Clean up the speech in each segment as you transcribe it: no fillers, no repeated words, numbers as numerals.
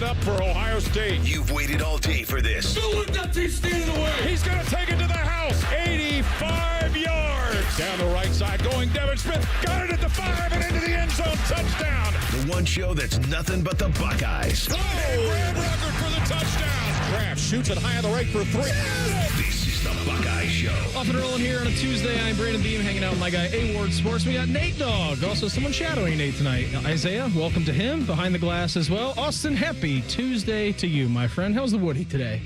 it up for Ohio State. You've waited all day for this. He's going to take it to the house. 85 yards. Down the right side going Devin Smith. Got it at the 5 and into the end zone. Touchdown. The one show that's nothing but the Buckeyes. Graham record for the touchdown. Graham shoots it high on the right for 3. This is the Buckeye Show. Off and rolling here on a Tuesday. I'm Brandon Beam, hanging out with my guy A-Ward Sports. We got Nate Dogg. Also, someone shadowing Nate tonight. Isaiah, welcome to him. Behind the glass as well. Austin, happy Tuesday to you, my friend. How's the Woody today?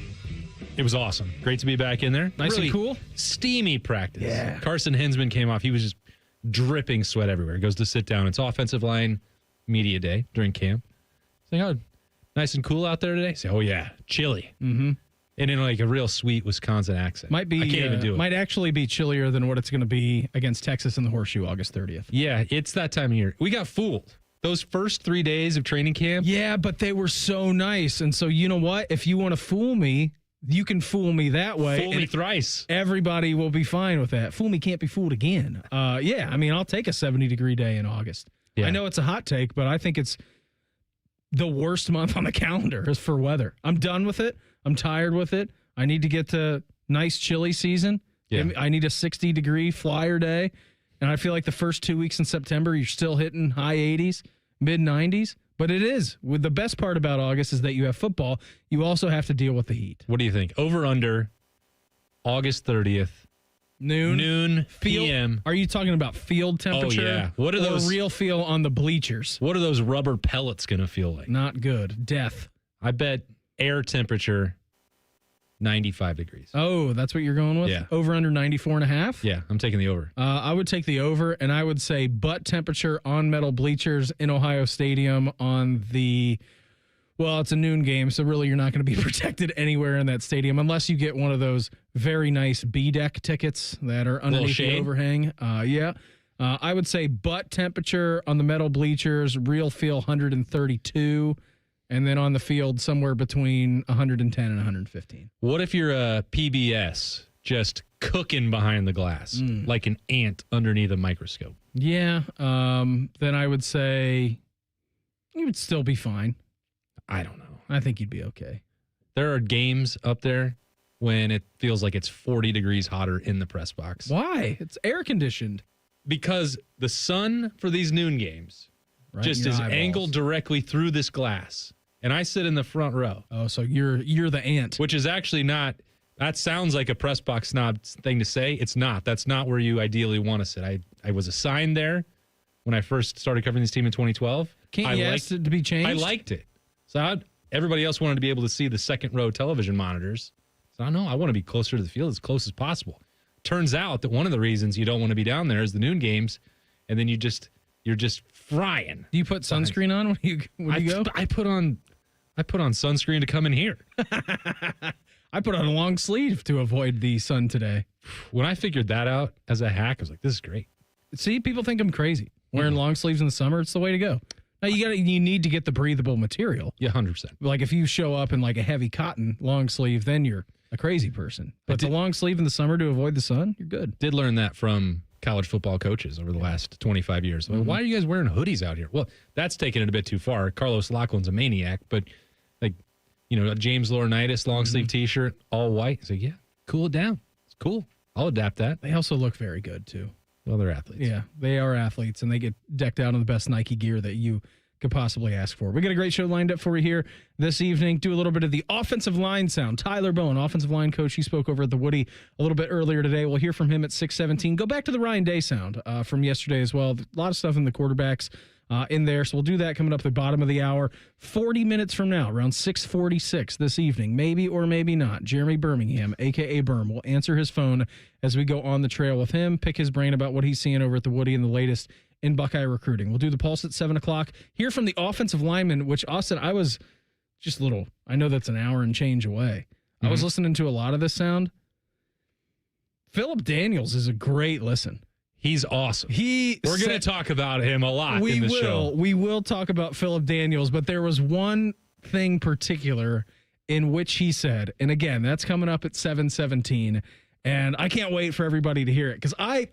It was awesome. Great to be back in there. Nice really and cool. Steamy practice. Yeah. Carson Hinsman came off. He was just dripping sweat everywhere. He goes to sit down. It's offensive line media day during camp. He's like, oh, nice and cool out there today? Say, oh, yeah, chilly. Mm-hmm. And in like a real sweet Wisconsin accent. Might be. I can't even do it. Might actually be chillier than what it's going to be against Texas in the Horseshoe August 30th. Yeah, it's that time of year. We got fooled. Those first 3 days of training camp. Yeah, but they were so nice. And so, you know what? If you want to fool me, you can fool me that way. Fool me thrice. Everybody will be fine with that. Fool me can't be fooled again. Yeah, I mean, I'll take a 70-degree day in August. Yeah. I know it's a hot take, but I think it's the worst month on the calendar is for weather. I'm done with it. I'm tired with it. I need to get to nice chilly season. Yeah. I need a 60-degree flyer day. And I feel like the first 2 weeks in September, you're still hitting high 80s, mid 90s. But it is. With the best part about August is that you have football. You also have to deal with the heat. What do you think? Over, under, August 30th. Noon p.m. Are you talking about field temperature? Oh, yeah. What are those? Or real feel on the bleachers? What are those rubber pellets going to feel like? Not good. Death. I bet air temperature, 95 degrees. Oh, that's what you're going with? Yeah. Over under 94.5? Yeah, I'm taking the over. I would take the over, and I would say butt temperature on metal bleachers in Ohio Stadium on the, well, it's a noon game, so really you're not going to be protected anywhere in that stadium unless you get one of those very nice B-deck tickets that are underneath the overhang. I would say butt temperature on the metal bleachers, real feel 132, and then on the field somewhere between 110 and 115. What if you're a PBS just cooking behind the glass like an ant underneath a microscope? Yeah, then I would say you would still be fine. I don't know. I think you'd be okay. There are games up there when it feels like it's 40 degrees hotter in the press box. Why? It's air conditioned. Because the sun for these noon games just is angled directly through this glass. And I sit in the front row. Oh, so you're the ant. Which is actually not, that sounds like a press box snob thing to say. It's not. That's not where you ideally want to sit. I was assigned there when I first started covering this team in 2012. Can't you ask it to be changed? I liked it. So everybody else wanted to be able to see the second row television monitors. So I know I want to be closer to the field as close as possible. Turns out that one of the reasons you don't want to be down there is the noon games, and then you're just frying. Do you put sunscreen on when you go? I put on sunscreen to come in here. I put on a long sleeve to avoid the sun today. When I figured that out as a hack, I was like, this is great. See, people think I'm crazy. Wearing long sleeves in the summer, it's the way to go. Now you need to get the breathable material. Yeah, 100%. Like if you show up in like a heavy cotton long sleeve, then you're a crazy person. But the long sleeve in the summer to avoid the sun, you're good. Did learn that from college football coaches over the last 25 years. Mm-hmm. Why are you guys wearing hoodies out here? Well, that's taking it a bit too far. Carlos Laughlin's a maniac, but like, a James Laurinaitis long sleeve T-shirt, all white. So yeah, cool it down. It's cool. I'll adapt that. They also look very good too. Well, they're athletes. Yeah, they are athletes, and they get decked out in the best Nike gear that you could possibly ask for. We got a great show lined up for you here this evening. Do a little bit of the offensive line sound. Tyler Bowan, offensive line coach, he spoke over at the Woody a little bit earlier today. We'll hear from him at 6:17. Go back to the Ryan Day sound from yesterday as well. A lot of stuff in the quarterbacks in there, so we'll do that coming up at the bottom of the hour. 40 minutes from now, around 6:46 this evening, maybe or maybe not, Jeremy Birmingham, a.k.a. Birm, will answer his phone as we go on the trail with him, pick his brain about what he's seeing over at the Woody and the latest in Buckeye recruiting. We'll do the Pulse at 7 o'clock. Hear from the offensive lineman, which, Austin, I was just I know that's an hour and change away. I was listening to a lot of this sound. Phillip Daniels is a great listen. He's awesome. We're going to talk about him a lot in the show. We will talk about Phillip Daniels, but there was one thing particular in which he said, and again, that's coming up at 7:17, and I can't wait for everybody to hear it because I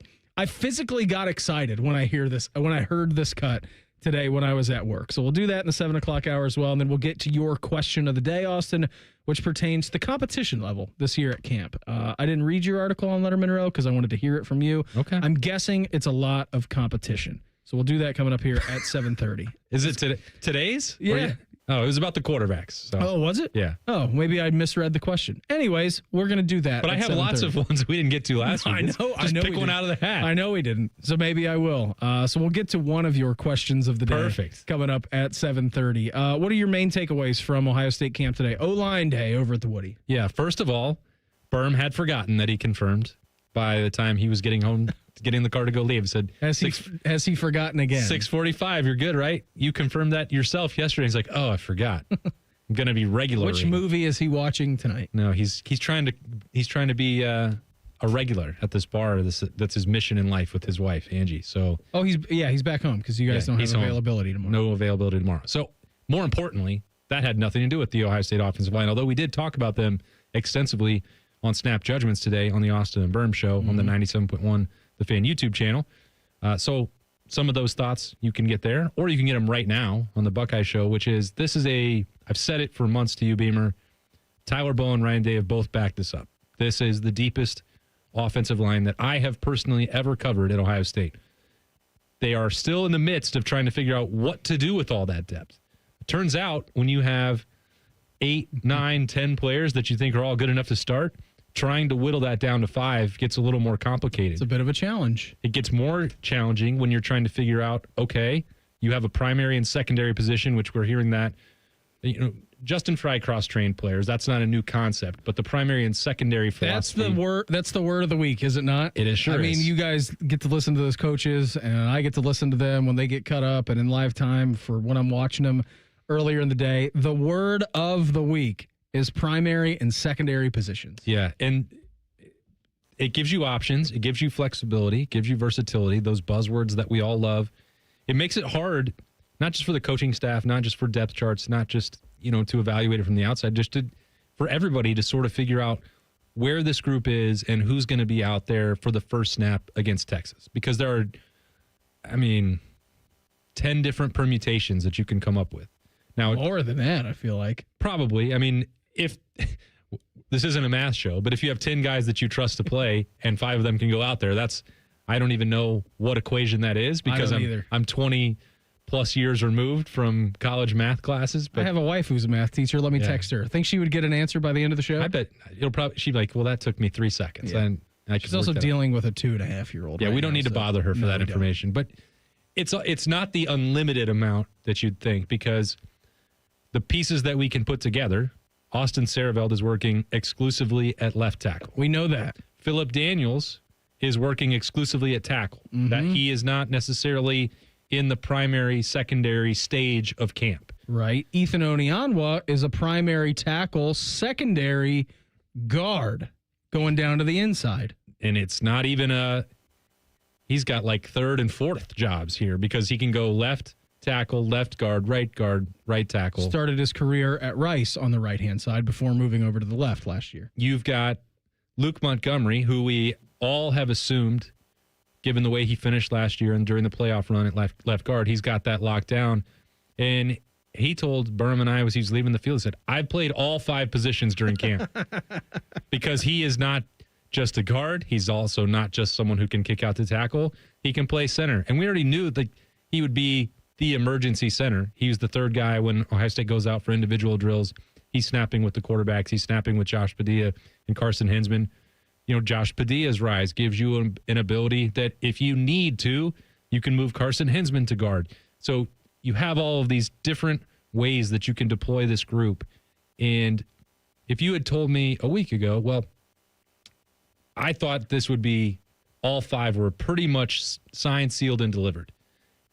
physically got excited when I heard this cut today when I was at work. So we'll do that in the 7 o'clock hour as well. And then we'll get to your question of the day, Austin, which pertains to the competition level this year at camp. I didn't read your article on Letterman Row because I wanted to hear it from you. Okay. I'm guessing it's a lot of competition. So we'll do that coming up here at 7:30. Is it today's? Yeah. Oh, it was about the quarterbacks. So. Oh, was it? Yeah. Oh, maybe I misread the question. Anyways, we're going to do that. But I have lots of ones we didn't get to last week. I know. Just pick we one didn't. out of the hat. I know we didn't. So maybe I will. So we'll get to one of your questions of the day. Perfect. Coming up at 7:30. What are your main takeaways from Ohio State camp today? Oline day over at the Woody. Yeah. First of all, Birm had forgotten that he confirmed by the time he was getting home, getting in the car to go leave. Said, Has he forgotten again? 6:45. You're good, right? You confirmed that yourself yesterday. He's like, oh, I forgot. I'm gonna be regular. Which movie is he watching tonight? No, he's trying to be a regular at this bar. That's his mission in life with his wife Angie. So he's back home because you guys don't have availability tomorrow. No availability tomorrow. So more importantly, that had nothing to do with the Ohio State offensive line. Although we did talk about them extensively on Snap Judgments today on the Austin and Birm show on the 97.1 The Fan YouTube channel. So some of those thoughts you can get there, or you can get them right now on the Buckeye show, which is I've said it for months to you, Beamer. Tyler Bowen, Ryan Day have both backed this up. This is the deepest offensive line that I have personally ever covered at Ohio State. They are still in the midst of trying to figure out what to do with all that depth. It turns out when you have 8, 9, 10 players that you think are all good enough to start, trying to whittle that down to 5 gets a little more complicated. It's a bit of a challenge. It gets more challenging when you're trying to figure out, okay, you have a primary and secondary position, which we're hearing that, Justin Fry cross-trained players. That's not a new concept, but the primary and secondary philosophy. That's the word of the week, is it not? It is sure. I mean, you guys get to listen to those coaches, and I get to listen to them when they get cut up and in live time for when I'm watching them earlier in the day. The word of the week is primary and secondary positions. Yeah, and it gives you options. It gives you flexibility. It gives you versatility, those buzzwords that we all love. It makes it hard, not just for the coaching staff, not just for depth charts, not just, to evaluate it from the outside, just for everybody to sort of figure out where this group is and who's going to be out there for the first snap against Texas. Because there are, 10 different permutations that you can come up with. Now, more than that, I feel like. Probably. If this isn't a math show, but if you have 10 guys that you trust to play and 5 of them can go out there, I don't even know what equation that is because I'm 20 plus years removed from college math classes. But I have a wife who's a math teacher. Let me text her. Think she would get an answer by the end of the show? I bet she'd be like, well, that took me 3 seconds. Yeah. And she's also dealing with a 2.5-year-old. Yeah, we don't need to bother her for that information. But it's not the unlimited amount that you'd think, because the pieces that we can put together, Austin Sareveld is working exclusively at left tackle. We know that. Phillip Daniels is working exclusively at tackle. Mm-hmm. That he is not necessarily in the primary, secondary stage of camp. Right. Ethan Onionwa is a primary tackle, secondary guard going down to the inside. And it's not even he's got like third and fourth jobs here because he can go left tackle, left guard, right tackle. Started his career at Rice on the right-hand side before moving over to the left last year. You've got Luke Montgomery, who we all have assumed, given the way he finished last year and during the playoff run at left guard, he's got that locked down. And he told Birm and I as he was leaving the field, he said, I've played all 5 positions during camp because he is not just a guard. He's also not just someone who can kick out the tackle. He can play center. And we already knew that he would be the emergency center. He was the third guy when Ohio State goes out for individual drills. He's snapping with the quarterbacks. He's snapping with Josh Padilla and Carson Hinsman. Josh Padilla's rise gives you an ability that if you need to, you can move Carson Hinsman to guard. So you have all of these different ways that you can deploy this group. And if you had told me a week ago, well, I thought this would be all 5 were pretty much signed, sealed, and delivered.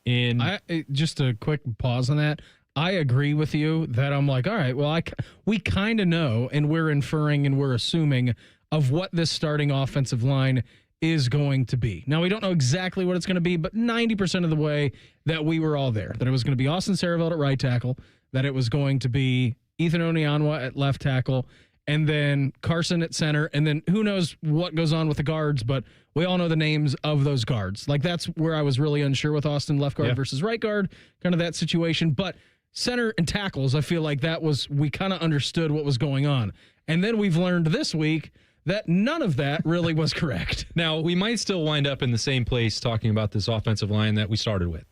And just a quick pause on that. I agree with you that I'm like, all right, well, we kind of know, and we're inferring and we're assuming of what this starting offensive line is going to be. Now, we don't know exactly what it's going to be, but 90% of the way that we were all there, that it was going to be Austin Sareveld at right tackle, that it was going to be Ethan Onionwa at left tackle, and then Carson at center, and then who knows what goes on with the guards, but we all know the names of those guards. Like, that's where I was really unsure with Austin, left guard versus right guard, kind of that situation. But center and tackles, I feel like we kind of understood what was going on. And then we've learned this week that none of that really was correct. Now, we might still wind up in the same place talking about this offensive line that we started with.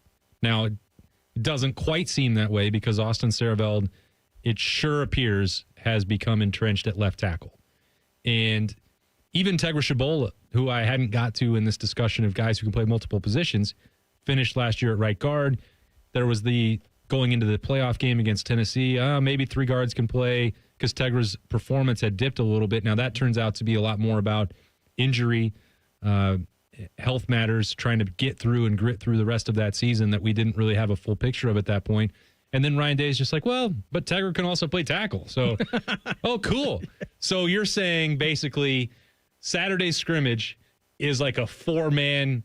Now, it doesn't quite seem that way because Austin Saraveld, it sure appears, has become entrenched at left tackle. And even Tegra Shabola, who I hadn't got to in this discussion of guys who can play multiple positions, finished last year at right guard. There was the going into the playoff game against Tennessee, maybe 3 guards can play because Tegra's performance had dipped a little bit. Now, that turns out to be a lot more about injury, health matters, trying to get through and grit through the rest of that season that we didn't really have a full picture of at that point. And then Ryan Day is just like, well, but Tegra can also play tackle. So, oh, cool. So you're saying basically Saturday's scrimmage is like a 4-man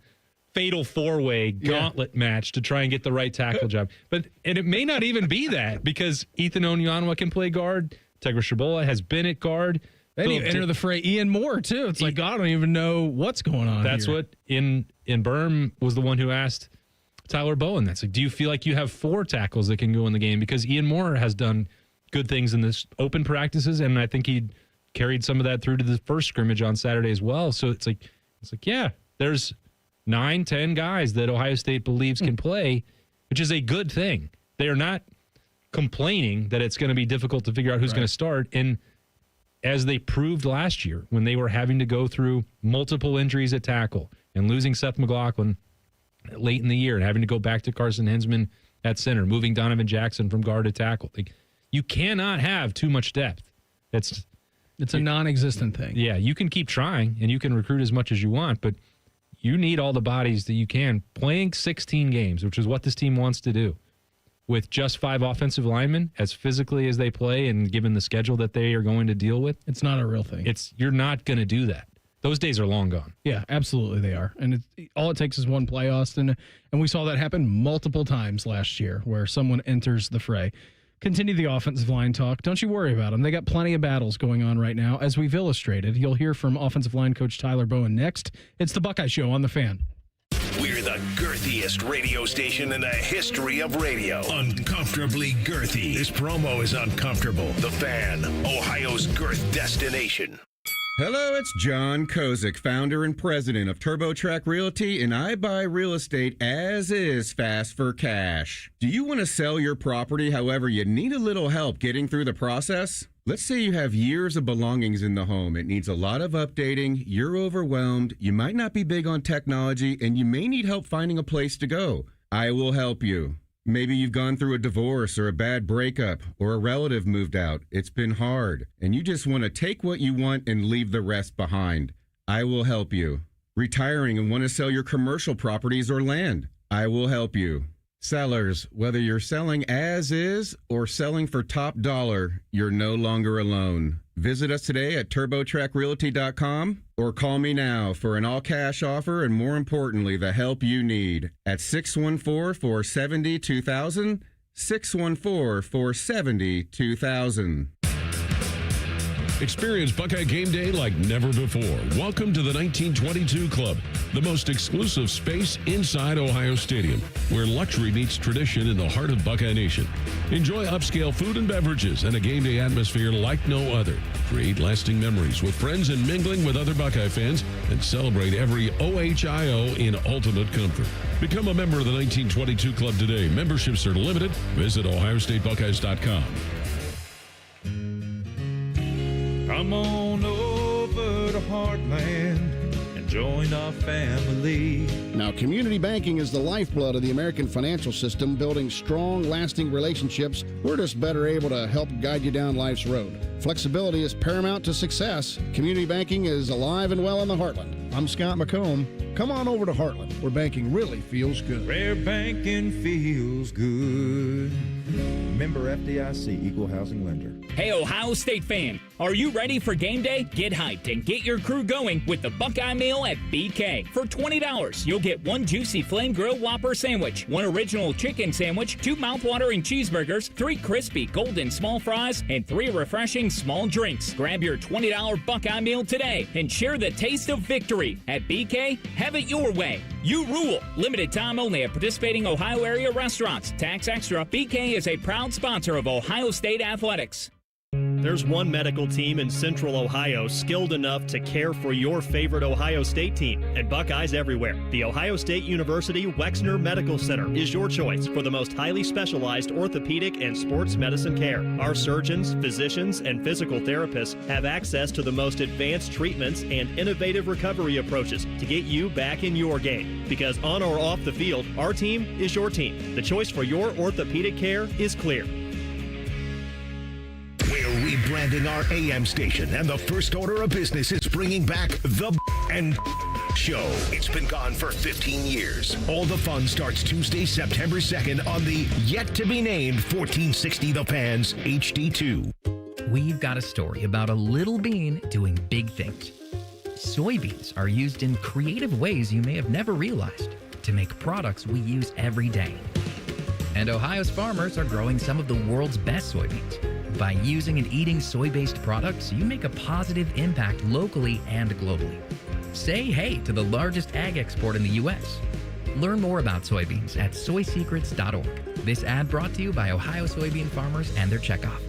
fatal 4-way gauntlet match to try and get the right tackle job. And it may not even be that because Ethan Onyanwa can play guard. Tegra Shabola has been at guard. Then you enter the fray. Ian Moore, too. It's like, God, I don't even know what's going on. That's here. what in Birm was the one who asked Tyler Bowan. That's like, do you feel like you have 4 tackles that can go in the game? Because Ian Moore has done good things in this open practices, and I think he carried some of that through to the first scrimmage on Saturday as well. So it's like, yeah, there's 9-10 guys that Ohio State believes can play, which is a good thing. They are not complaining that it's going to be difficult to figure out who's going to start. And as they proved last year when they were having to go through multiple injuries at tackle and losing Seth McLaughlin late in the year and having to go back to Carson Hensman at center, moving Donovan Jackson from guard to tackle. Like, you cannot have too much depth. It's a non-existent thing. Yeah, you can keep trying and you can recruit as much as you want, but you need all the bodies that you can. Playing 16 games, which is what this team wants to do, with just 5 offensive linemen, as physically as they play and given the schedule that they are going to deal with, it's not a real thing. You're not going to do that. Those days are long gone. Yeah, absolutely they are. And all it takes is one play, Austin. And we saw that happen multiple times last year where someone enters the fray. Continue the offensive line talk. Don't you worry about them. They got plenty of battles going on right now, as we've illustrated. You'll hear from offensive line coach Tyler Bowan next. It's the Buckeye Show on The Fan. We're the girthiest radio station in the history of radio. Uncomfortably girthy. This promo is uncomfortable. The Fan, Ohio's girth destination. Hello, it's John Kozik, founder and president of TurboTrack Realty, and I buy real estate as is, fast for cash. Do you want to sell your property, however, you need a little help getting through the process? Let's say you have years of belongings in the home. It needs a lot of updating, you're overwhelmed, you might not be big on technology, and you may need help finding a place to go. I will help you. Maybe you've gone through a divorce or a bad breakup or a relative moved out. It's been hard, and you just want to take what you want and leave the rest behind. I will help you. Retiring and want to sell your commercial properties or land. I will help you. Sellers, whether you're selling as is or selling for top dollar, you're no longer alone. Visit us today at TurboTrackRealty.com or call me now for an all-cash offer and, more importantly, the help you need at 614-470-2000, 614-470-2000. Experience Buckeye game day like never before. Welcome to the 1922 Club, the most exclusive space inside Ohio Stadium, where luxury meets tradition in the heart of Buckeye Nation. Enjoy upscale food and beverages and a game day atmosphere like no other. Create lasting memories with friends and mingling with other Buckeye fans, and celebrate every OHIO in ultimate comfort. Become a member of the 1922 Club today. Memberships are limited. Visit OhioStateBuckeyes.com. Come on over to Heartland and join our family. Now, community banking is the lifeblood of the American financial system. Building strong, lasting relationships, we're just better able to help guide you down life's road. Flexibility is paramount to success. Community banking is alive and well in the Heartland. I'm Scott McComb. Come on over to Heartland, where banking really feels good. Where banking feels good. Member FDIC, Equal Housing Lender. Hey, Ohio State fan, are you ready for game day? Get hyped and get your crew going with the Buckeye Meal at BK. For $20, you'll get one juicy flame grill Whopper sandwich, one original chicken sandwich, 2 mouthwatering cheeseburgers, 3 crispy golden small fries, and 3 refreshing small drinks. Grab your $20 Buckeye Meal today and share the taste of victory. At BK, have it your way. You rule. Limited time only at participating Ohio area restaurants. Tax extra. BK is a proud sponsor of Ohio State Athletics. There's one medical team in Central Ohio skilled enough to care for your favorite Ohio State team, and Buckeyes everywhere. The Ohio State University Wexner Medical Center is your choice for the most highly specialized orthopedic and sports medicine care. Our surgeons, physicians, and physical therapists have access to the most advanced treatments and innovative recovery approaches to get you back in your game. Because on or off the field, our team is your team. The choice for your orthopedic care is clear. We're rebranding our AM station, and the first order of business is bringing back the and Show. It's been gone for 15 years. All the fun starts Tuesday, September 2nd on the yet-to-be-named 1460 The Fans HD2. We've got a story about a little bean doing big things. Soybeans are used in creative ways you may have never realized to make products we use every day. And Ohio's farmers are growing some of the world's best soybeans. By using and eating soy-based products, you make a positive impact locally and globally. Say hey to the largest ag export in the U.S. Learn more about soybeans at soysecrets.org. This ad brought to you by Ohio soybean farmers and their checkoff.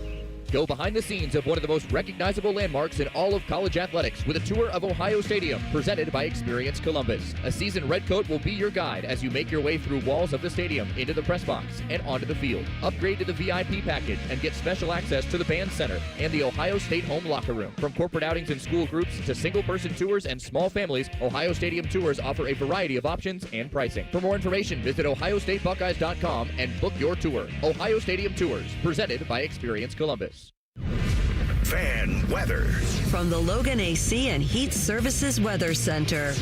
Go behind the scenes of one of the most recognizable landmarks in all of college athletics with a tour of Ohio Stadium presented by Experience Columbus. A seasoned redcoat will be your guide as you make your way through walls of the stadium, into the press box, and onto the field. Upgrade to the VIP package and get special access to the band center and the Ohio State home locker room. From corporate outings and school groups to single-person tours and small families, Ohio Stadium tours offer a variety of options and pricing. For more information, visit ohiostatebuckeyes.com and book your tour. Ohio Stadium Tours, presented by Experience Columbus. Fan weather. From the Logan AC and Heat Services Weather Center.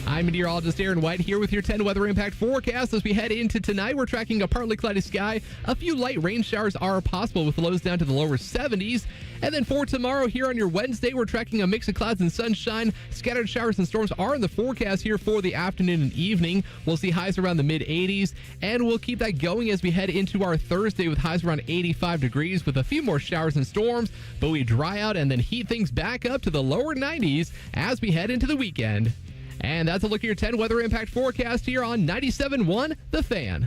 I'm meteorologist Aaron White here with your 10 weather impact forecast. As we head into tonight, we're tracking a partly cloudy sky. A few light rain showers are possible with lows down to the lower 70s. And then for tomorrow here on your Wednesday, we're tracking a mix of clouds and sunshine. Scattered showers and storms are in the forecast here for the afternoon and evening. We'll see highs around the mid 80s, and we'll keep that going as we head into our Thursday with highs around 85 degrees with a few more showers and storms, but we dry out and then heat things back up to the lower 90s as we head into the weekend. And that's a look at your 10 weather impact forecast here on 97.1 The Fan.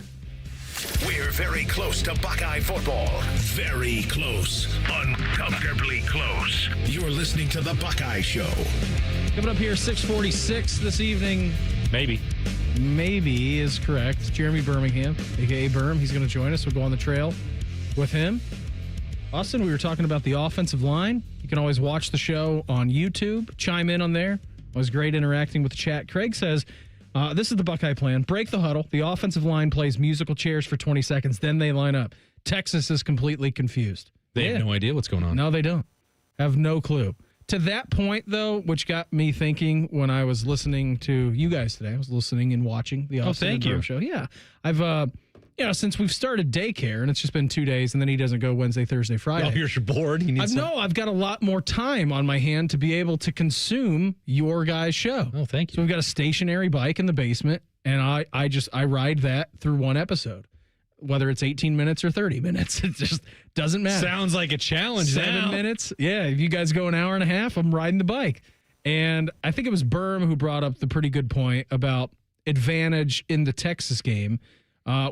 We're very close to Buckeye football. Very close. Uncomfortably close. You're listening to The Buckeye Show. Coming up here, 6:46 this evening. Maybe is correct. It's Jeremy Birmingham, a.k.a. Birm. He's going to join us. We'll go on the trail with him. Austin, we were talking about the offensive line. You can always watch the show on YouTube. Chime in on there. It was great interacting with the chat. Craig says, this is the Buckeye plan. Break the huddle. The offensive line plays musical chairs for 20 seconds. Then they line up. Texas is completely confused. They have no idea what's going on. No, they don't. Have no clue. To that point, though, which got me thinking when I was listening to you guys today, I was listening and watching the Austin and Birm show. Yeah. I've, since we've started daycare, and it's just been 2 days, and then he doesn't go Wednesday, Thursday, Friday. Oh, you're bored? I've got a lot more time on my hand to be able to consume your guys' show. Oh, thank you. So we've got a stationary bike in the basement, and I ride that through one episode. Whether it's 18 minutes or 30 minutes, it just doesn't matter. Sounds like a challenge. 7 minutes. Yeah, if you guys go an hour and a half, I'm riding the bike. And I think it was Birm who brought up the pretty good point about advantage in the Texas game.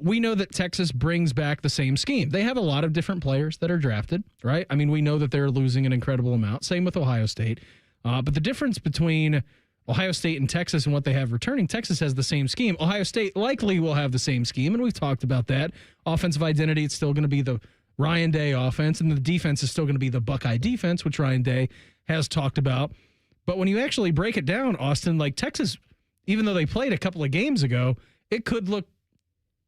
We know that Texas brings back the same scheme. They have a lot of different players that are drafted, right? I mean, we know that they're losing an incredible amount. Same with Ohio State. But the difference between Ohio State and Texas and what they have returning, Texas has the same scheme. Ohio State likely will have the same scheme, and we've talked about that. Offensive identity, it's still going to be the Ryan Day offense, and the defense is still going to be the Buckeye defense, which Ryan Day has talked about. But when you actually break it down, Austin, like Texas, even though they played a couple of games ago, it could look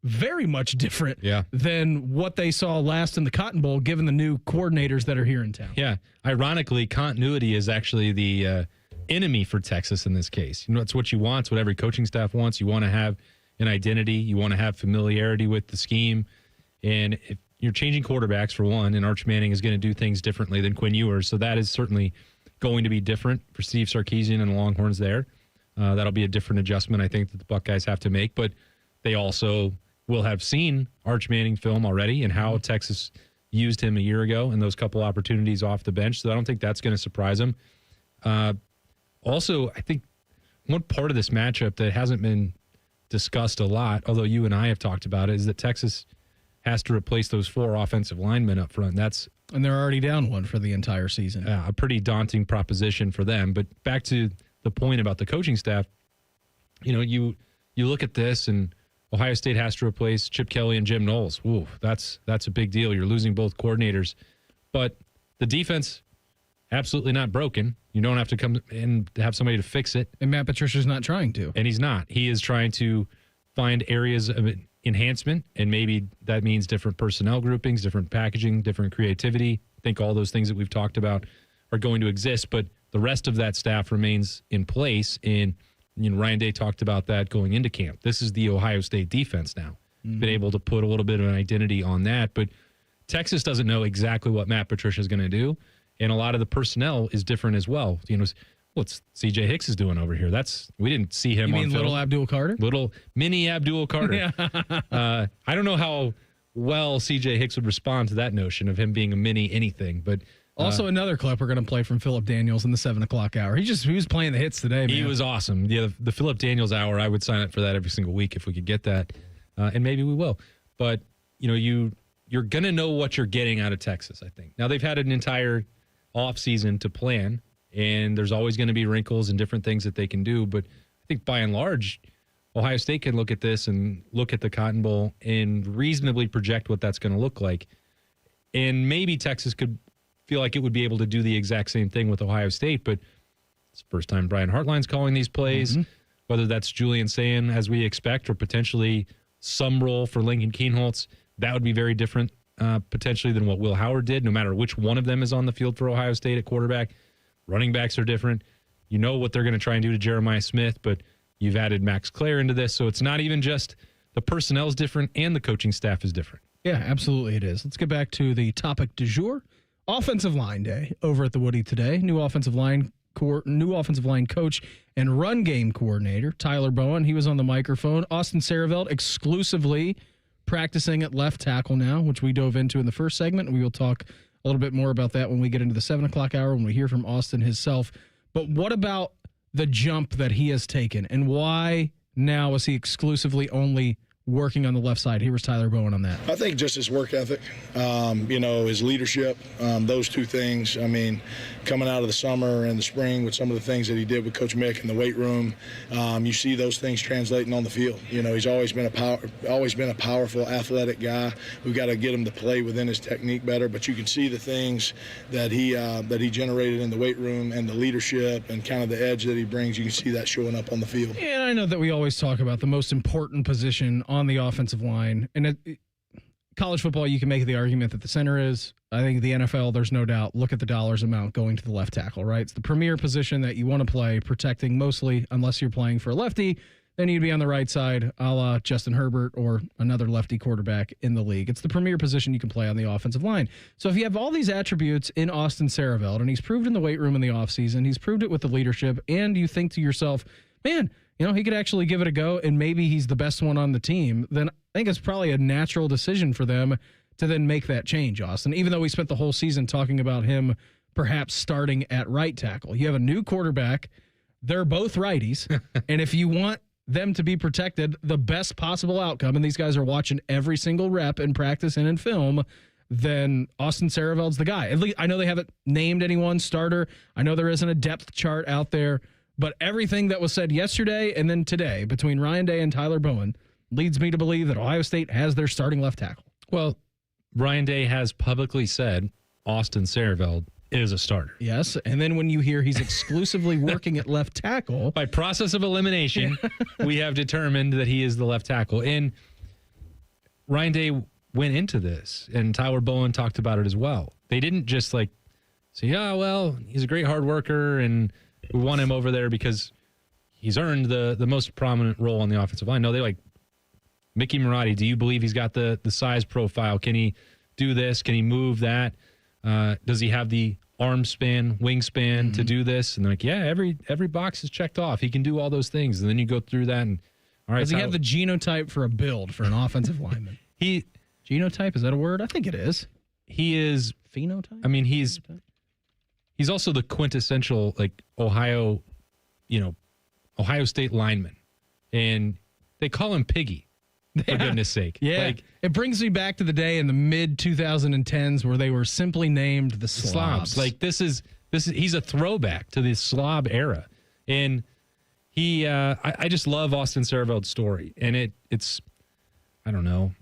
very much different than what they saw last in the Cotton Bowl, given the new coordinators that are here in town. Yeah. Ironically, continuity is actually the enemy for Texas in this case. It's what you want. It's what every coaching staff wants. You want to have an identity. You want to have familiarity with the scheme. And if you're changing quarterbacks, for one, and Arch Manning is going to do things differently than Quinn Ewers, so that is certainly going to be different for Steve Sarkisian and the Longhorns there. That'll be a different adjustment, I think, that the Buckeyes have to make. But they also will have seen Arch Manning film already and how Texas used him a year ago and those couple opportunities off the bench. So I don't think that's going to surprise them. Also, I think one part of this matchup that hasn't been discussed a lot, although you and I have talked about it, is that Texas has to replace those 4 offensive linemen up front. And they're already down one for the entire season. A pretty daunting proposition for them. But back to the point about the coaching staff, you look at this and Ohio State has to replace Chip Kelly and Jim Knowles. Ooh, that's a big deal. You're losing both coordinators. But the defense, absolutely not broken. You don't have to come and have somebody to fix it. And Matt Patricia's not trying to. And he's not. He is trying to find areas of enhancement, and maybe that means different personnel groupings, different packaging, different creativity. I think all those things that we've talked about are going to exist, but the rest of that staff remains in place. And Ryan Day talked about that going into camp. This is the Ohio State defense now. Been able to put a little bit of an identity on that, but Texas doesn't know exactly what Matt Patricia is going to do, and a lot of the personnel is different as well. What's C.J. Hicks is doing over here? We didn't see him. You mean on film. little Abdul Carter? Little mini Abdul Carter. Yeah. I don't know how well C.J. Hicks would respond to that notion of him being a mini anything, but also another clip we're going to play from Philip Daniels in the 7 o'clock hour. He was playing the hits today, man. He was awesome. Yeah, the Philip Daniels hour, I would sign up for that every single week if we could get that, and maybe we will. But you're going to know what you're getting out of Texas, I think. Now, they've had an entire offseason to plan, and there's always going to be wrinkles and different things that they can do. But I think by and large, Ohio State can look at this and look at the Cotton Bowl and reasonably project what that's going to look like. And maybe Texas could feel like it would be able to do the exact same thing with Ohio State, but it's the first time Brian Hartline's calling these plays, whether that's Julian Sayin as we expect or potentially some role for Lincoln Kienholz. That would be very different potentially than what Will Howard did, no matter which one of them is on the field for Ohio State at quarterback. Running backs are different. You know what they're going to try and do to Jeremiah Smith, but you've added Max Clare into this, so it's not even just the personnel is different and the coaching staff is different. Yeah, absolutely it is. Let's get back to the topic du jour. Offensive line day over at the Woody today. New offensive line coach and run game coordinator, Tyler Bowan. He was on the microphone. Austin Sareveld exclusively practicing at left tackle now, which we dove into in the first segment. We will talk a little bit more about that when we get into the 7 o'clock hour, when we hear from Austin himself. But what about the jump that he has taken, and why now is he exclusively only working on the left side? Here was Tyler Bowan on that. I think just his work ethic, his leadership, those two things. I mean, coming out of the summer and the spring with some of the things that he did with Coach Mick in the weight room, you see those things translating on the field. He's always been a powerful, athletic guy. We've got to get him to play within his technique better. But you can see the things that he generated in the weight room and the leadership and kind of the edge that he brings. You can see that showing up on the field. Yeah, and I know that we always talk about the most important position on the offensive line. And college football, you can make the argument that the center is. I think the NFL, there's no doubt. Look at the dollars amount going to the left tackle, right? It's the premier position that you want to play, protecting mostly, unless you're playing for a lefty, then you'd be on the right side, a la Justin Herbert or another lefty quarterback in the league. It's the premier position you can play on the offensive line. So if you have all these attributes in Austin Sareveld, and he's proved in the weight room in the offseason, he's proved it with the leadership, and you think to yourself, man, he could actually give it a go, and maybe he's the best one on the team, then I think it's probably a natural decision for them to then make that change, Austin, even though we spent the whole season talking about him perhaps starting at right tackle. You have a new quarterback. They're both righties, and if you want them to be protected, the best possible outcome, and these guys are watching every single rep in practice and in film, then Austin Sareveld's the guy. At least I know they haven't named anyone starter. I know there isn't a depth chart out there. But everything that was said yesterday and then today between Ryan Day and Tyler Bowan leads me to believe that Ohio State has their starting left tackle. Well, Ryan Day has publicly said Austin Sareveld is a starter. Yes, and then when you hear he's exclusively working at left tackle. By process of elimination, we have determined that he is the left tackle. And Ryan Day went into this, and Tyler Bowan talked about it as well. They didn't just say, yeah, well, he's a great hard worker, and we want him over there because he's earned the most prominent role on the offensive line. No, they like Mickey Marotti. Do you believe he's got the size profile? Can he do this? Can he move that? Does he have the arm span, wingspan to do this? And they're like, yeah, every box is checked off. He can do all those things. And then you go through that and all right. Does he have the genotype for a build for an offensive lineman? Genotype, is that a word? I think it is. He is phenotype. I mean, he's also the quintessential like Ohio State lineman. And they call him Piggy. For goodness sake. Yeah. Like, it brings me back to the day in the mid 2010s where they were simply named the Slobs. Like he's a throwback to the Slob era. And I just love Austin Saraveld's story. And it's I don't know,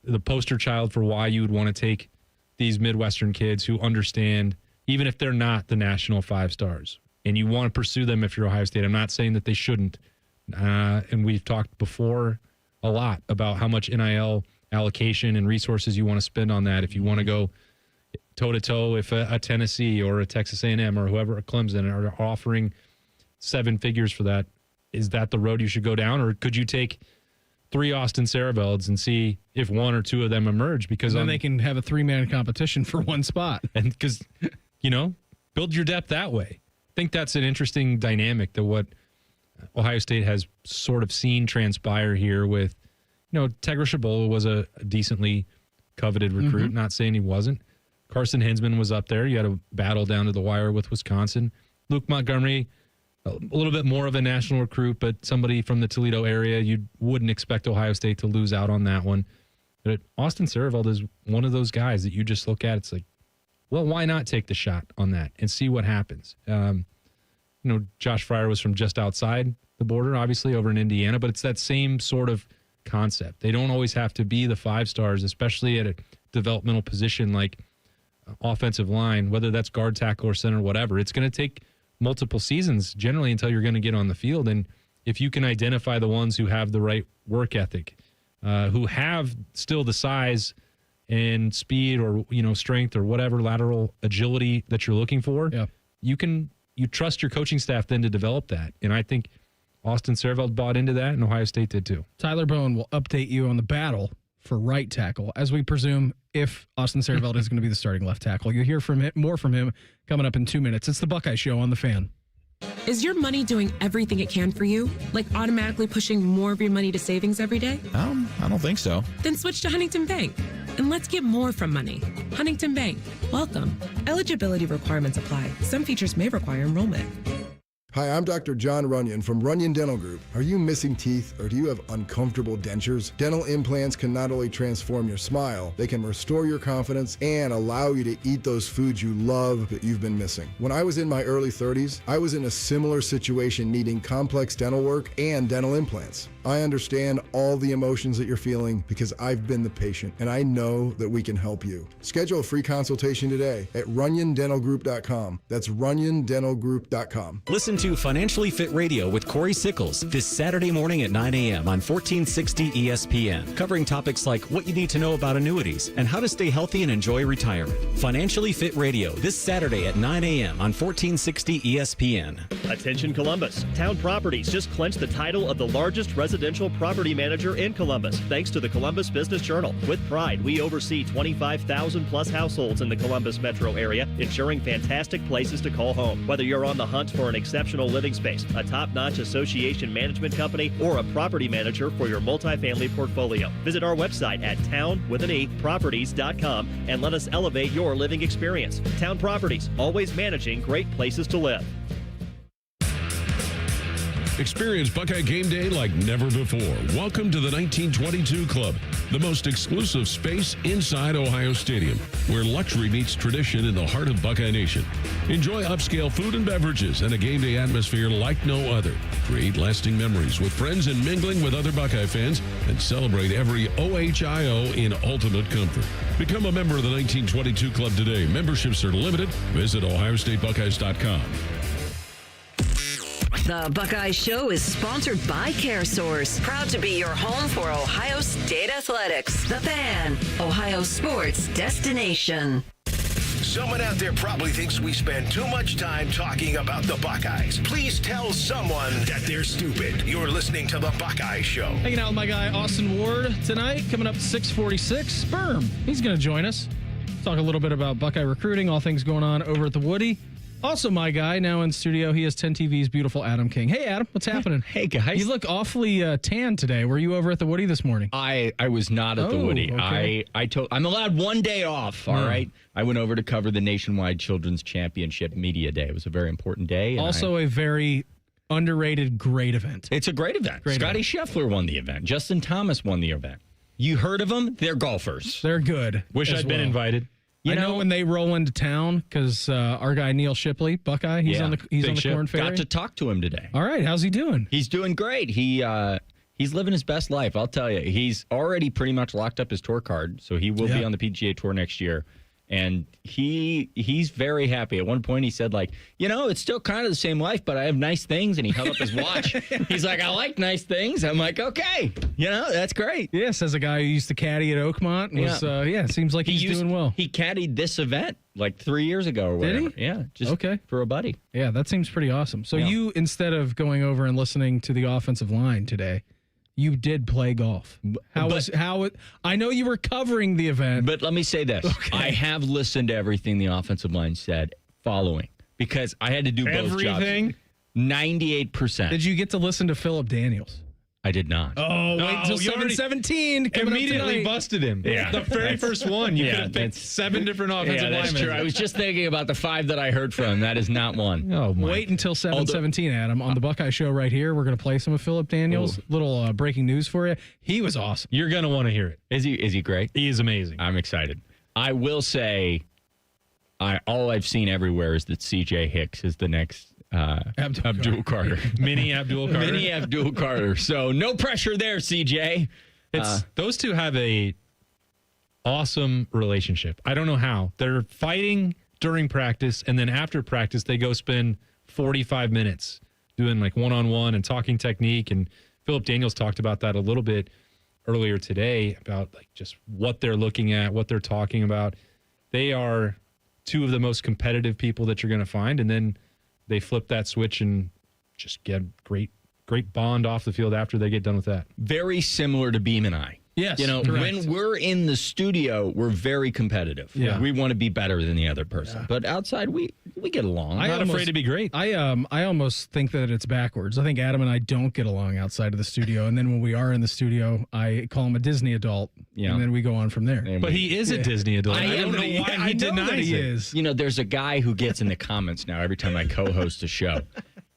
the poster child for why you would want to take these Midwestern kids who understand, even if they're not the national 5 stars, and you want to pursue them if you're Ohio State. I'm not saying that they shouldn't. And we've talked before a lot about how much NIL allocation and resources you want to spend on that. If you want to go toe-to-toe, if a Tennessee or a Texas A&M or whoever, a Clemson, are offering 7 figures for that, is that the road you should go down? Or could you take 3 Austin Saravelds and see if 1 or 2 of them emerge? Because then they can have a 3-man competition for 1 spot. And because, build your depth that way. I think that's an interesting dynamic that what Ohio State has sort of seen transpire here with, Tegra Shabola was a decently coveted recruit, not saying he wasn't. Carson Hinsman was up there. You had a battle down to the wire with Wisconsin. Luke Montgomery, a little bit more of a national recruit, but somebody from the Toledo area. You wouldn't expect Ohio State to lose out on that one. But Austin Saraveld is one of those guys that you just look at. It's like, well, why not take the shot on that and see what happens? Josh Fryer was from just outside the border, obviously, over in Indiana, but it's that same sort of concept. They don't always have to be the 5 stars, especially at a developmental position like offensive line, whether that's guard, tackle, or center, whatever. It's going to take multiple seasons generally until you're going to get on the field. And if you can identify the ones who have the right work ethic, who have still the size and speed or, strength or whatever lateral agility that you're looking for, you trust your coaching staff then to develop that. And I think Austin Saraveld bought into that, and Ohio State did too. Tyler Bowen will update you on the battle for right tackle, as we presume if Austin Saraveld is going to be the starting left tackle. You'll hear more from him coming up in 2 minutes. It's the Buckeye Show on The Fan. Is your money doing everything it can for you? Like automatically pushing more of your money to savings every day? I don't think so. Then switch to Huntington Bank. And let's get more from money. Huntington Bank. Welcome. Eligibility requirements apply. Some features may require enrollment. Hi, I'm Dr. John Runyon from Runyon Dental Group. Are you missing teeth or do you have uncomfortable dentures? Dental implants can not only transform your smile, they can restore your confidence and allow you to eat those foods you love that you've been missing. When I was in my early 30s, I was in a similar situation needing complex dental work and dental implants. I understand all the emotions that you're feeling because I've been the patient and I know that we can help you. Schedule a free consultation today at runyondentalgroup.com. That's runyondentalgroup.com. Listen to Financially Fit Radio with Corey Sickles this Saturday morning at 9 a.m. on 1460 ESPN, covering topics like what you need to know about annuities and how to stay healthy and enjoy retirement. Financially Fit Radio this Saturday at 9 a.m. on 1460 ESPN. Attention Columbus. Town Properties just clinched the title of the largest residential property manager in Columbus, thanks to the Columbus Business Journal. With pride, we oversee 25,000 plus households in the Columbus metro area, ensuring fantastic places to call home. Whether you're on the hunt for an exceptional living space, a top-notch association management company, or a property manager for your multifamily portfolio, visit our website at town.properties.com and let us elevate your living experience. Town Properties, always managing great places to live. Experience Buckeye Game Day like never before. Welcome to the 1922 Club, the most exclusive space inside Ohio Stadium, where luxury meets tradition in the heart of Buckeye Nation. Enjoy upscale food and beverages and a game day atmosphere like no other. Create lasting memories with friends and mingling with other Buckeye fans, and celebrate every OHIO in ultimate comfort. Become a member of the 1922 Club today. Memberships are limited. Visit OhioStateBuckeyes.com. The Buckeye Show is sponsored by CareSource, proud to be your home for Ohio State athletics. The Fan, Ohio sports destination. Someone out there probably thinks we spend too much time talking about the Buckeyes. Please tell someone that they're stupid. You're listening to the Buckeye Show. Hanging out with my guy Austin Ward tonight. Coming up 6:46. Birm. He's going to join us. Talk a little bit about Buckeye recruiting, all things going on over at the Woody. Also, my guy now in studio. He has 10 TV's beautiful Adam King. Hey, Adam, what's happening? Hey, guys. You look awfully tan today. Were you over at the Woody this morning? I was not at the Woody. Okay. I'm allowed one day off. All right. I went over to cover the Nationwide Children's Championship Media Day. It was a very important day. And Also, a very underrated, great event. It's a great event. Scotty Scheffler won the event. Justin Thomas won the event. You heard of them? They're golfers. They're good. Wish I'd been invited. I know when they roll into town because our guy Neil Shipley, Buckeye, he's on the Corn Ferry. Got to talk to him today. All right, how's he doing? He's doing great. He's living his best life. I'll tell you, he's already pretty much locked up his tour card, so he will be on the PGA Tour next year. And he's very happy. At one point, he said, like, it's still kind of the same life, but I have nice things. And he held up his watch. He's like, I like nice things. I'm like, okay, that's great. Yes, as a guy who used to caddy at Oakmont, it seems like he's doing well. He caddied this event like 3 years ago or whatever. Did he? Yeah, just for a buddy. Yeah, that seems pretty awesome. So you, instead of going over and listening to the offensive line today, you did play golf. I know you were covering the event. But let me say this. Okay. I have listened to everything the offensive line said following because I had to do both jobs. 98%. Did you get to listen to Philip Daniels? I did not. Oh, wait until 7:17. Immediately busted him. Yeah. The very first one. You could have picked 7 different offensive linemen. That's true. I was just thinking about the 5 that I heard from. That is not one. Oh, my. Wait until 7:17, Adam. On the Buckeye Show right here, we're going to play some of Philip Daniels. Little breaking news for you. He was awesome. You're going to want to hear it. Is he great? He is amazing. I'm excited. I will say, all I've seen everywhere is that C.J. Hicks is the next Abdul Carter. Mini Abdul Carter. Mini Abdul Carter. So no pressure there, CJ. Those two have a awesome relationship. I don't know how. They're fighting during practice, and then after practice, they go spend 45 minutes doing like one-on-one and talking technique. And Philip Daniels talked about that a little bit earlier today about like just what they're looking at, what they're talking about. They are two of the most competitive people that you're going to find, and then they flip that switch and just get great bond off the field after they get done with that. Very similar to Beam and I. Yes, correct. When we're in the studio, we're very competitive. Yeah. We want to be better than the other person. Yeah. But outside, we get along. I'm not afraid to be great. I almost think that it's backwards. I think Adam and I don't get along outside of the studio, and then when we are in the studio, I call him a Disney adult, and then we go on from there. But he is a Disney adult. I don't know why he denies it. There's a guy who gets in the comments now every time I co-host a show.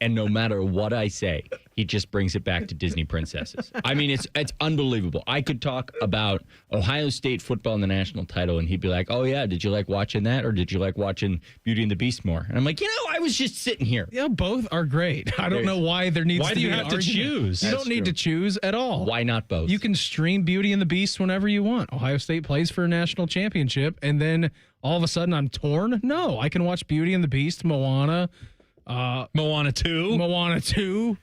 And no matter what I say, he just brings it back to Disney princesses. I mean, it's unbelievable. I could talk about Ohio State football and the national title, and he'd be like, oh, yeah, did you like watching that? Or did you like watching Beauty and the Beast more? And I'm like, I was just sitting here. Yeah, both are great. I don't know why there needs to be an argument. Why do you have to choose? You don't need to choose at all. Why not both? You can stream Beauty and the Beast whenever you want. Ohio State plays for a national championship, and then all of a sudden I'm torn? No, I can watch Beauty and the Beast, Moana, Moana 2,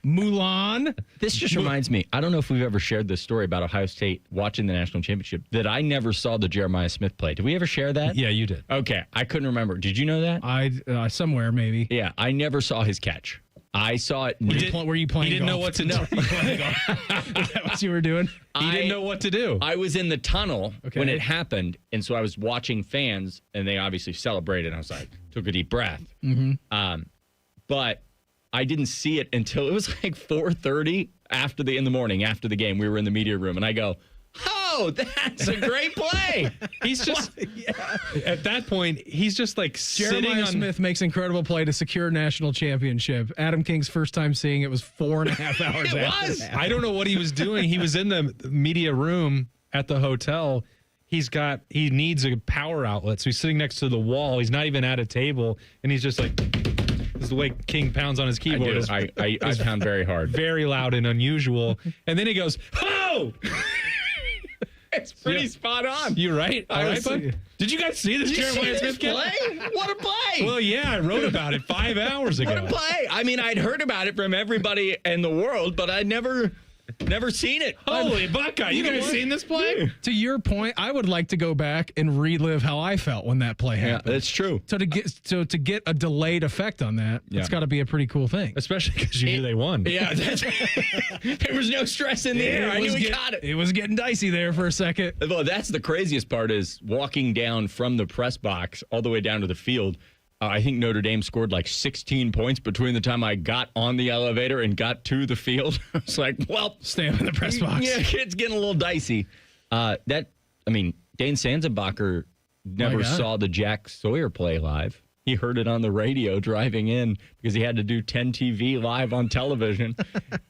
Mulan. This just reminds me, I don't know if we've ever shared this story about Ohio State watching the national championship, that I never saw the Jeremiah Smith play. Did we ever share that? Yeah, you did. Okay, I couldn't remember. Did you know that? I somewhere maybe. Yeah, I never saw his catch. I saw it. Were you playing? He didn't know what to do. Is that what you were doing? He didn't know what to do. I was in the tunnel when it happened, and so I was watching fans, and they obviously celebrated. I was like, took a deep breath. Mm-hmm. But I didn't see it until it was like 4:30 in the morning after the game. We were in the media room, and I go, "Oh, that's a great play." He's just at that point, he's just like Jeremiah Smith makes incredible play to secure national championship. Adam King's first time seeing it was 4.5 hours. It after was. that. I don't know what he was doing. He was in the media room at the hotel. He needs a power outlet, so he's sitting next to the wall. He's not even at a table, and he's just like. This is the way King pounds on his keyboard. I pound very hard. Very loud and unusual. And then he goes, "Oh!" It's pretty spot on. You right? All right, bud? Did you guys see this Jeremiah Smith play? What a play! Well, yeah, I wrote about it 5 hours ago. What a play! I mean, I'd heard about it from everybody in the world, but I never Never seen it. Holy Buckeye. You guys seen this play? To your point, I would like to go back and relive how I felt when that play happened. Yeah, that's true. So to get a delayed effect on that, it's got to be a pretty cool thing. Especially because you knew they won. Yeah, there was no stress in the air. I knew we got it. It was getting dicey there for a second. Well, that's the craziest part is walking down from the press box all the way down to the field. I think Notre Dame scored like 16 points between the time I got on the elevator and got to the field. I was like, well, stay up in the press box. Yeah, it's getting a little dicey. Dane Sanzenbacher never saw the Jack Sawyer play live. He heard it on the radio driving in because he had to do 10 TV live on television.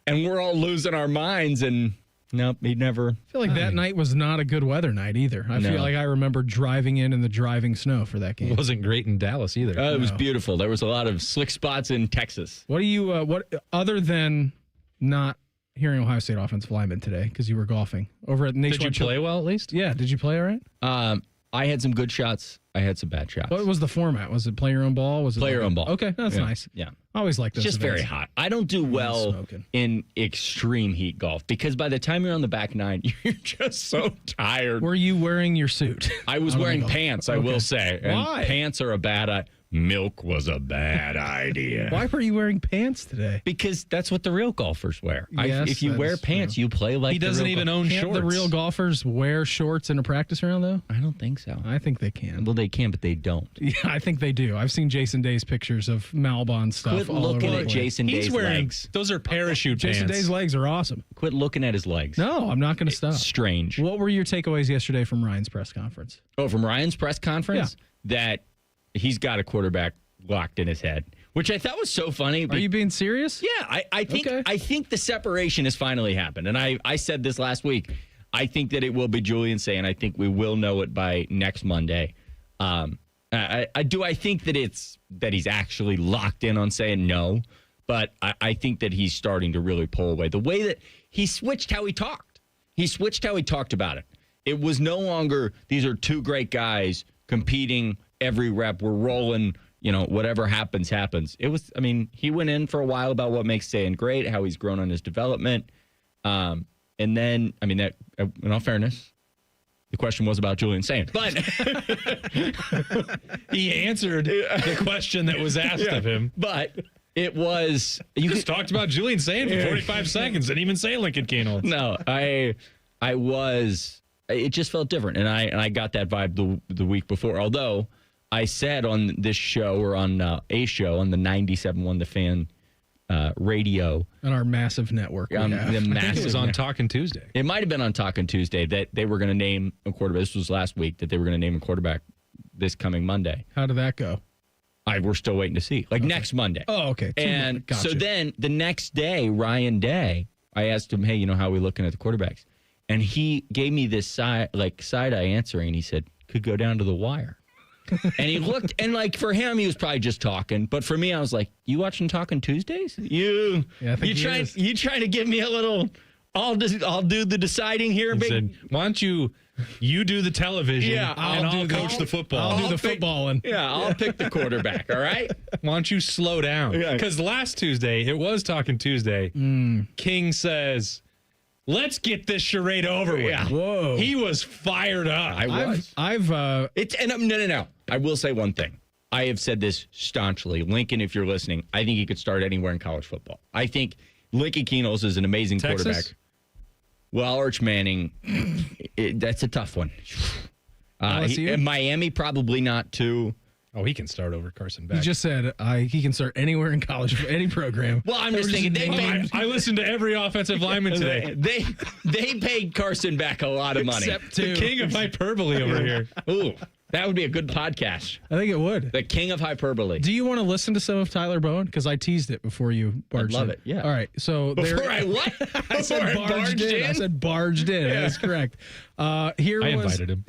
And we're all losing our minds. And nope, he never. I feel like that night was not a good weather night either. I feel like I remember driving in the driving snow for that game. It wasn't great in Dallas either. It was beautiful. There was a lot of slick spots in Texas. What do you, other than not hearing Ohio State offensive linemen today because you were golfing over at Nationwide? Did you play well at least? Yeah. Did you play all right? I had some good shots. I had some bad shots. What was the format? Was it play your own ball? Was it play your own ball? Okay, that's nice. Yeah. I always like those. It's just events. very hot. I don't do well in extreme heat golf because by the time you're on the back nine, you're just so tired. Were you wearing your suit? I was wearing pants, I will say. And Why? pants are a bad idea. Milk was a bad idea. Why were you wearing pants today? Because that's what the real golfers wear. Yes, if you that wear is pants, true. you play like He doesn't even own Can't shorts. the real golfers wear shorts in a practice round, though? I don't think so. I think they can. Well, they can, but they don't. Yeah, I think they do. I've seen Jason Day's pictures of Malbon stuff. Quit all looking over at the place. Jason Day's He's wearing legs. those are parachute Jason pants. Day's legs are awesome. Quit looking at his legs. No, I'm not going to stop. Strange. What were your takeaways yesterday from Ryan's press conference? Oh, from Ryan's press conference? That he's got a quarterback locked in his head, which I thought was so funny. Are you being serious? Yeah, I think the separation has finally happened. And I said this last week. I think that it will be Julian Sayin. I think we will know it by next Monday. I think that he's actually locked in on saying no, but I think that he's starting to really pull away. The way that he switched how he talked. He switched how he talked about it. It was no longer these are two great guys competing every rep. We're rolling. Whatever happens, happens. It was, he went in for a while about what makes Sayin great, how he's grown on his development. And then, that, in all fairness, the question was about Julian Sayin. But he answered the question that was asked of him. But it was... You just talked about Julian Sayin for 45 seconds. Didn't even say Lincoln Keenel. No, I was... It just felt different. And I got that vibe the week before. Although... I said on this show or on a show on the 97.1 The Fan radio. On our massive network. The massive, I think it was on Talkin' Tuesday. It might have been on Talkin' Tuesday that they were going to name a quarterback. This was last week that they were going to name a quarterback this coming Monday. How did that go? We're still waiting to see. Next Monday. Oh, okay. And gotcha. so then the next day, Ryan Day, I asked him, hey, how are we looking at the quarterbacks? And he gave me this side-eye answering, and he said, could go down to the wire. And he looked, and for him, he was probably just talking. But for me, I was like, "You watching Talking Tuesdays? You trying to give me a little? I'll do the deciding here, He big. said, why don't you do the television? Yeah, and I'll coach the football. I'll do the footballing. Yeah, I'll pick the quarterback. All right. Why don't you slow down? Because last Tuesday it was Talking Tuesday. King says, let's get this charade over with. Yeah. Whoa. He was fired up. I was. No. I will say one thing. I have said this staunchly. Lincoln, if you're listening, I think he could start anywhere in college football. I think Lincoln Keenels is an amazing Texas? quarterback. Well, Arch Manning, that's a tough one. Miami, probably not too. Oh, he can start over Carson Beck. He just said he can start anywhere in college, any program. Well, I'm just thinking I listened to every offensive lineman today. They paid Carson Beck a lot of money. Except The king of hyperbole over here. Ooh, that would be a good podcast. I think it would. The king of hyperbole. Do you want to listen to some of Tyler Bowen? Because I teased it before you barged in. love it, yeah. All right. So Before I what? I said barged in. I said barged in. That's correct. I invited him.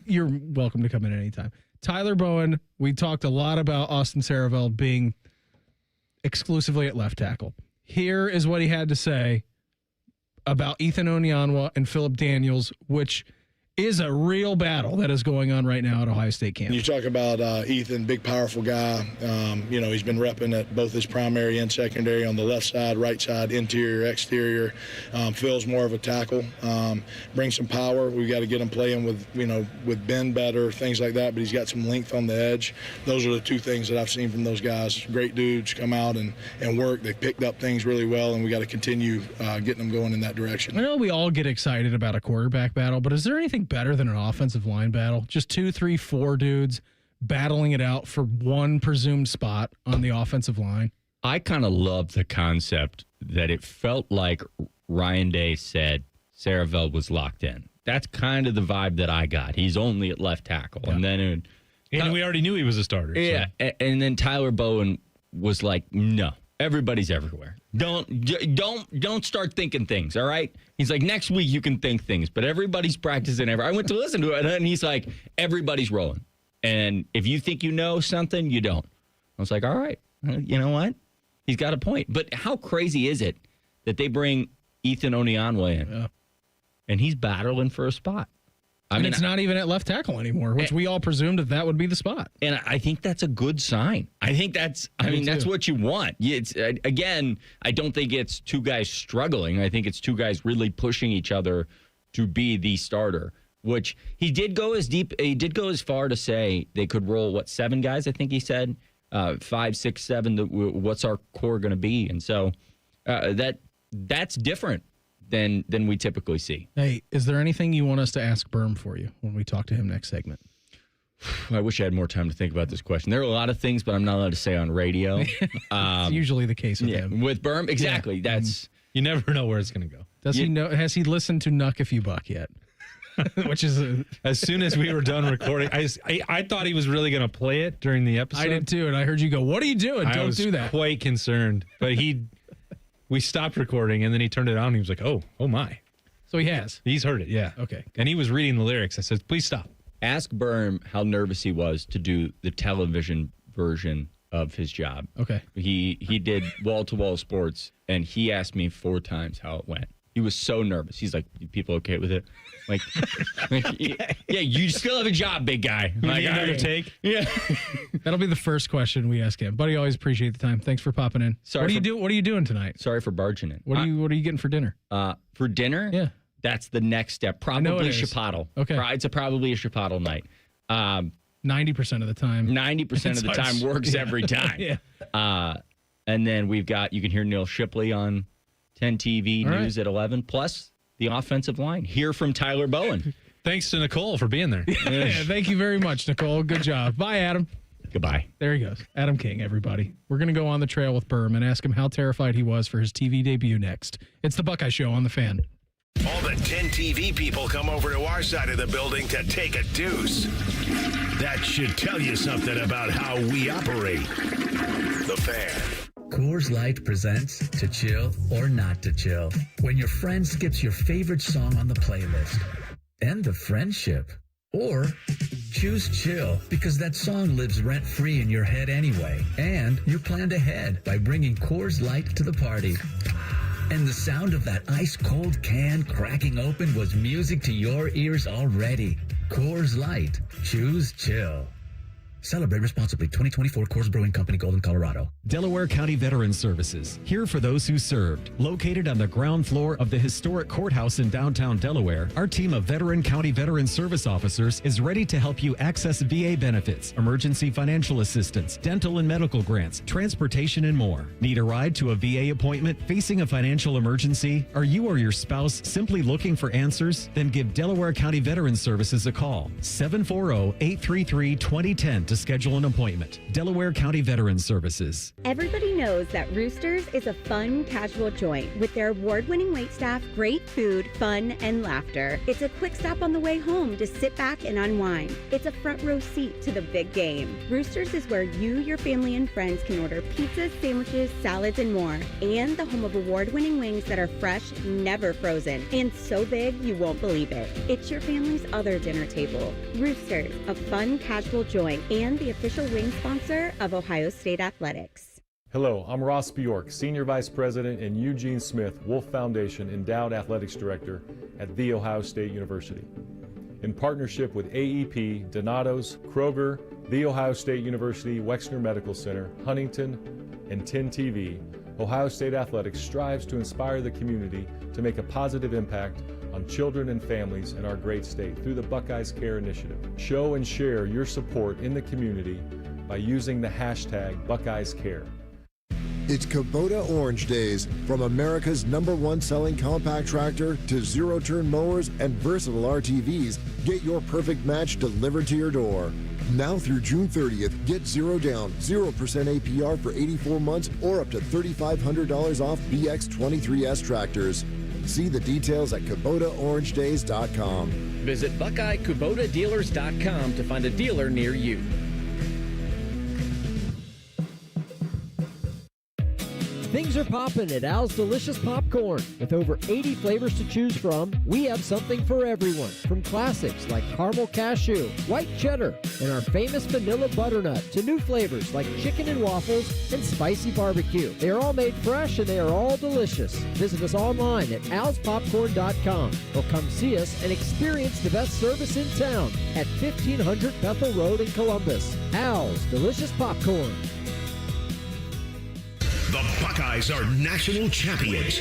You're welcome to come in anytime. Tyler Bowen, we talked a lot about Austin Saraveld being exclusively at left tackle. Here is what he had to say about Ethan Onyanwa and Phillip Daniels, which is a real battle that is going on right now at Ohio State camp. You talk about Ethan, big, powerful guy. He's been repping at both his primary and secondary on the left side, right side, interior, exterior. Phil's more of a tackle, brings some power. We've got to get him playing with Ben better, things like that, but he's got some length on the edge. Those are the two things that I've seen from those guys. Great dudes, come out and work. They picked up things really well, and we got to continue getting them going in that direction. I know we all get excited about a quarterback battle, but is there anything better than an offensive line battle? Just 2, 3, 4 dudes battling it out for one presumed spot on the offensive line. I kind of love the concept that it felt like Ryan Day said Saravel was locked in. That's kind of the vibe that I got. He's only at left tackle. Yeah. And then we already knew he was a starter. Yeah. So. And then Tyler Bowen was like, no, everybody's everywhere. Don't start thinking things, all right? He's like, next week you can think things, but everybody's practicing. I went to listen to it, and he's like, everybody's rolling. And if you think you know something, you don't. I was like, all right, you know what? He's got a point. But how crazy is it that they bring Ethan Onyanwe in, and he's battling for a spot? It's not even at left tackle anymore, which we all presumed that would be the spot. And I think that's a good sign. I think that's what you want. It's again, I don't think it's two guys struggling. I think it's two guys really pushing each other to be the starter, which he did go as far to say they could roll, 7 guys, I think he said, 5, 6, 7, what's our core going to be? And so that's different than we typically see. Hey, is there anything you want us to ask Birm for you when we talk to him next segment? I wish I had more time to think about this question. There are a lot of things, but I'm not allowed to say on radio. It's usually the case with him. With Birm, exactly. Yeah. That's you never know where it's going to go. Does he know? Has he listened to Nuck If You Buck yet? Which is as soon as we were done recording, I thought he was really going to play it during the episode. I did too, and I heard you go, "What are you doing? Don't do that." I was quite concerned, but we stopped recording, and then he turned it on, and he was like, oh my. So he has. He's heard it, yeah. Okay. And he was reading the lyrics. I said, please stop. Ask Birm how nervous he was to do the television version of his job. Okay. He did wall-to-wall sports, and he asked me 4 times how it went. He was so nervous. He's like, people okay with it? Like yeah, you still have a job, big guy. Like, another take? Yeah. That'll be the first question we ask him. Buddy, always appreciate the time. Thanks for popping in. What are you doing tonight? Sorry for barging in. What are you getting for dinner? For dinner? Yeah. That's the next step. Probably chipotle. Okay. It's probably a chipotle night. 90% of the time. 90% of the time works every time. Yeah. And then you can hear Neil Shipley on 10 TV News at 11, plus the offensive line. Hear from Tyler Bowen. Thanks to Nicole for being there. Yeah, thank you very much, Nicole. Good job. Bye, Adam. Goodbye. There he goes. Adam King, everybody. We're going to go on the trail with Birm and ask him how terrified he was for his TV debut next. It's the Buckeye Show on The Fan. All the 10 TV people come over to our side of the building to take a deuce. That should tell you something about how we operate. The Fan. Coors Light presents To Chill or Not to Chill. When your friend skips your favorite song on the playlist. End the friendship. Or choose chill because that song lives rent-free in your head anyway. And you planned ahead by bringing Coors Light to the party. And the sound of that ice-cold can cracking open was music to your ears already. Coors Light. Choose chill. Celebrate responsibly. 2024 Coors Brewing Company, Golden, Colorado. Delaware County Veterans Services, here for those who served. Located on the ground floor of the historic courthouse in downtown Delaware, our team of veteran county veteran service officers is ready to help you access VA benefits, emergency financial assistance, dental and medical grants, transportation, and more. Need a ride to a VA appointment? Facing a financial emergency? Are you or your spouse simply looking for answers? Then give Delaware County Veterans Services a call. 740-833-2010 to schedule an appointment. Delaware County Veterans Services. Everybody knows that Roosters is a fun, casual joint with their award-winning waitstaff, great food, fun, and laughter. It's a quick stop on the way home to sit back and unwind. It's a front row seat to the big game. Roosters is where you, your family, and friends can order pizzas, sandwiches, salads, and more. And the home of award-winning wings that are fresh, never frozen, and so big you won't believe it. It's your family's other dinner table. Roosters, a fun, casual joint, and the official wing sponsor of Ohio State Athletics. Hello, I'm Ross Bjork, Senior Vice President and Eugene Smith Wolf Foundation Endowed Athletics Director at The Ohio State University. in partnership with AEP, Donato's, Kroger, The Ohio State University Wexner Medical Center, Huntington, and 10 TV, Ohio State Athletics strives to inspire the community to make a positive impact on children and families in our great state through the Buckeyes Care Initiative. Show and share your support in the community by using the hashtag Buckeyes Care. It's Kubota Orange Days. From America's #1 selling compact tractor to zero-turn mowers and versatile RTVs, get your perfect match delivered to your door. Now through June 30th, get 0 down, 0% APR for 84 months or up to $3,500 off BX23S tractors. See the details at KubotaOrangeDays.com. Visit BuckeyeKubotaDealers.com to find a dealer near you. Things are popping at Al's Delicious Popcorn. With over 80 flavors to choose from, we have something for everyone. From classics like caramel cashew, white cheddar, and our famous vanilla butternut to new flavors like chicken and waffles and spicy barbecue. They are all made fresh and they are all delicious. Visit us online at alspopcorn.com or come see us and experience the best service in town at 1500 Bethel Road in Columbus. Al's Delicious Popcorn. The Buckeyes are national champions.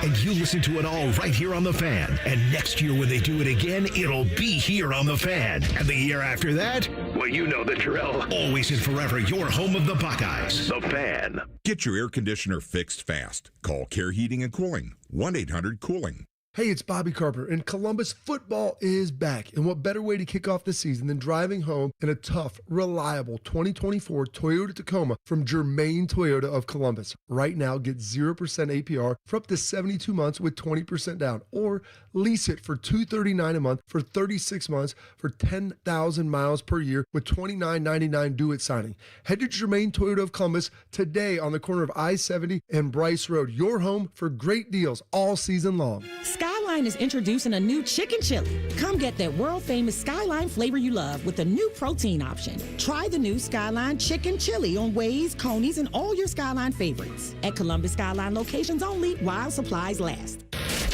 And you listen to it all right here on The Fan. And next year when they do it again, it'll be here on The Fan. And the year after that, well, you know the drill. Always and forever, your home of the Buckeyes. The Fan. Get your air conditioner fixed fast. Call Care Heating and Cooling. 1-800-COOLING. Hey, it's Bobby Carper, and Columbus football is back. And what better way to kick off the season than driving home in a tough, reliable 2024 Toyota Tacoma from Germain Toyota of Columbus. Right now, get 0% APR for up to 72 months with 20% down, or lease it for $239 a month for 36 months for 10,000 miles per year with $29.99 due at signing. Head to Germain Toyota of Columbus today on the corner of I-70 and Bryce Road. Your home for great deals all season long. Skyline is introducing a new chicken chili. Come get that world-famous Skyline flavor you love with a new protein option. Try the new Skyline chicken chili on Waze, Coney's, and all your Skyline favorites. At Columbus Skyline locations only while supplies last.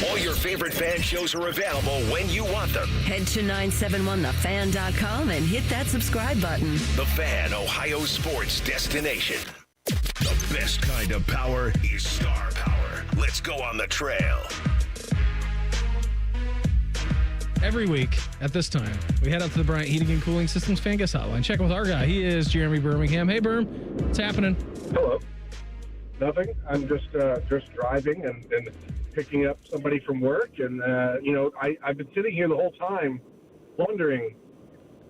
All your favorite fan shows are available when you want them. Head to 971thefan.com and hit that subscribe button. The Fan, Ohio sports destination. The best kind of power is star power. Let's go on the trail. Every week at this time, we head out to the Bryant Heating and Cooling Systems Fan Guest Hotline. Check with our guy. He is Jeremy Birmingham. Hey, Birm. What's happening? Hello. Nothing. I'm just driving and picking up somebody from work. And, I've been sitting here the whole time wondering,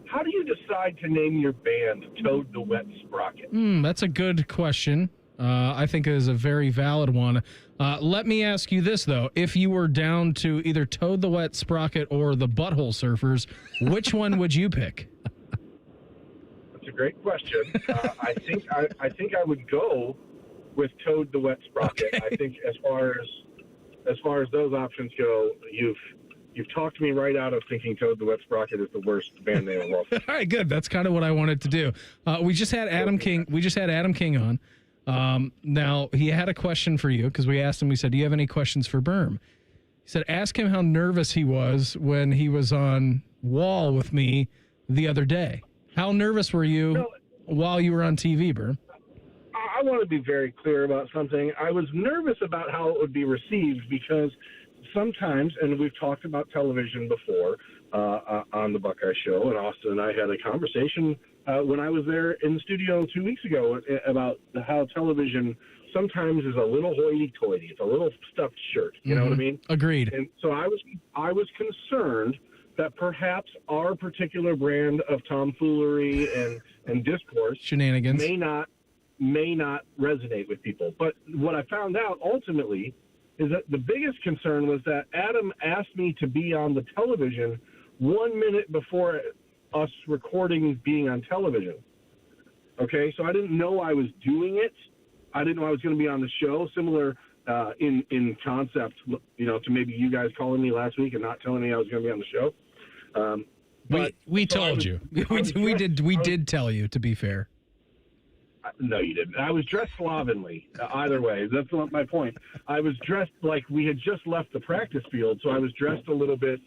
how do you decide to name your band Toad the Wet Sprocket? That's a good question. I think it is a very valid one. Let me ask you this, though. If you were down to either Toad the Wet Sprocket or the Butthole Surfers, which one would you pick? That's a great question. I think I would go with Toad the Wet Sprocket. Okay. I think as far as those options go, you've talked me right out of thinking Toad the Wet Sprocket is the worst band name in the world. All right, good. That's kind of what I wanted to do. We just had Adam King on. Now, he had a question for you because we asked him, we said, do you have any questions for Birm? He said, ask him how nervous he was when he was on Wall with me the other day. How nervous were you while you were on TV, Birm? I want to be very clear about something. I was nervous about how it would be received because sometimes, and we've talked about television before on the Buckeye Show, and Austin and I had a conversation when I was there in the studio 2 weeks ago about how television sometimes is a little hoity-toity. It's a little stuffed shirt. You know what I mean? Agreed. And so I was concerned that perhaps our particular brand of tomfoolery and discourse shenanigans may not resonate with people. But what I found out ultimately is that the biggest concern was that Adam asked me to be on the television 1 minute before us recording being on television. Okay, so I didn't know I was doing it. I didn't know I was going to be on the show. Similar in concept, to maybe you guys calling me last week and not telling me I was going to be on the show. We told you. We did tell you, to be fair. No, you didn't. I was dressed slovenly. Either way, that's not my point. I was dressed like we had just left the practice field, so I was dressed a little bit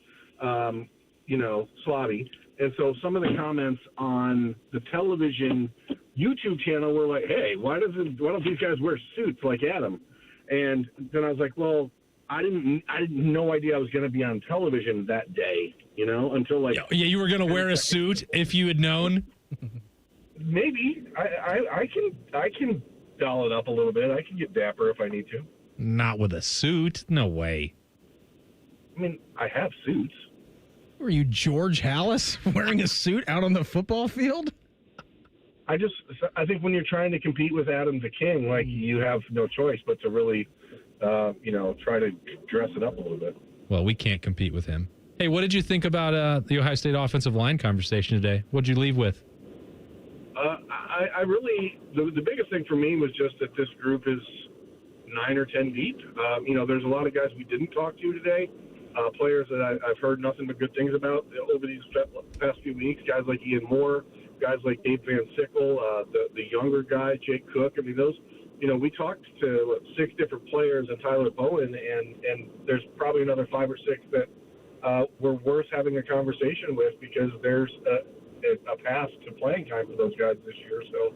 slobby. And so some of the comments on the television YouTube channel were like, hey, why don't these guys wear suits like Adam? And then I was like, well, I didn't no idea I was going to be on television that day, until like. Yeah, you were going to wear a suit if you had known. Maybe I can doll it up a little bit. I can get dapper if I need to. Not with a suit. No way. I mean, I have suits. Were you George Halas wearing a suit out on the football field? I think when you're trying to compete with Adam the King, like, you have no choice but to really, try to dress it up a little bit. Well, we can't compete with him. Hey, what did you think about the Ohio State offensive line conversation today? What'd you leave with? I really, the biggest thing for me was just that this group is 9 or 10 deep. There's a lot of guys we didn't talk to today, players that I've heard nothing but good things about over these past few weeks, guys like Ian Moore, guys like Dave Van Sickle, the younger guy, Jake Cook. I mean, those, we talked to 6 different players and Tyler Bowan, and there's probably another 5 or 6 that were worth having a conversation with because there's a path to playing time for those guys this year. So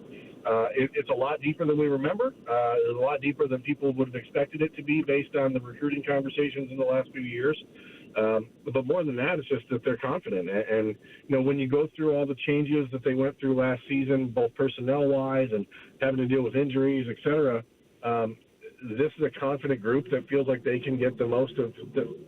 it's a lot deeper than we remember. It's a lot deeper than people would have expected it to be based on the recruiting conversations in the last few years. But more than that, it's just that they're confident. And when you go through all the changes that they went through last season, both personnel-wise and having to deal with injuries, et cetera, this is a confident group that feels like they can get the most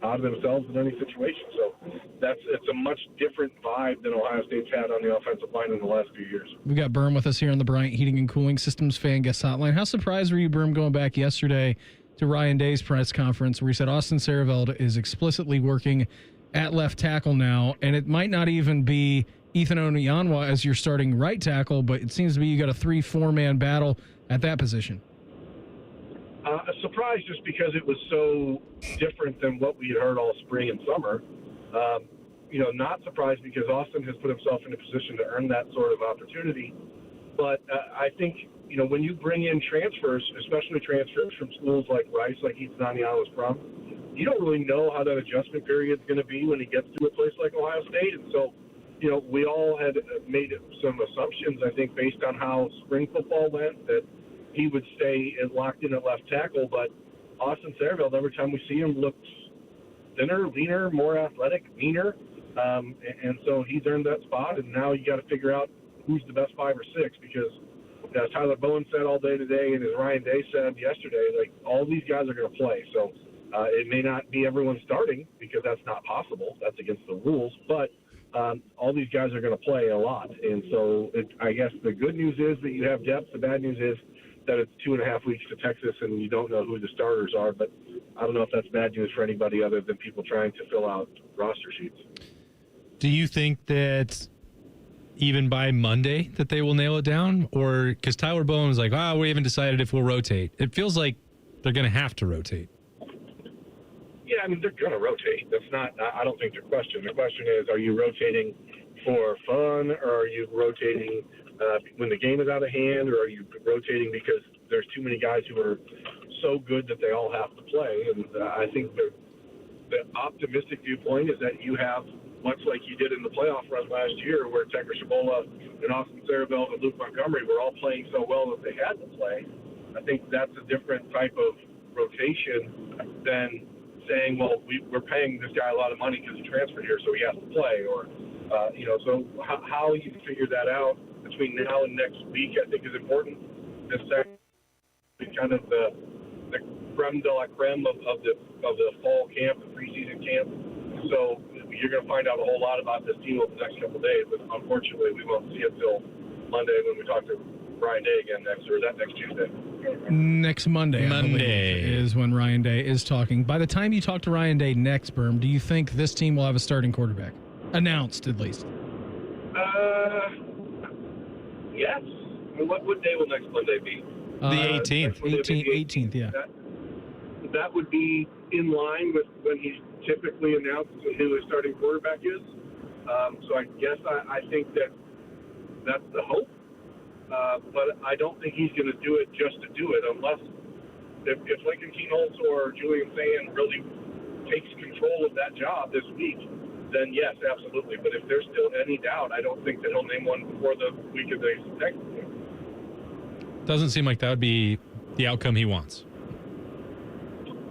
out of themselves in any situation. So it's a much different vibe than Ohio State's had on the offensive line in the last few years. We got Birm with us here on the Bryant Heating and Cooling Systems fan guest hotline. How surprised were you, Birm, going back yesterday to Ryan Day's press conference where he said Austin Sareveld is explicitly working at left tackle now, and it might not even be Ethan Onyanwa as your starting right tackle, but it seems to be you got a 3-4-man battle at that position. A surprise just because it was so different than what we had heard all spring and summer. Not surprised because Austin has put himself in a position to earn that sort of opportunity. But I think, when you bring in transfers, especially transfers from schools like Rice, like Ethan Onyanwa was from, you don't really know how that adjustment period is going to be when he gets to a place like Ohio State. And so, we all had made some assumptions, I think, based on how spring football went, that he would stay locked in at left tackle. But Austin Sareveld, every time we see him, looks thinner, leaner, more athletic, meaner. And so he's earned that spot. And now you got to figure out who's the best 5 or 6 because, as Tyler Bowen said all day today and as Ryan Day said yesterday, like, all these guys are going to play. So it may not be everyone starting because that's not possible. That's against the rules. But all these guys are going to play a lot. And so I guess the good news is that you have depth. The bad news is that it's 2.5 weeks to Texas and you don't know who the starters are. But I don't know if that's bad news for anybody other than people trying to fill out roster sheets. Do you think that even by Monday that they will nail it down? Or because Tyler Bowen was like, we haven't decided if we'll rotate. It feels like they're going to have to rotate. Yeah, I mean, they're going to rotate. That's not, I don't think the question. The question is, are you rotating for fun, or are you rotating when the game is out of hand, or are you rotating because there's too many guys who are so good that they all have to play? And I think the optimistic viewpoint is that you have, much like you did in the playoff run last year, where Tecker Shabola and Austin Sareveld and Luke Montgomery were all playing so well that they had to play. I think that's a different type of rotation than saying, well, we're paying this guy a lot of money because he transferred here, so he has to play. Or, so how you figure that out between now and next week, I think, is important. This second, kind of the creme de la creme of the fall camp, the preseason camp. So you're going to find out a whole lot about this team over the next couple of days, but unfortunately we won't see it till Monday when we talk to Ryan Day again next, or is that next Tuesday? Next Monday. Monday is when Ryan Day is talking. By the time you talk to Ryan Day next, Birm, do you think this team will have a starting quarterback? Announced, at least. Yes. I mean, what day will next Monday be? The 18th. 18th, yeah. That would be in line with when he's typically announced who his starting quarterback is. So I guess I think that's the hope. But I don't think he's going to do it just to do it, unless if Lincoln Keenholz or Julian Sayin really takes control of that job this week, then yes, absolutely. But if there's still any doubt, I don't think that he'll name one before the week of the Texas game. Doesn't seem like that would be the outcome he wants.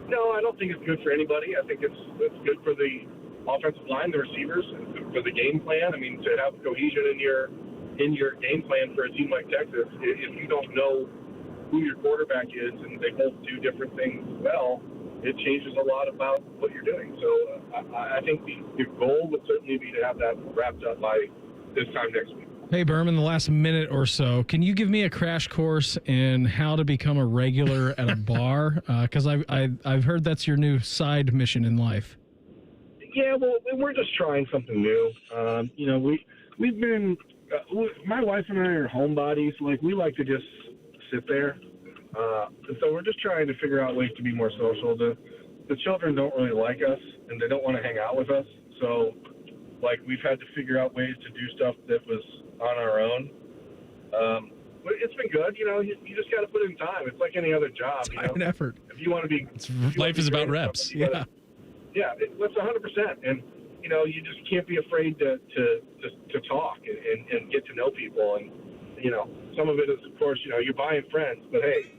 No, I don't think it's good for anybody. I think it's good for the offensive line, the receivers, for the game plan. I mean, to have cohesion in your game plan for a team like Texas, if you don't know who your quarterback is and they both do different things well, it changes a lot about what you're doing. So I think the goal would certainly be to have that wrapped up by this time next week. Hey, Birm, in the last minute or so, can you give me a crash course in how to become a regular at a bar? Because I've heard that's your new side mission in life. Yeah, well, we're just trying something new. We've been my wife and I are homebodies. Like, we like to just sit there. And so we're just trying to figure out ways to be more social. The children don't really like us, and they don't want to hang out with us. So, like, we've had to figure out ways to do stuff that was on our own. But it's been good. You just got to put in time. It's like any other job. Time and effort. If you want to be, life is about reps. That's 100%. And you just can't be afraid to talk and get to know people. And some of it is, of course, you're buying friends. But hey,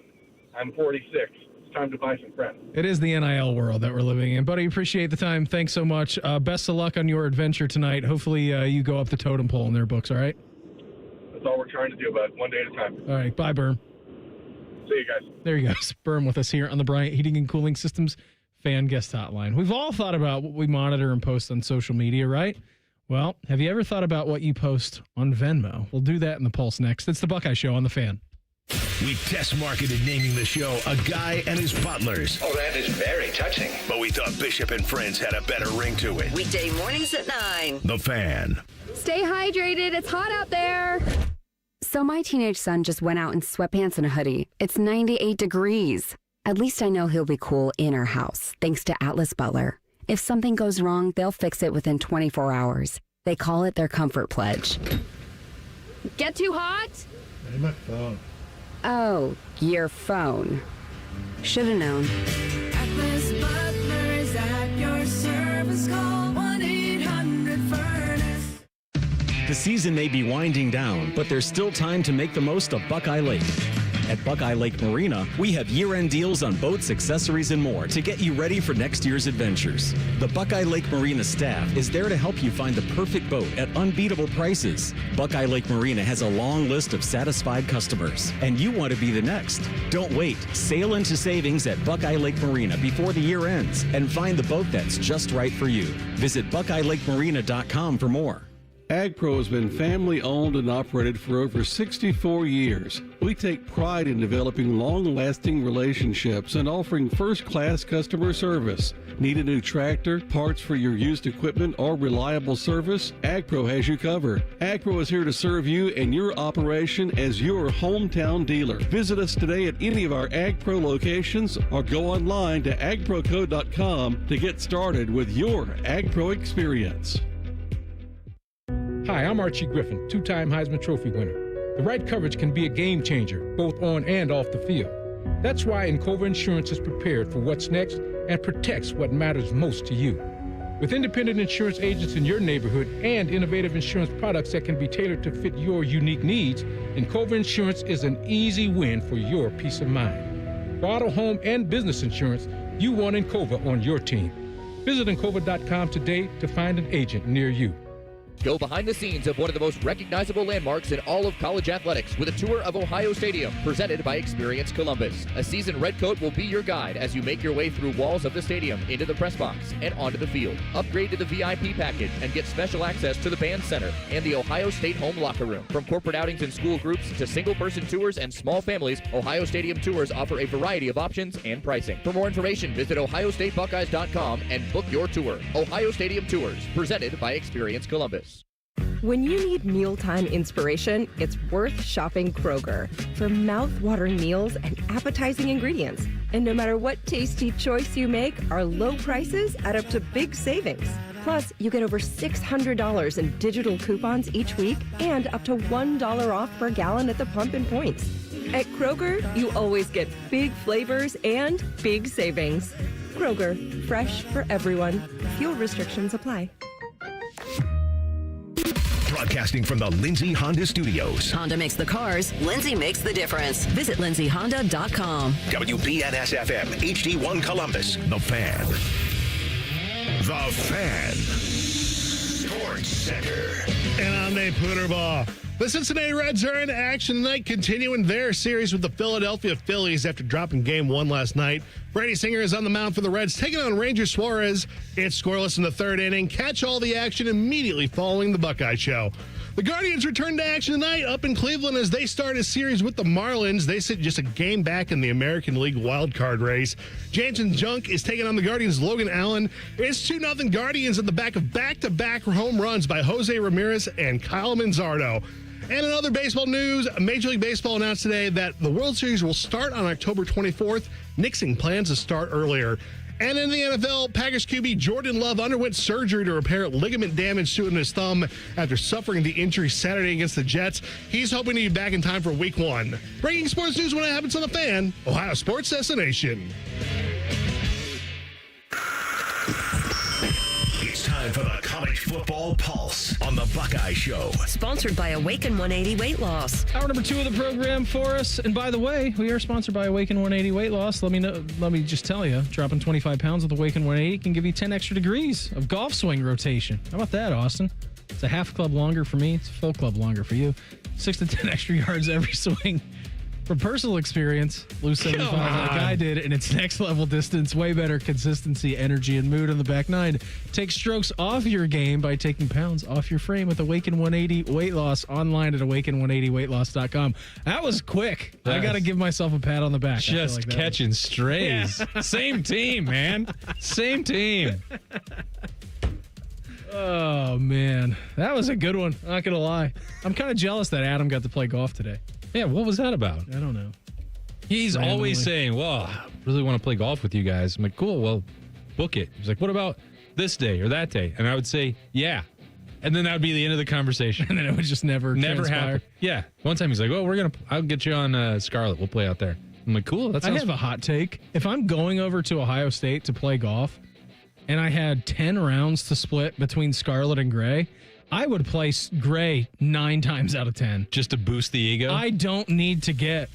I'm 46. It's time to buy some friends. It is the NIL world that we're living in. Buddy, appreciate the time. Thanks so much. Best of luck on your adventure tonight. Hopefully you go up the totem pole in their books, all right? That's all we're trying to do, bud. One day at a time. All right. Bye, Birm. See you guys. There you go. Birm with us here on the Bryant Heating and Cooling Systems Fan Guest Hotline. We've all thought about what we monitor and post on social media, right? Well, have you ever thought about what you post on Venmo? We'll do that in the Pulse next. It's the Buckeye Show on the Fan. We test marketed naming the show A Guy and His Butlers. Oh, that is very touching. But we thought Bishop and Friends had a better ring to it. Weekday mornings at 9. The Fan. Stay hydrated. It's hot out there. So my teenage son just went out in sweatpants and a hoodie. It's 98 degrees. At least I know he'll be cool in our house, thanks to Atlas Butler. If something goes wrong, they'll fix it within 24 hours. They call it their comfort pledge. Get too hot? Hey, my phone. Oh, your phone. Should have known. Atlas Butler is at your service. Call 1-800-FURNACE. The season may be winding down, but there's still time to make the most of Buckeye Lake. At Buckeye Lake Marina, we have year-end deals on boats, accessories, and more to get you ready for next year's adventures. The Buckeye Lake Marina staff is there to help you find the perfect boat at unbeatable prices. Buckeye Lake Marina has a long list of satisfied customers, and you want to be the next. Don't wait. Sail into savings at Buckeye Lake Marina before the year ends and find the boat that's just right for you. Visit BuckeyeLakeMarina.com for more. AgPro has been family-owned and operated for over 64 years. We take pride in developing long-lasting relationships and offering first-class customer service. Need a new tractor, parts for your used equipment, or reliable service? AgPro has you covered. AgPro is here to serve you and your operation as your hometown dealer. Visit us today at any of our AgPro locations or go online to agproco.com to get started with your AgPro experience. Hi, I'm Archie Griffin, two-time Heisman Trophy winner. The right coverage can be a game changer, both on and off the field. That's why Encova Insurance is prepared for what's next and protects what matters most to you. With independent insurance agents in your neighborhood and innovative insurance products that can be tailored to fit your unique needs, Encova Insurance is an easy win for your peace of mind. For auto, home, and business insurance, you want Encova on your team. Visit Encova.com today to find an agent near you. Go behind the scenes of one of the most recognizable landmarks in all of college athletics with a tour of Ohio Stadium presented by Experience Columbus. A seasoned redcoat will be your guide as you make your way through walls of the stadium, into the press box, and onto the field. Upgrade to the VIP package and get special access to the band center and the Ohio State home locker room. From corporate outings and school groups to single-person tours and small families, Ohio Stadium tours offer a variety of options and pricing. For more information, visit OhioStateBuckeyes.com and book your tour. Ohio Stadium Tours, presented by Experience Columbus. When you need mealtime inspiration, it's worth shopping Kroger for mouth-watering meals and appetizing ingredients. And no matter what tasty choice you make, our low prices add up to big savings. Plus, you get over $600 in digital coupons each week and up to $1 off per gallon at the pump and points. At Kroger, you always get big flavors and big savings. Kroger, fresh for everyone. Fuel restrictions apply. Broadcasting from the Lindsay Honda Studios. Honda makes the cars, Lindsay makes the difference. Visit lindsayhonda.com. WBNS-FM, HD1 Columbus. The Fan. The Fan. Sports Center. And I'm Nate Pooterbaugh. The Cincinnati Reds are in action tonight, continuing their series with the Philadelphia Phillies after dropping Game 1 last night. Brady Singer is on the mound for the Reds, taking on Ranger Suarez. It's scoreless in the third inning. Catch all the action immediately following the Buckeye Show. The Guardians return to action tonight up in Cleveland as they start a series with the Marlins. They sit just a game back in the American League wildcard race. Jansen Junk is taking on the Guardians' Logan Allen. It's 2-0 Guardians at the back of back-to-back home runs by Jose Ramirez and Kyle Manzardo. And in other baseball news, Major League Baseball announced today that the World Series will start on October 24th. Nixon plans to start earlier. And in the NFL, Packers QB Jordan Love underwent surgery to repair ligament damage to his thumb after suffering the injury Saturday against the Jets. He's hoping to be back in time for Week 1. Breaking sports news when it happens on The Fan, Ohio Sports Destination. It's time for the College Football Pulse on the Buckeye Show. Sponsored by Awaken 180 Weight Loss. Hour number 2 of the program for us. And by the way, we are sponsored by Awaken 180 Weight Loss. Let me just tell you, dropping 25 pounds with Awaken 180 can give you 10 extra degrees of golf swing rotation. How about that, Austin? It's a half club longer for me. It's a full club longer for you. 6 to 10 extra yards every swing. From personal experience, lose 75 like I did, and it's next level distance, way better consistency, energy, and mood on the back nine. Take strokes off your game by taking pounds off your frame with Awaken 180 Weight Loss online at awaken180weightloss.com. That was quick. I got to give myself a pat on the back. Just catching strays. Yeah. Same team, man. Same team. Oh, man. That was a good one. Not going to lie. I'm kind of jealous that Adam got to play golf today. Yeah, what was that about? I don't know. He's always saying, well, I really want to play golf with you guys. I'm like, cool, well, book it. He's like, what about this day or that day? And I would say, yeah. And then that would be the end of the conversation. And then it would just never happen. Yeah. One time he's like, oh, I'll get you on Scarlet. We'll play out there. I'm like, cool. That sounds I have a hot take. If I'm going over to Ohio State to play golf and I had 10 rounds to split between Scarlet and Gray, I would play Gray 9 times out of 10. Just to boost the ego? I don't need to get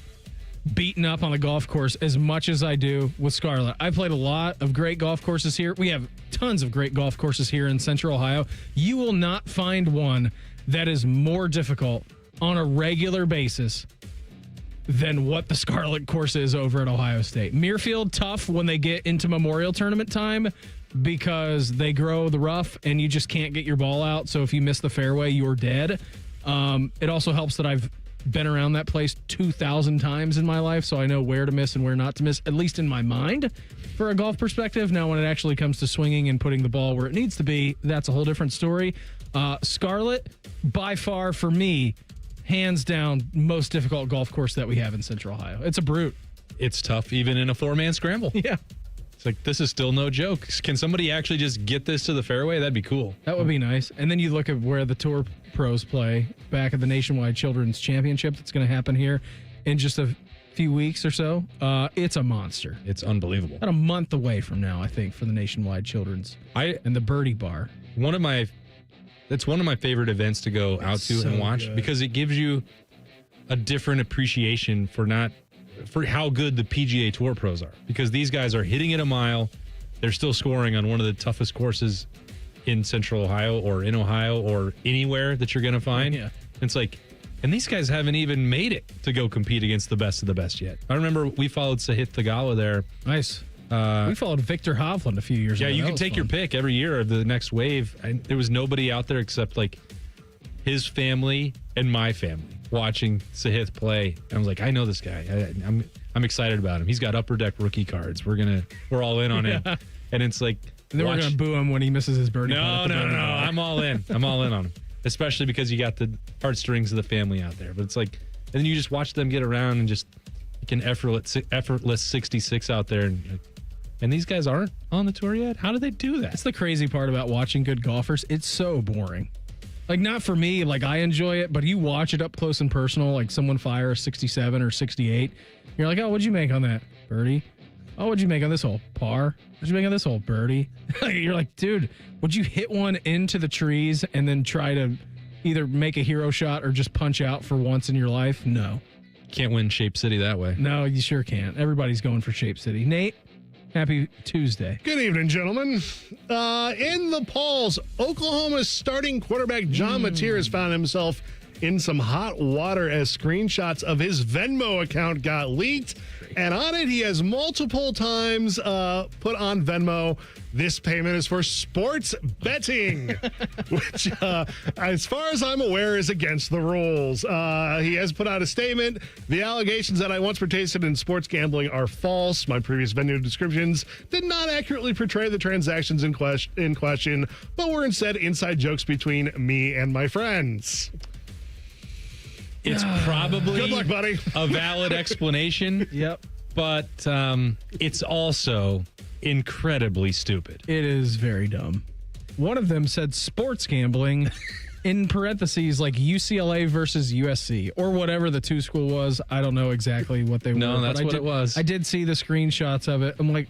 beaten up on the golf course as much as I do with Scarlet. I played a lot of great golf courses here. We have tons of great golf courses here in Central Ohio. You will not find one that is more difficult on a regular basis than what the Scarlet course is over at Ohio State. Muirfield, tough when they get into Memorial Tournament time, because they grow the rough and you just can't get your ball out. So if you miss the fairway, you're dead. It also helps that I've been around that place 2,000 times in my life, so I know where to miss and where not to miss, at least in my mind, for a golf perspective. Now, when it actually comes to swinging and putting the ball where it needs to be, that's a whole different story. Scarlet, by far for me, hands down, most difficult golf course that we have in Central Ohio. It's a brute. It's tough even in a 4-man scramble. Yeah. It's like, this is still no joke. Can somebody actually just get this to the fairway? That'd be cool. That would be nice. And then you look at where the Tour pros play back at the Nationwide Children's Championship that's going to happen here in just a few weeks or so. It's a monster. It's unbelievable. About a month away from now, I think, for the Nationwide Children's and the Birdie Bar. That's one of my favorite events to go out to and watch, because it gives you a different appreciation for how good the PGA Tour pros are, because these guys are hitting it a mile. They're still scoring on one of the toughest courses in Central Ohio or in Ohio or anywhere that you're going to find. Yeah. It's like, and these guys haven't even made it to go compete against the best of the best yet. I remember we followed Sahith Theegala there. Nice. We followed Victor Hovland a few years ago. Yeah, you can take your pick every year of the next wave. And there was nobody out there except like his family and my family watching Sahith play. And I was like, I know this guy. I'm excited about him. He's got Upper Deck rookie cards. We're all in on him. And it's like, and then we're gonna boo him when he misses his birdie. No. I'm all in. I'm all in on him, especially because you got the heartstrings of the family out there. But it's like, and then you just watch them get around and just like an effortless 66 out there, and these guys aren't on the tour yet. How do they do that? That's the crazy part about watching good golfers. It's so boring. Like, not for me. Like, I enjoy it, but you watch it up close and personal. Like, someone fire a 67 or 68. You're like, oh, what'd you make on that? Birdie. Oh, what'd you make on this hole? Par. What'd you make on this hole? Birdie. You're like, dude, would you hit one into the trees and then try to either make a hero shot or just punch out for once in your life? No. Can't win Shape City that way. No, you sure can't. Everybody's going for Shape City. Nate, happy Tuesday. Good evening, gentlemen. In the polls, Oklahoma's starting quarterback John Mateer has found himself in some hot water as screenshots of his Venmo account got leaked. And on it, he has multiple times put on Venmo, this payment is for sports betting, which, as far as I'm aware, is against the rules. He has put out a statement. The allegations that I once participated in sports gambling are false. My previous venue descriptions did not accurately portray the transactions in question, but were instead inside jokes between me and my friends. It's probably good luck, buddy. A valid explanation. Yep. But it's also incredibly stupid. It is very dumb. One of them said sports gambling in parentheses like UCLA versus USC or whatever the two school was. I don't know exactly what they were. No, that's what it was. I did see the screenshots of it. I'm like,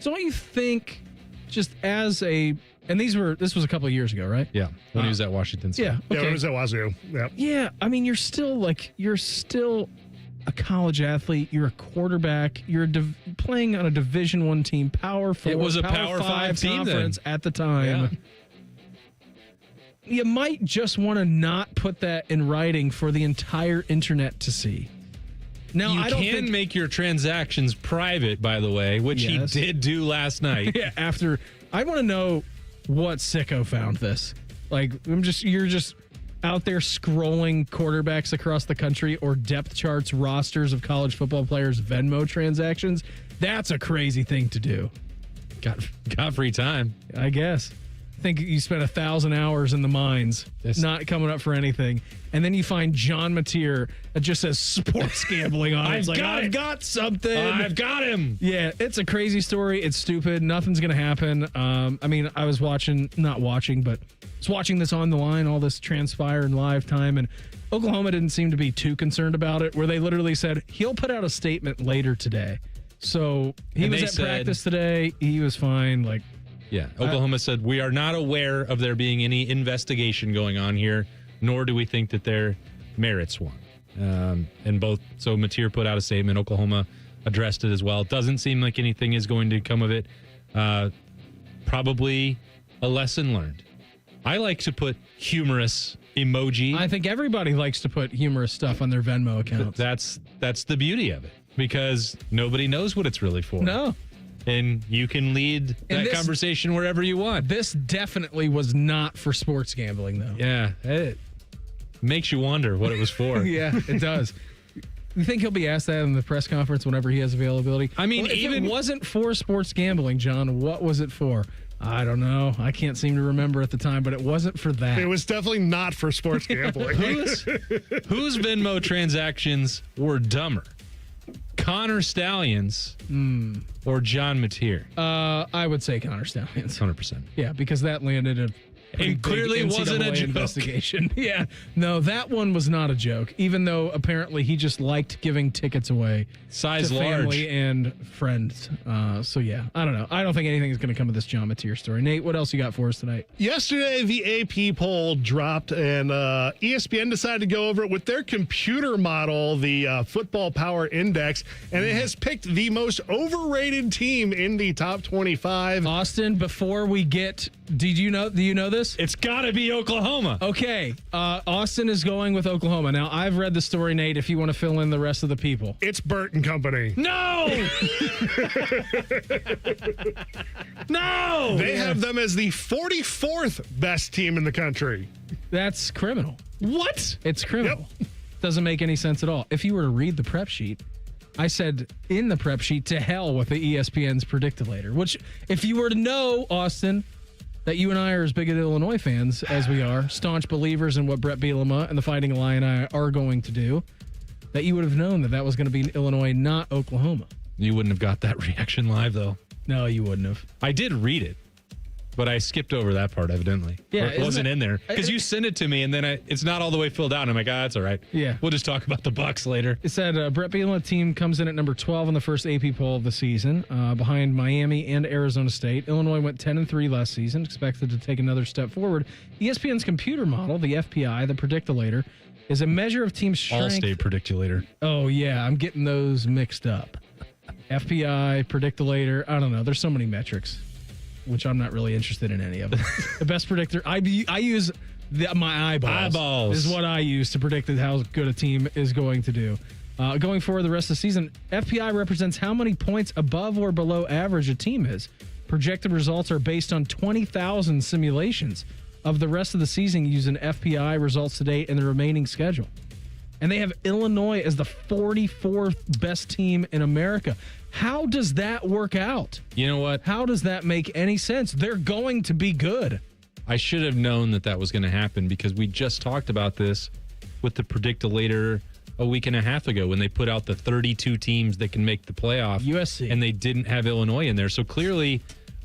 so don't you think just as a... And this was a couple of years ago, right? Yeah, when he was at Washington State. Yeah, okay. Yeah, when he was at Wazoo. Yeah. Yeah, I mean, you're still a college athlete. You're a quarterback. You're playing on a Division I team, Power 4. It was a Power 5 team conference then. At the time. Yeah. You might just want to not put that in writing for the entire internet to see. Now, you I don't can think, make your transactions private, by the way, which he did do last night. Yeah, I want to know what sicko found this. Like, you're just out there scrolling quarterbacks across the country or depth charts, rosters of college football players' Venmo transactions. That's a crazy thing to do. Got free time, I guess. I think you spent 1,000 hours in the mines, not coming up for anything. And then you find John Mateer that just says sports gambling on it. I've got something. I've got him. Yeah, it's a crazy story. It's stupid. Nothing's going to happen. I mean, I was watching this on the line, all this transpire in live time, and Oklahoma didn't seem to be too concerned about it, where they literally said, he'll put out a statement later today. So he was at practice today. He was fine. Yeah, Oklahoma said, we are not aware of there being any investigation going on here, nor do we think that there merits one. So Mateer put out a statement. Oklahoma addressed it as well. It doesn't seem like anything is going to come of it. Probably a lesson learned. I like to put humorous emoji. I think everybody likes to put humorous stuff on their Venmo accounts. That's the beauty of it, because nobody knows what it's really for. No. And you can lead that conversation wherever you want. This definitely was not for sports gambling, though. Yeah, it makes you wonder what it was for. Yeah, it does. You think he'll be asked that in the press conference whenever he has availability? I mean, if even it wasn't for sports gambling, John, what was it for? I don't know. I can't seem to remember at the time, but it wasn't for that. It was definitely not for sports gambling. Whose Venmo transactions were dumber? Connor Stallions or John Mateer? I would say Connor Stallions. 100%. Yeah, because that landed a It clearly wasn't a joke. Investigation. Yeah. No, that one was not a joke, even though apparently he just liked giving tickets away Size to large. family and friends. So, yeah, I don't know. I don't think anything is going to come of this John Mateer story. Nate, what else you got for us tonight? Yesterday, the AP poll dropped, and ESPN decided to go over it with their computer model, the Football Power Index, and it has picked the most overrated team in the top 25. Austin, before we get... Do you know this? It's got to be Oklahoma. Okay. Austin is going with Oklahoma. Now, I've read the story, Nate, if you want to fill in the rest of the people. It's Burt and Company. No! No! They have them as the 44th best team in the country. That's criminal. What? It's criminal. Yep. Doesn't make any sense at all. If you were to read the prep sheet, I said in the prep sheet, to hell with the ESPN's Predictilator, which if you were to know, Austin, that you and I are as big Illinois fans as we are, staunch believers in what Brett Bielema and the Fighting Illini are going to do, that you would have known that was going to be Illinois, not Oklahoma. You wouldn't have got that reaction live, though. No, you wouldn't have. I did read it, but I skipped over that part evidently. Yeah, It wasn't in there because you sent it to me and then it's not all the way filled out. I'm like, that's all right. Yeah. We'll just talk about the Bucs later. It said Brett Bielema's team comes in at number 12 in the first AP poll of the season, behind Miami and Arizona State. Illinois went 10-3 last season, expected to take another step forward. ESPN's computer model, the FPI, the Predictolator, is a measure of team strength. All-State Predictolator. Oh, yeah. I'm getting those mixed up. FPI, Predictolator. I don't know. There's so many metrics, which I'm not really interested in any of them. The best predictor, I use my eyeballs. Is what I use to predict how good a team is going to do. Going forward the rest of the season, FPI represents how many points above or below average a team is. Projected results are based on 20,000 simulations of the rest of the season using FPI results to date and the remaining schedule. And they have Illinois as the 44th best team in America. How does that work out? You know what? How does that make any sense? They're going to be good. I should have known that was going to happen because we just talked about this with the Predictolator a week and a half ago when they put out the 32 teams that can make the playoff. USC. And they didn't have Illinois in there. So clearly,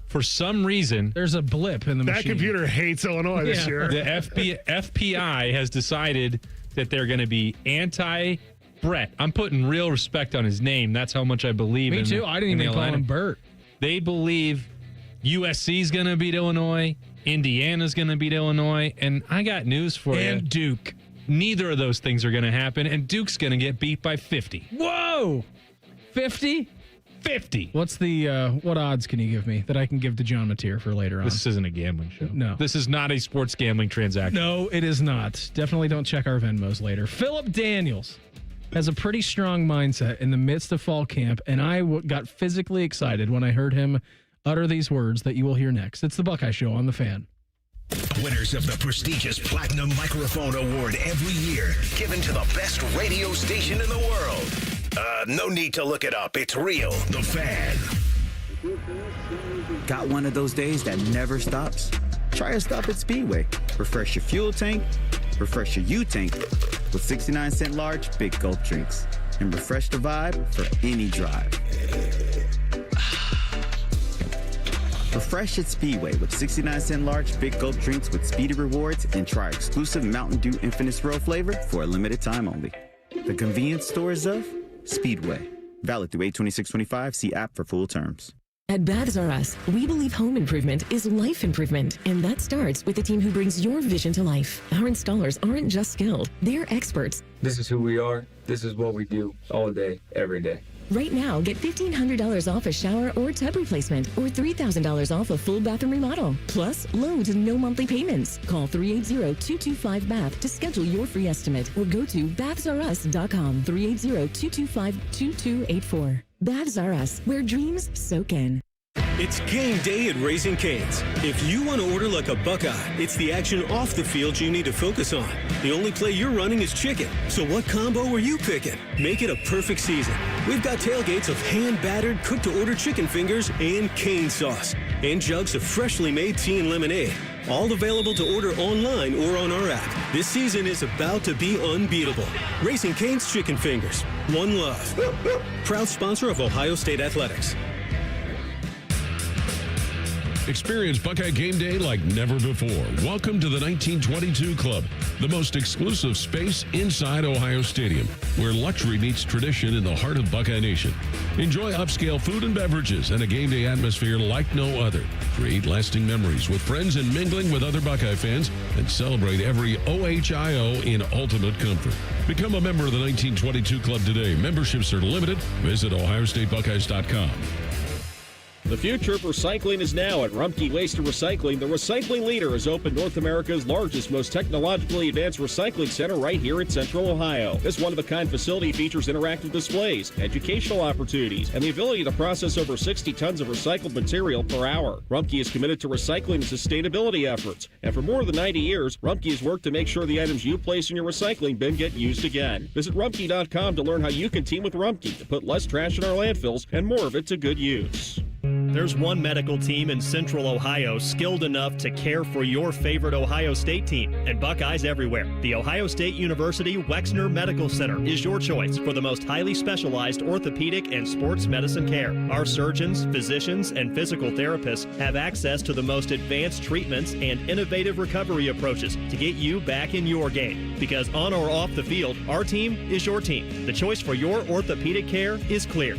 for some reason, there's a blip in the machine. That computer hates Illinois this year. The FPI has decided that they're going to be anti-Brett. I'm putting real respect on his name. That's how much I believe in. Me too. I didn't even call him Bert. They believe USC's going to beat Illinois, Indiana's going to beat Illinois, and I got news for you. And Duke. Neither of those things are going to happen, and Duke's going to get beat by 50. Whoa! 50? 50. What's the what odds can you give me that I can give to John Mateer for later on? This isn't a gambling show. No. This is not a sports gambling transaction. No, it is not. Definitely don't check our Venmos later. Philip Daniels has a pretty strong mindset in the midst of fall camp, and I got physically excited when I heard him utter these words that you will hear next. It's the Buckeye Show on The Fan. Winners of the prestigious Platinum Microphone Award every year, given to the best radio station in the world. No need to look it up. It's real. The Fan. Got one of those days that never stops? Try a stop at Speedway. Refresh your fuel tank, refresh your U-tank with 69-cent large Big Gulp drinks. And refresh the vibe for any drive. Refresh at Speedway with 69-cent large Big Gulp drinks with Speedy Rewards and try exclusive Mountain Dew Infinite Swirl flavor for a limited time only. The convenience stores of Speedway. Valid through 8/26/25. See app for full terms. At Baths R Us, we believe home improvement is life improvement, and that starts with the team who brings your vision to life. Our installers aren't just skilled, they're experts. This is who we are. This is what we do all day, every day. Right now, get $1,500 off a shower or tub replacement, or $3,000 off a full bathroom remodel. Plus, loads and no monthly payments. Call 380-225-BATH to schedule your free estimate, or go to bathsrus.com, 380-225-2284. Baths R Us, where dreams soak in. It's game day at Raising Cane's. If you want to order like a Buckeye, it's the action off the field you need to focus on. The only play you're running is chicken. So what combo are you picking? Make it a perfect season. We've got tailgates of hand-battered, cooked-to-order chicken fingers and cane sauce. And jugs of freshly made tea and lemonade. All available to order online or on our app. This season is about to be unbeatable. Raising Cane's Chicken Fingers. One love. Proud sponsor of Ohio State Athletics. Experience Buckeye Game Day like never before. Welcome to the 1922 Club, the most exclusive space inside Ohio Stadium, where luxury meets tradition in the heart of Buckeye Nation. Enjoy upscale food and beverages and a game day atmosphere like no other. Create lasting memories with friends and mingling with other Buckeye fans, and celebrate every OHIO in ultimate comfort. Become a member of the 1922 Club today. Memberships are limited. Visit OhioStateBuckeyes.com. The future of recycling is now at Rumpke Waste and Recycling. The recycling leader has opened North America's largest, most technologically advanced recycling center right here in Central Ohio. This one-of-a-kind facility features interactive displays, educational opportunities, and the ability to process over 60 tons of recycled material per hour. Rumpke is committed to recycling and sustainability efforts, and for more than 90 years, Rumpke has worked to make sure the items you place in your recycling bin get used again. Visit Rumpke.com to learn how you can team with Rumpke to put less trash in our landfills and more of it to good use. There's one medical team in Central Ohio skilled enough to care for your favorite Ohio State team, and Buckeyes everywhere. The Ohio State University Wexner Medical Center is your choice for the most highly specialized orthopedic and sports medicine care. Our surgeons, physicians, and physical therapists have access to the most advanced treatments and innovative recovery approaches to get you back in your game. Because on or off the field, our team is your team. The choice for your orthopedic care is clear.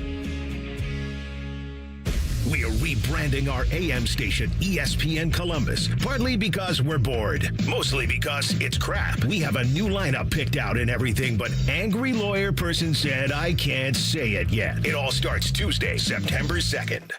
We are rebranding our AM station, ESPN Columbus, partly because we're bored, mostly because it's crap. We have a new lineup picked out and everything, but angry lawyer person said I can't say it yet. It all starts Tuesday, September 2nd.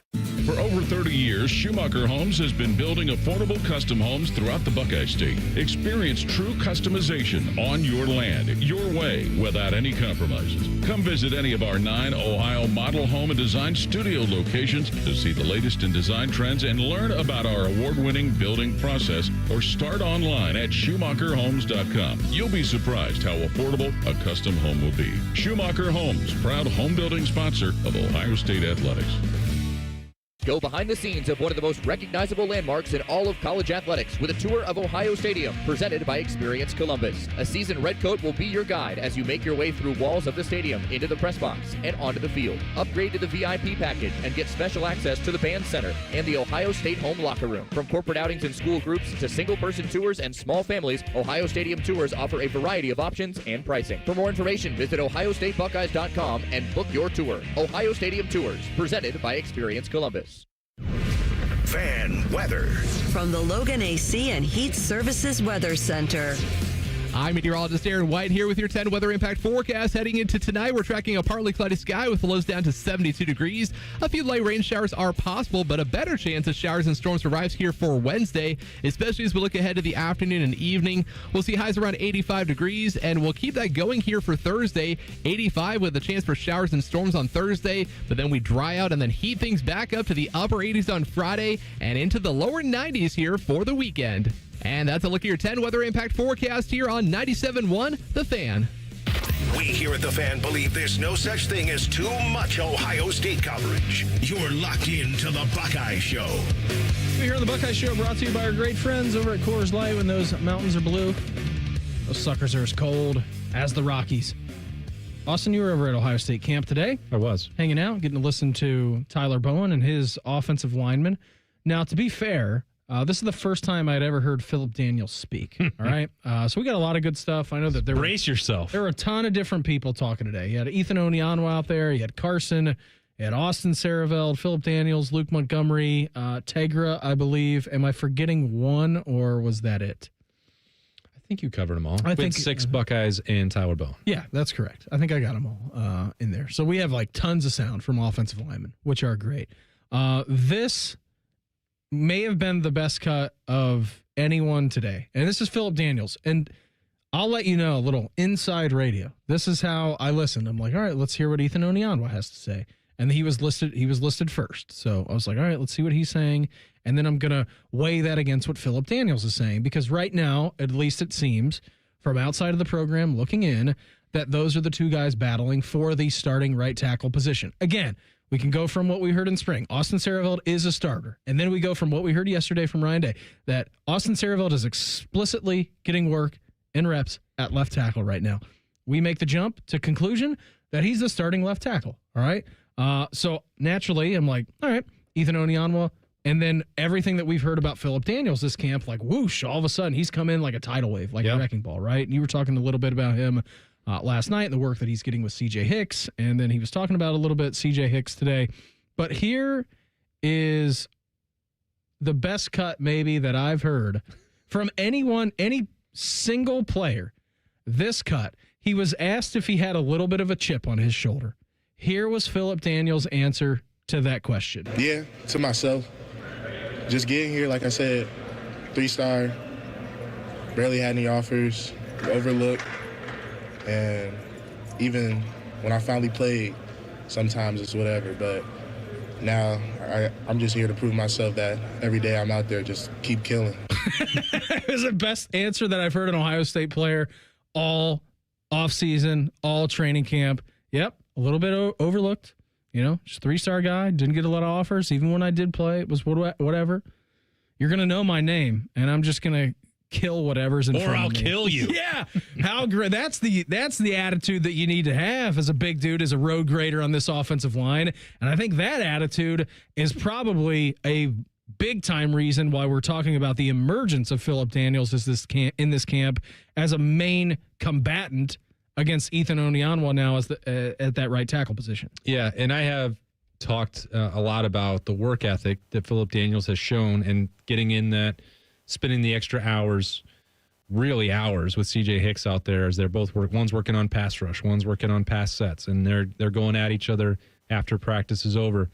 For over 30 years, Schumacher Homes has been building affordable custom homes throughout the Buckeye State. Experience true customization on your land, your way, without any compromises. Come visit any of our 9 Ohio model home and design studio locations to see the latest in design trends and learn about our award-winning building process, or start online at SchumacherHomes.com. You'll be surprised how affordable a custom home will be. Schumacher Homes, proud home building sponsor of Ohio State Athletics. Go behind the scenes of one of the most recognizable landmarks in all of college athletics with a tour of Ohio Stadium presented by Experience Columbus. A seasoned redcoat will be your guide as you make your way through walls of the stadium, into the press box, and onto the field. Upgrade to the VIP package and get special access to the band center and the Ohio State home locker room. From corporate outings and school groups to single-person tours and small families, Ohio Stadium tours offer a variety of options and pricing. For more information, visit ohiostatebuckeyes.com and book your tour. Ohio Stadium Tours, presented by Experience Columbus. Fan weather from the Logan AC and Heat Services Weather Center. I'm meteorologist Aaron White here with your 10 weather impact forecast. Heading into tonight, we're tracking a partly cloudy sky with the lows down to 72 degrees. A few light rain showers are possible, but a better chance of showers and storms arrives here for Wednesday, especially as we look ahead to the afternoon and evening. We'll see highs around 85 degrees, and we'll keep that going here for Thursday. 85 with a chance for showers and storms on Thursday, but then we dry out and then heat things back up to the upper 80s on Friday and into the lower 90s here for the weekend. And that's a look at your 10 weather impact forecast here on 97.1 The Fan. We here at The Fan believe there's no such thing as too much Ohio State coverage. You're locked into the Buckeye Show. We here on the Buckeye Show, brought to you by our great friends over at Coors Light. When those mountains are blue, those suckers are as cold as the Rockies. Austin, you were over at Ohio State camp today. I was. Hanging out, getting to listen to Tyler Bowan and his offensive linemen. Now, to be fair, this is the first time I'd ever heard Philip Daniels speak. All right. So we got a lot of good stuff. I know that brace yourself. There were a ton of different people talking today. You had Ethan Onianwa out there. You had Carson. You had Austin Saraveld, Philip Daniels, Luke Montgomery, Tegra, I believe. Am I forgetting one, or was that it? I think you covered them all. I think 6 Buckeyes and Tyler Bowen. Yeah, that's correct. I think I got them all in there. So we have like tons of sound from offensive linemen, which are great. This may have been the best cut of anyone today. And this is Philip Daniels. And I'll let you know, a little inside radio. This is how I listened. I'm like, all right, let's hear what Ethan Onianwa has to say. And he was listed first. So I was like, all right, let's see what he's saying. And then I'm going to weigh that against what Philip Daniels is saying. Because right now, at least it seems, from outside of the program looking in, that those are the two guys battling for the starting right tackle position. Again, we can go from what we heard in spring. Austin Saraveld is a starter. And then we go from what we heard yesterday from Ryan Day, that Austin Saraveld is explicitly getting work and reps at left tackle right now. We make the jump to conclusion that he's the starting left tackle. All right. So naturally, I'm like, all right, Ethan Onianwa. And then everything that we've heard about Philip Daniels this camp, like whoosh, all of a sudden he's come in like a tidal wave, like a wrecking ball, right? And you were talking a little bit about him last night and the work that he's getting with C.J. Hicks. And then he was talking about a little bit C.J. Hicks today. But here is the best cut maybe that I've heard from anyone, any single player. This cut, he was asked if he had a little bit of a chip on his shoulder. Here was Philip Daniels' answer to that question. Yeah, to myself. Just getting here, like I said, 3-star, barely had any offers, overlooked. And even when I finally played, sometimes it's whatever. But now I'm just here to prove myself that every day I'm out there, just keep killing. It was the best answer that I've heard an Ohio State player all offseason, all training camp. Yep, a little bit overlooked, Just 3-star guy, didn't get a lot of offers. Even when I did play, it was whatever. You're going to know my name, and I'm just going to kill whatever's in front of me. Or I'll kill you. Yeah. How great. That's the attitude that you need to have as a big dude, as a road grader on this offensive line. And I think that attitude is probably a big-time reason why we're talking about the emergence of Phillip Daniels in this camp as a main combatant against Ethan Onyanwa now as at that right tackle position. Yeah, and I have talked a lot about the work ethic that Phillip Daniels has shown and getting in that, spending the extra hours, really hours with CJ Hicks out there as they're both one's working on pass rush, one's working on pass sets, and they're going at each other after practice is over.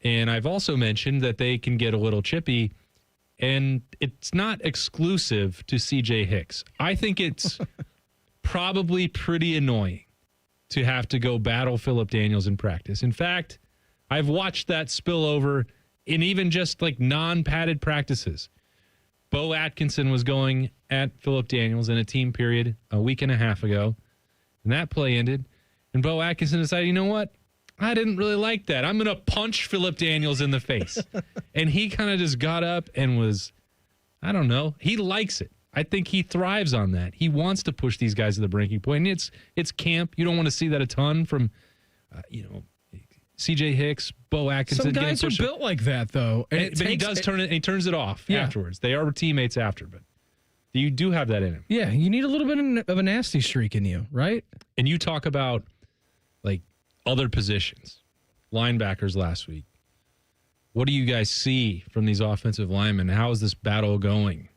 And I've also mentioned that they can get a little chippy, and it's not exclusive to CJ Hicks. I think it's probably pretty annoying to have to go battle Phillip Daniels in practice. In fact, I've watched that spill over in even just like non-padded practices. Bo Atkinson was going at Phillip Daniels in a team period a week and a half ago, and that play ended. And Bo Atkinson decided, you know what? I didn't really like that. I'm going to punch Phillip Daniels in the face. And he kind of just got up and was, I don't know, he likes it. I think he thrives on that. He wants to push these guys to the breaking point. And it's camp. You don't want to see that a ton from, CJ Hicks, Bo Atkinson. Some guys are built like that, though. But he does turn it. He turns it off afterwards. They are teammates after, but you do have that in him. Yeah, you need a little bit of a nasty streak in you, right? And you talk about like other positions, linebackers last week. What do you guys see from these offensive linemen? How is this battle going?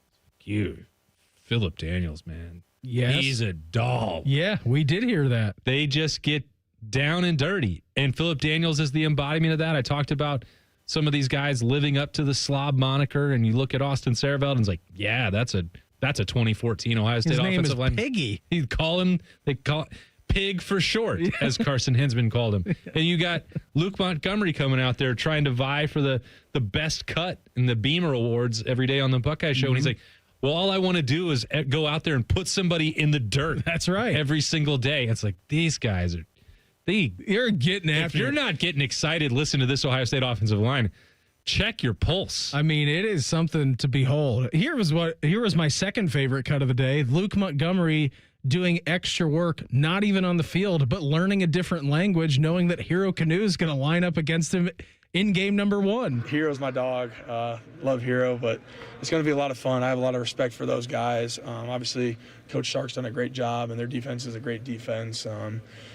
Phillip Daniels, man. Yes. He's a dog. Yeah, we did hear that. They just get down and dirty. And Phillip Daniels is the embodiment of that. I talked about some of these guys living up to the slob moniker, and you look at Austin Sareveld and it's like, yeah, that's a 2014 Ohio State offensive line. Piggy. They call it Pig for short, as Carson Hinsman called him. And you got Luke Montgomery coming out there trying to vie for the best cut in the Beamer Awards every day on the Buckeye Show. And he's like, well, all I want to do is go out there and put somebody in the dirt. That's right. Every single day. It's like, these guys are, you're getting after it. If you're not getting excited, listen to this Ohio State offensive line. Check your pulse. I mean, it is something to behold. Here was my second favorite cut of the day. Luke Montgomery doing extra work, not even on the field, but learning a different language, knowing that Hero Canoe is going to line up against him in game number 1. Hero's my dog. Love Hero, but it's going to be a lot of fun. I have a lot of respect for those guys. Obviously, Coach Stark's done a great job, and their defense is a great defense.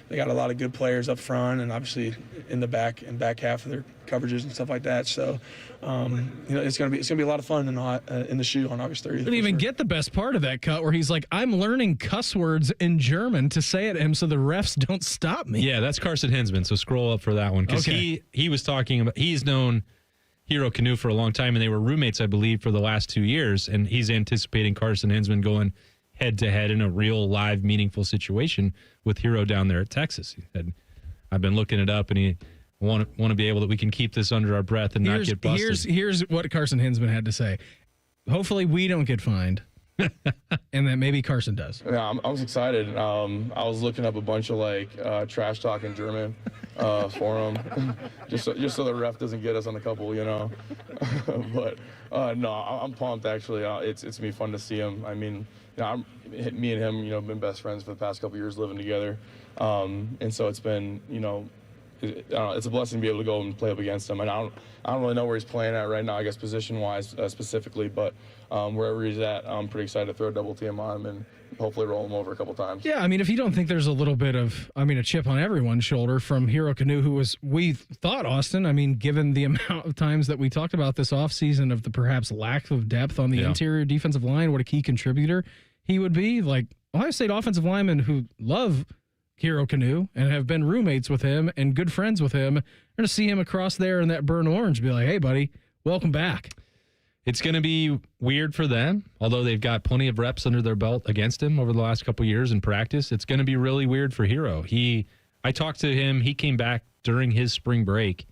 They got a lot of good players up front, and obviously in the back half of their coverages and stuff like that. So, it's going to be a lot of fun in the shoe on August 30th. Didn't even get the best part of that cut where he's like, I'm learning cuss words in German to say it to him so the refs don't stop me. Yeah, that's Carson Hinsman. So scroll up for that one because he was talking about, he's known Hero Canoe for a long time, and they were roommates, I believe, for the last 2 years. And he's anticipating Carson Hinsman going head to head in a real live meaningful situation with Hero down there at Texas. He said, I've been looking it up, and he want to be able that we can keep this under our breath and not get busted. Here's what Carson Hinsman had to say. Hopefully we don't get fined. And that maybe Carson does. Yeah, I was excited. I was looking up a bunch of trash talk in German for him, just so the ref doesn't get us on a couple, But no, I'm pumped actually. It's gonna be fun to see him. I mean, me and him, been best friends for the past couple years living together, and so it's been, it's a blessing to be able to go and play up against him. And I don't really know where he's playing at right now, I guess position-wise specifically, but wherever he's at, I'm pretty excited to throw a double team on him and hopefully roll him over a couple times. Yeah, I mean, if you don't think there's a little bit of, a chip on everyone's shoulder from Hero Canoe, who was, we thought, Austin, given the amount of times that we talked about this offseason of the perhaps lack of depth on the interior defensive line, what a key contributor he would be. Like, Ohio State offensive linemen who love Hero Canoe and have been roommates with him and good friends with him, are going to see him across there in that burnt orange and be like, hey, buddy, welcome back. It's going to be weird for them, although they've got plenty of reps under their belt against him over the last couple of years in practice. It's going to be really weird for Hero. I talked to him. He came back during his spring break,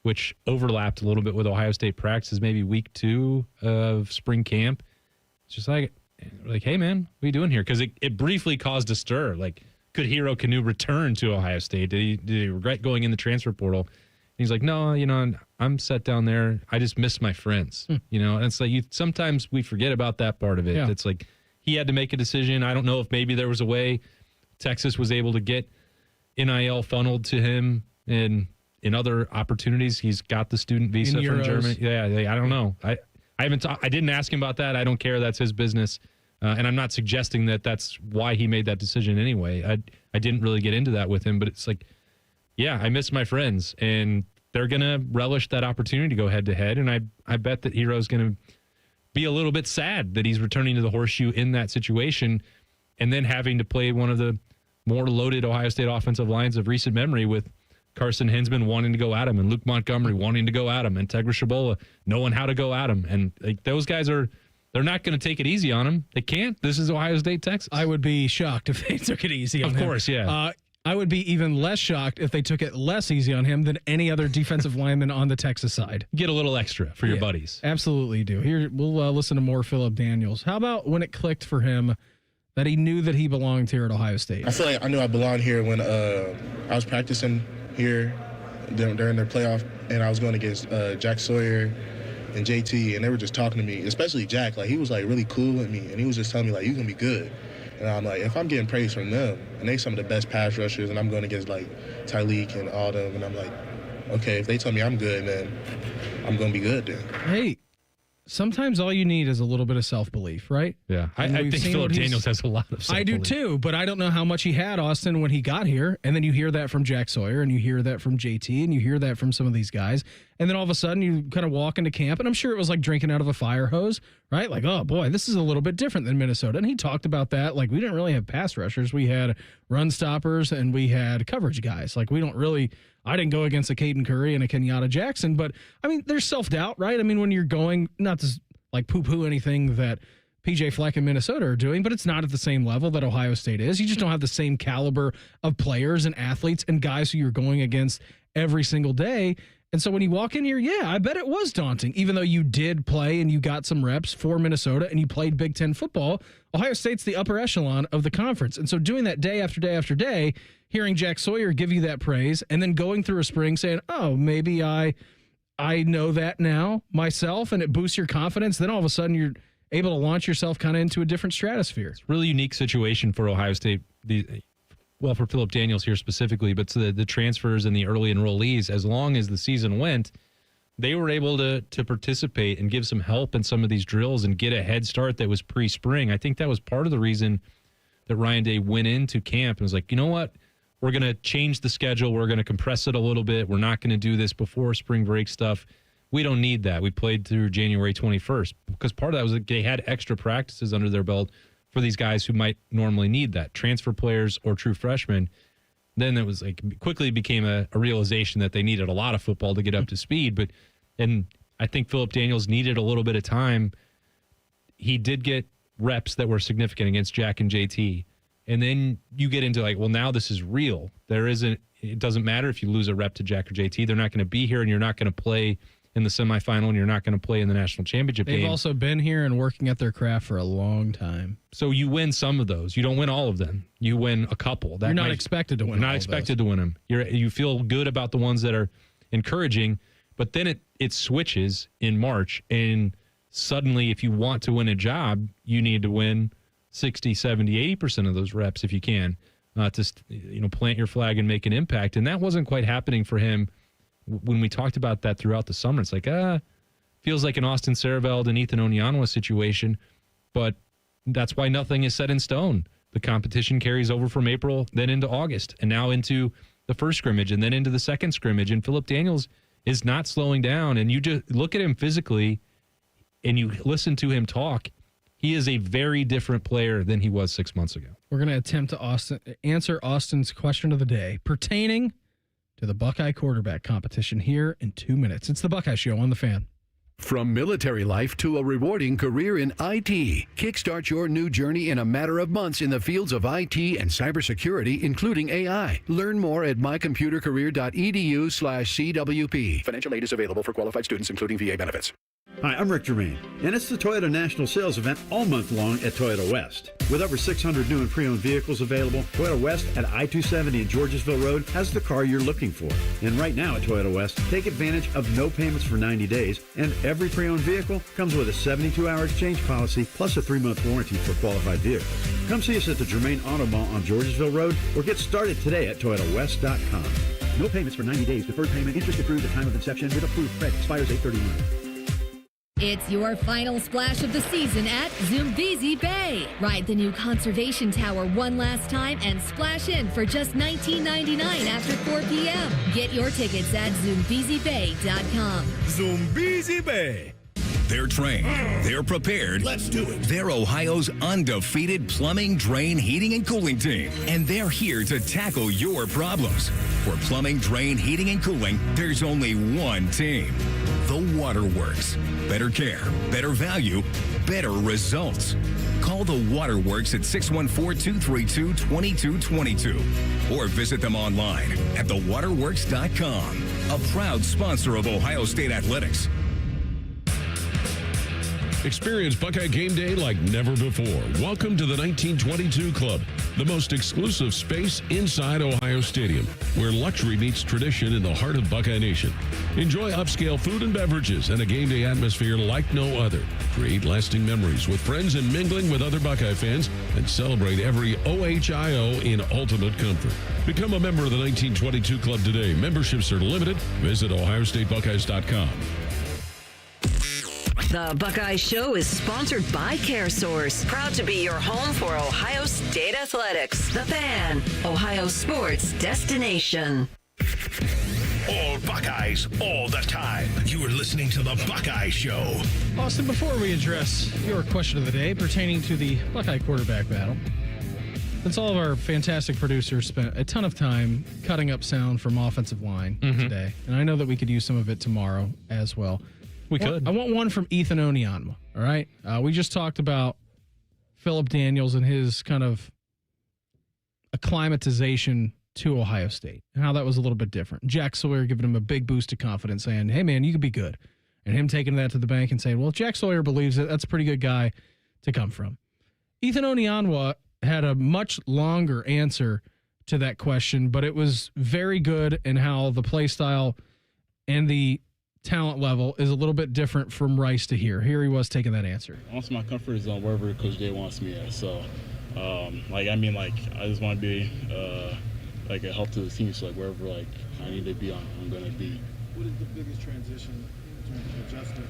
which overlapped a little bit with Ohio State practices, maybe week 2 of spring camp. It's just like, hey, man, what are you doing here? Because it briefly caused a stir. Like, could Hero Kanu return to Ohio State? Did he regret going in the transfer portal? And he's like, no, I'm set down there. I just miss my friends, And it's like sometimes we forget about that part of it. Yeah. It's like he had to make a decision. I don't know if maybe there was a way Texas was able to get NIL funneled to him and in other opportunities. He's got the student visa from Germany. Yeah, I don't know. I didn't ask him about that. I don't care. That's his business. And I'm not suggesting that that's why he made that decision anyway. I didn't really get into that with him, but it's like, yeah, I miss my friends, and they're going to relish that opportunity to go head-to-head, and I bet that Hero's going to be a little bit sad that he's returning to the Horseshoe in that situation and then having to play one of the more loaded Ohio State offensive lines of recent memory with Carson Hinsman wanting to go at him and Luke Montgomery wanting to go at him and Tegra Shabola knowing how to go at him. And those guys they're not going to take it easy on him. They can't. This is Ohio State, Texas. I would be shocked if they took it easy on him. Of course, yeah. I would be even less shocked if they took it less easy on him than any other defensive lineman on the Texas side. Get a little extra for your buddies. Absolutely do. Here, we'll listen to more Phillip Daniels. How about when it clicked for him that he knew that he belonged here at Ohio State? I feel like I knew I belonged here when I was practicing here during their playoff, and I was going against Jack Sawyer and JT, and they were just talking to me, especially Jack. Like, he was, like, really cool with me, and he was just telling me, like, you're going to be good. And I'm like, if I'm getting praise from them, and they some of the best pass rushers, and I'm going against, like, Tyleek and all them, and I'm like, okay, if they tell me I'm good, then I'm going to be good then. Hey, sometimes all you need is a little bit of self-belief, right? Yeah, I think Phillip Daniels has a lot of self-belief. I do too, but I don't know how much he had, Austin, when he got here. And then you hear that from Jack Sawyer, and you hear that from JT, and you hear that from some of these guys. And then all of a sudden you kind of walk into camp, and I'm sure it was like drinking out of a fire hose, right? Like, oh boy, this is a little bit different than Minnesota. And he talked about that. Like, we didn't really have pass rushers. We had run stoppers, and we had coverage guys. Like, I didn't go against a Caden Curry and a Kenyatta Jackson, but I mean, there's self-doubt, right? I mean, when you're going, not to like poo-poo anything that PJ Fleck and Minnesota are doing, but it's not at the same level that Ohio State is. You just don't have the same caliber of players and athletes and guys who you're going against every single day. And so when you walk in here, yeah, I bet it was daunting, even though you did play and you got some reps for Minnesota and you played Big Ten football. Ohio State's the upper echelon of the conference. And so doing that day after day after day, hearing Jack Sawyer give you that praise and then going through a spring saying, oh, maybe I know that now myself, and it boosts your confidence. Then all of a sudden you're able to launch yourself kind of into a different stratosphere. It's a really unique situation for Ohio State. For Phillip Daniels here specifically, but to the transfers and the early enrollees, as long as the season went, they were able to participate and give some help in some of these drills and get a head start that was pre-spring. I think that was part of the reason that Ryan Day went into camp and was like, you know what? We're going to change the schedule. We're going to compress it a little bit. We're not going to do this before spring break stuff. We don't need that. We played through January 21st because part of that was that they had extra practices under their belt for these guys who might normally need that, transfer players or true freshmen. Then it was like quickly became a realization that they needed a lot of football to get up to speed. And I think Phillip Daniels needed a little bit of time. He did get reps that were significant against Jack and JT. And then you get into like, well, now this is real. It doesn't matter if you lose a rep to Jack or JT. They're not going to be here, and you're not going to play in the semifinal, and you're not going to play in the national championship game. They've also been here and working at their craft for a long time. So you win some of those. You don't win all of them. You win a couple. You're not expected to win. You're not expected to win them. You feel good about the ones that are encouraging, but then it switches in March, and suddenly if you want to win a job, you need to win 60, 70, 80% of those reps if you can to plant your flag and make an impact. And that wasn't quite happening for him. When we talked about that throughout the summer, it's like, feels like an Austin Sareveld and Ethan Onyanwa situation, but that's why nothing is set in stone. The competition carries over from April, then into August, and now into the first scrimmage, and then into the second scrimmage. And Phillip Daniels is not slowing down. And you just look at him physically, and you listen to him talk. He is a very different player than he was 6 months ago. We're going to attempt to answer Austin's question of the day pertaining to the Buckeye quarterback competition here in 2 minutes. It's the Buckeye Show on The Fan. From military life to a rewarding career in IT, kickstart your new journey in a matter of months in the fields of IT and cybersecurity, including AI. Learn more at mycomputercareer.edu/CWP. Financial aid is available for qualified students, including VA benefits. Hi, I'm Rick Germain, and it's the Toyota National Sales Event all month long at Toyota West. With over 600 new and pre-owned vehicles available, Toyota West at I-270 and Georgesville Road has the car you're looking for. And right now at Toyota West, take advantage of no payments for 90 days, and every pre-owned vehicle comes with a 72-hour exchange policy plus a 3-month warranty for qualified vehicles. Come see us at the Germain Auto Mall on Georgesville Road or get started today at ToyotaWest.com. No payments for 90 days. Deferred payment. Interest accrued at time of inception with approved credit. Expires 8/31. It's your final splash of the season at Zoombezi Bay. Ride the new conservation tower one last time and splash in for just $19.99 after 4 p.m. Get your tickets at ZoombeziBay.com. Zoombezi Bay. They're trained. They're prepared. Let's do it. They're Ohio's undefeated plumbing, drain, heating, and cooling team. And they're here to tackle your problems. For plumbing, drain, heating, and cooling, there's only one team. The Waterworks. Better care, better value, better results. Call the Waterworks at 614-232-2222 or visit them online at thewaterworks.com. A proud sponsor of Ohio State Athletics. Experience Buckeye Game Day like never before. Welcome to the 1922 Club, the most exclusive space inside Ohio Stadium, where luxury meets tradition in the heart of Buckeye Nation. Enjoy upscale food and beverages and a game day atmosphere like no other. Create lasting memories with friends and mingling with other Buckeye fans, and celebrate every OHIO in ultimate comfort. Become a member of the 1922 Club today. Memberships are limited. Visit OhioStateBuckeyes.com. The Buckeye Show is sponsored by CareSource, proud to be your home for Ohio State Athletics. The Fan, Ohio sports destination. All Buckeyes, all the time. You are listening to The Buckeye Show. Austin, before we address your question of the day pertaining to the Buckeye quarterback battle, since all of our fantastic producers spent a ton of time cutting up sound from offensive line today, and I know that we could use some of it tomorrow as well. We could. I want one from Ethan Onianwa, all right? We just talked about Philip Daniels and his kind of acclimatization to Ohio State and how that was a little bit different. Jack Sawyer giving him a big boost of confidence, saying, hey, man, you could be good. And him taking that to the bank and saying, well, if Jack Sawyer believes it, that's a pretty good guy to come from. Ethan Onianwa had a much longer answer to that question, but it was very good in how the play style and the talent level is a little bit different from Rice to here. Here he was taking that answer. Also, my comfort zone wherever Coach Jay wants me at. So, I just want to be like a help to the team. So, like, wherever I need to be, I'm going to be. What is the biggest transition in terms of adjusting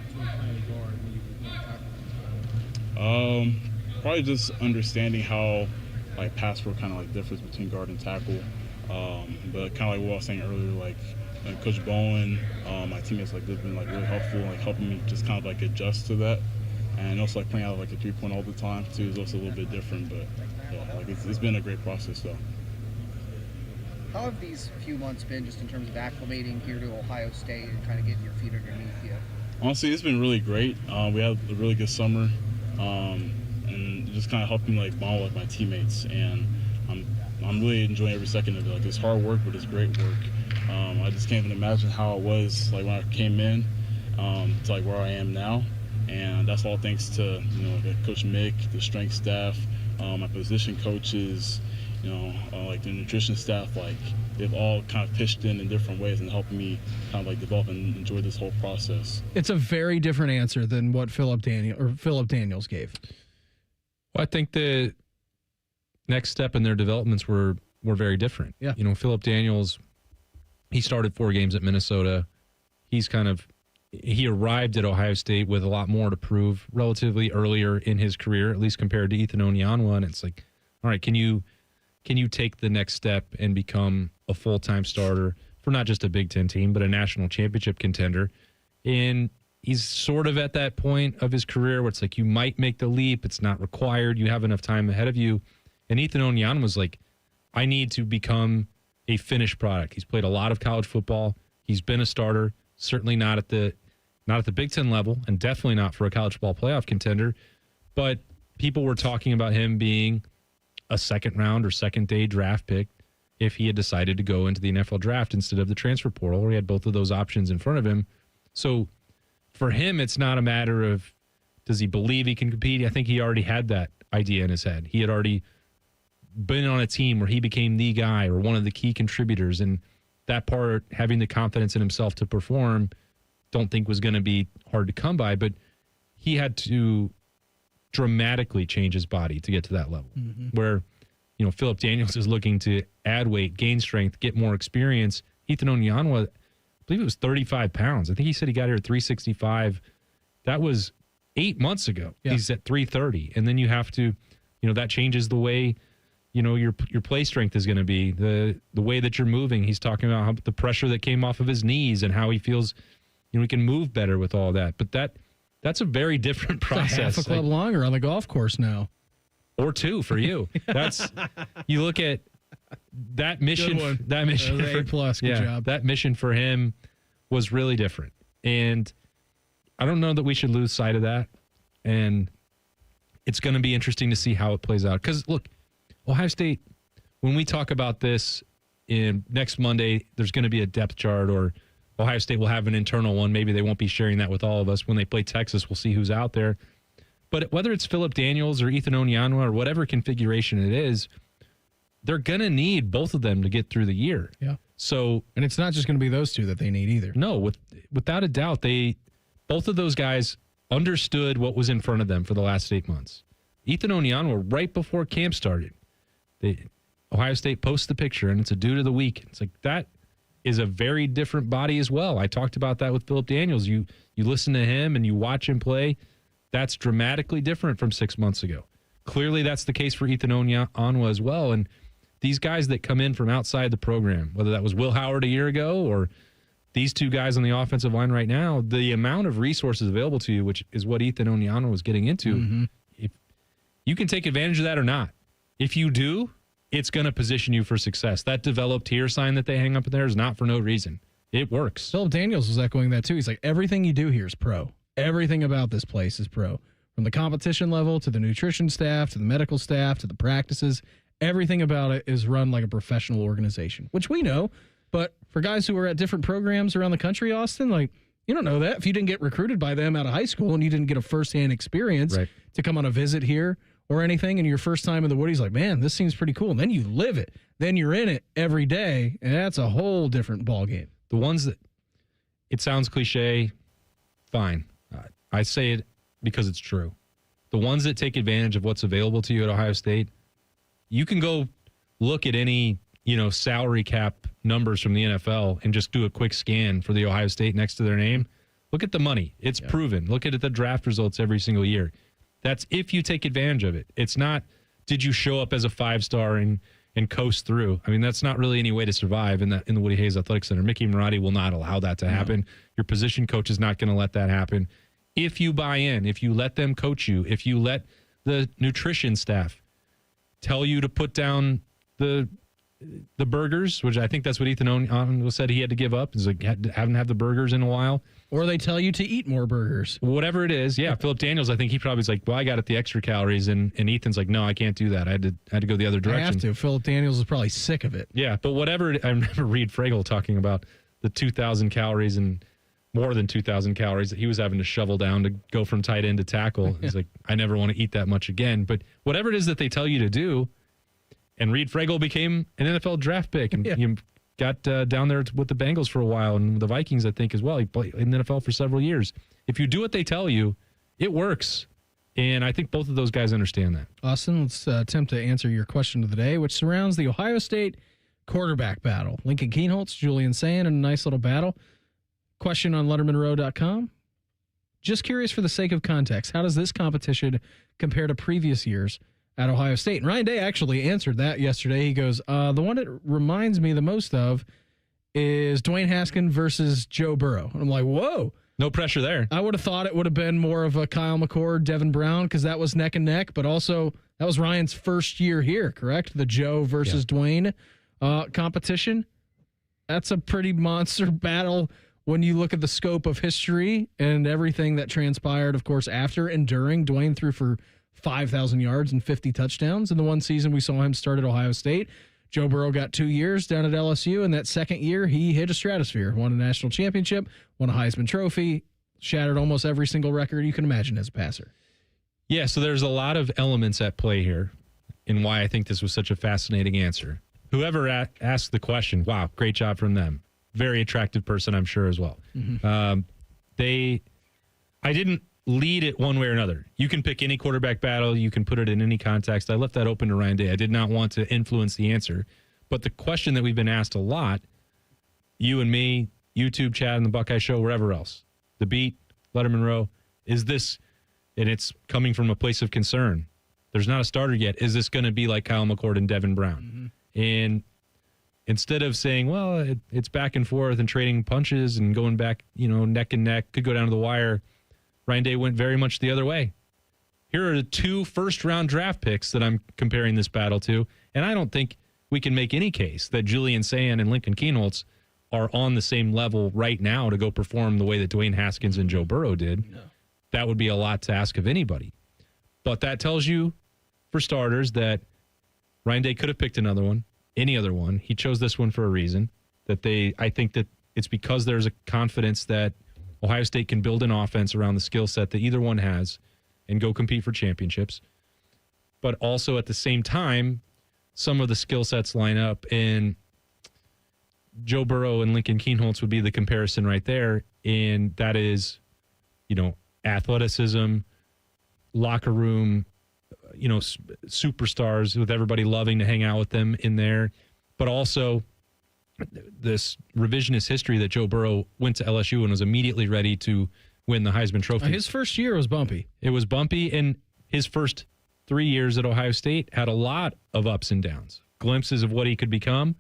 between playing guard when you tackle? Probably just understanding how pass pro kind of differs between guard and tackle. But kind of like what I was saying earlier, Coach Bowan, my teammates they've been really helpful, helping me just kind of adjust to that, and also playing out of a 3-point all the time too is also a little bit different. But yeah, it's been a great process though. How have these few months been just in terms of acclimating here to Ohio State and kind of getting your feet underneath you? Honestly, it's been really great. We had a really good summer, and just kind of helping bond with my teammates, and I'm really enjoying every second of it. It's hard work, but it's great work. I just can't even imagine how it was when I came in to where I am now, and that's all thanks to Coach Mick, the strength staff, my position coaches, the nutrition staff. They've all kind of pitched in different ways and helping me kind of develop and enjoy this whole process. It's a very different answer than what Philip Daniels gave. Well, I think the next step in their developments were very different. Yeah. Philip Daniels, he started 4 games at Minnesota. He arrived at Ohio State with a lot more to prove relatively earlier in his career, at least compared to Ethan Onianwa. And it's all right, can you take the next step and become a full-time starter for not just a Big Ten team, but a national championship contender? And he's sort of at that point of his career where it's you might make the leap. It's not required. You have enough time ahead of you. And Ethan Onianwa was I need to become a finished product. He's played a lot of college football. He's been a starter, certainly not at the Big Ten level, and definitely not for a college football playoff contender. But people were talking about him being a second round or second day draft pick if he had decided to go into the NFL draft instead of the transfer portal, or he had both of those options in front of him. So for him, it's not a matter of does he believe he can compete. I think he already had that idea in his head. He had already been on a team where he became the guy or one of the key contributors, and that part, having the confidence in himself to perform, don't think was going to be hard to come by, but he had to dramatically change his body to get to that level where, Philip Daniels is looking to add weight, gain strength, get more experience. Ethan Onyanwa, I believe it was 35 pounds. I think he said he got here at 365. That was 8 months ago. Yeah. He's at 330. And then you have to, that changes the way, your play strength is going to be, the way that you're moving. He's talking about how the pressure that came off of his knees and how he feels, he can move better with all that. But that's a very different process. Half a club longer on the golf course now. Or 2 for you. That's, you look at that mission. That mission for A+. Good job. That mission for him was really different, and I don't know that we should lose sight of that. And it's going to be interesting to see how it plays out. Because look, Ohio State, when we talk about this in next Monday, there's going to be a depth chart, or Ohio State will have an internal one. Maybe they won't be sharing that with all of us. When they play Texas, we'll see who's out there. But whether it's Philip Daniels or Ethan Onyanwa or whatever configuration it is, they're going to need both of them to get through the year. Yeah. So, and it's not just going to be those two that they need either. No, without a doubt, both of those guys understood what was in front of them for the last 8 months. Ethan Onyanwa, right before camp started, Ohio State posts the picture, and it's a dude of the week. It's like, that is a very different body as well. I talked about that with Philip Daniels. You listen to him and you watch him play. That's dramatically different from 6 months ago. Clearly, that's the case for Ethan Onyanwa as well. And these guys that come in from outside the program, whether that was Will Howard a year ago or these two guys on the offensive line right now, the amount of resources available to you, which is what Ethan Onyanwa was getting into, if you can take advantage of that or not. If you do, it's going to position you for success. That developed here sign that they hang up in there is not for no reason. It works. Philip Daniels was echoing that too. He's like, everything you do here is pro. Everything about this place is pro. From the competition level to the nutrition staff to the medical staff to the practices, everything about it is run like a professional organization, which we know. But for guys who are at different programs around the country, Austin, like, you don't know that. If you didn't get recruited by them out of high school and you didn't get a firsthand experience to come on a visit here or anything, and your first time in the Woody's like, man, this seems pretty cool. And then you live it. Then you're in it every day, and that's a whole different ballgame. The ones that, it sounds cliche, fine. I say it because it's true. The ones that take advantage of what's available to you at Ohio State, you can go look at any, salary cap numbers from the NFL and just do a quick scan for the Ohio State next to their name. Look at the money. It's proven. Look at the draft results every single year. That's if you take advantage of it. It's not, did you show up as a 5-star and coast through? I mean, that's not really any way to survive in the Woody Hayes Athletic Center. Mickey Marotti will not allow that to happen. No. Your position coach is not going to let that happen. If you buy in, if you let them coach you, if you let the nutrition staff tell you to put down the burgers, which I think that's what Ethan Onyanwa said he had to give up. He's like, haven't had the burgers in a while. Or they tell you to eat more burgers. Whatever it is, yeah. Philip Daniels, I think he probably is like, well, I got it the extra calories, and Ethan's like, no, I can't do that. I had to go the other direction. I have to. Philip Daniels is probably sick of it. Yeah, but whatever. I remember Reed Fragel talking about the 2,000 calories and more than 2,000 calories that he was having to shovel down to go from tight end to tackle. He's like, I never want to eat that much again. But whatever it is that they tell you to do, and Reed Fragel became an NFL draft pick, and you got down there with the Bengals for a while, and the Vikings, I think, as well. He played in the NFL for several years. If you do what they tell you, it works. And I think both of those guys understand that. Austin, let's attempt to answer your question of the day, which surrounds the Ohio State quarterback battle. Lincoln Kienholz, Julian Sayin, and a nice little battle. Question on LettermanRow.com. Just curious for the sake of context, how does this competition compare to previous years at Ohio State? And Ryan Day actually answered that yesterday. He goes, the one it reminds me the most of is Dwayne Haskins versus Joe Burrow. And I'm like, whoa. No pressure there. I would have thought it would have been more of a Kyle McCord, Devin Brown, because that was neck and neck, but also that was Ryan's first year here, correct? The Joe versus Dwayne competition. That's a pretty monster battle when you look at the scope of history and everything that transpired, of course, after and during. Dwayne threw for 5,000 yards and 50 touchdowns in the one season we saw him start at Ohio State. Joe Burrow got 2 years down at LSU, and that second year he hit a stratosphere, won a national championship, won a Heisman Trophy, shattered almost every single record you can imagine as a passer. Yeah, so there's a lot of elements at play here in why I think this was such a fascinating answer. Whoever asked the question, wow, great job from them. Very attractive person, I'm sure, as well. Mm-hmm. I didn't lead it one way or another. You can pick any quarterback battle. You can put it in any context. I left that open to Ryan Day. I did not want to influence the answer. But the question that we've been asked a lot, you and me, YouTube chat and the Buckeye Show, wherever else, the Beat, Letterman Row, is this, and it's coming from a place of concern. There's not a starter yet. Is this going to be like Kyle McCord and Devin Brown? Mm-hmm. And instead of saying, well, it's back and forth and trading punches and going back, neck and neck, could go down to the wire, Ryan Day went very much the other way. Here are the 2 first-round draft picks that I'm comparing this battle to, and I don't think we can make any case that Julian Sayin and Lincoln Kienholz are on the same level right now to go perform the way that Dwayne Haskins and Joe Burrow did. No. That would be a lot to ask of anybody. But that tells you, for starters, that Ryan Day could have picked another one, any other one. He chose this one for a reason. I think that it's because there's a confidence that Ohio State can build an offense around the skill set that either one has and go compete for championships. But also at the same time, some of the skill sets line up, and Joe Burrow and Lincoln Kienholz would be the comparison right there. And that is, athleticism, locker room, superstars with everybody loving to hang out with them in there. But also this revisionist history that Joe Burrow went to LSU and was immediately ready to win the Heisman Trophy. His first year was bumpy. It was bumpy, and his first 3 years at Ohio State had a lot of ups and downs, glimpses of what he could become,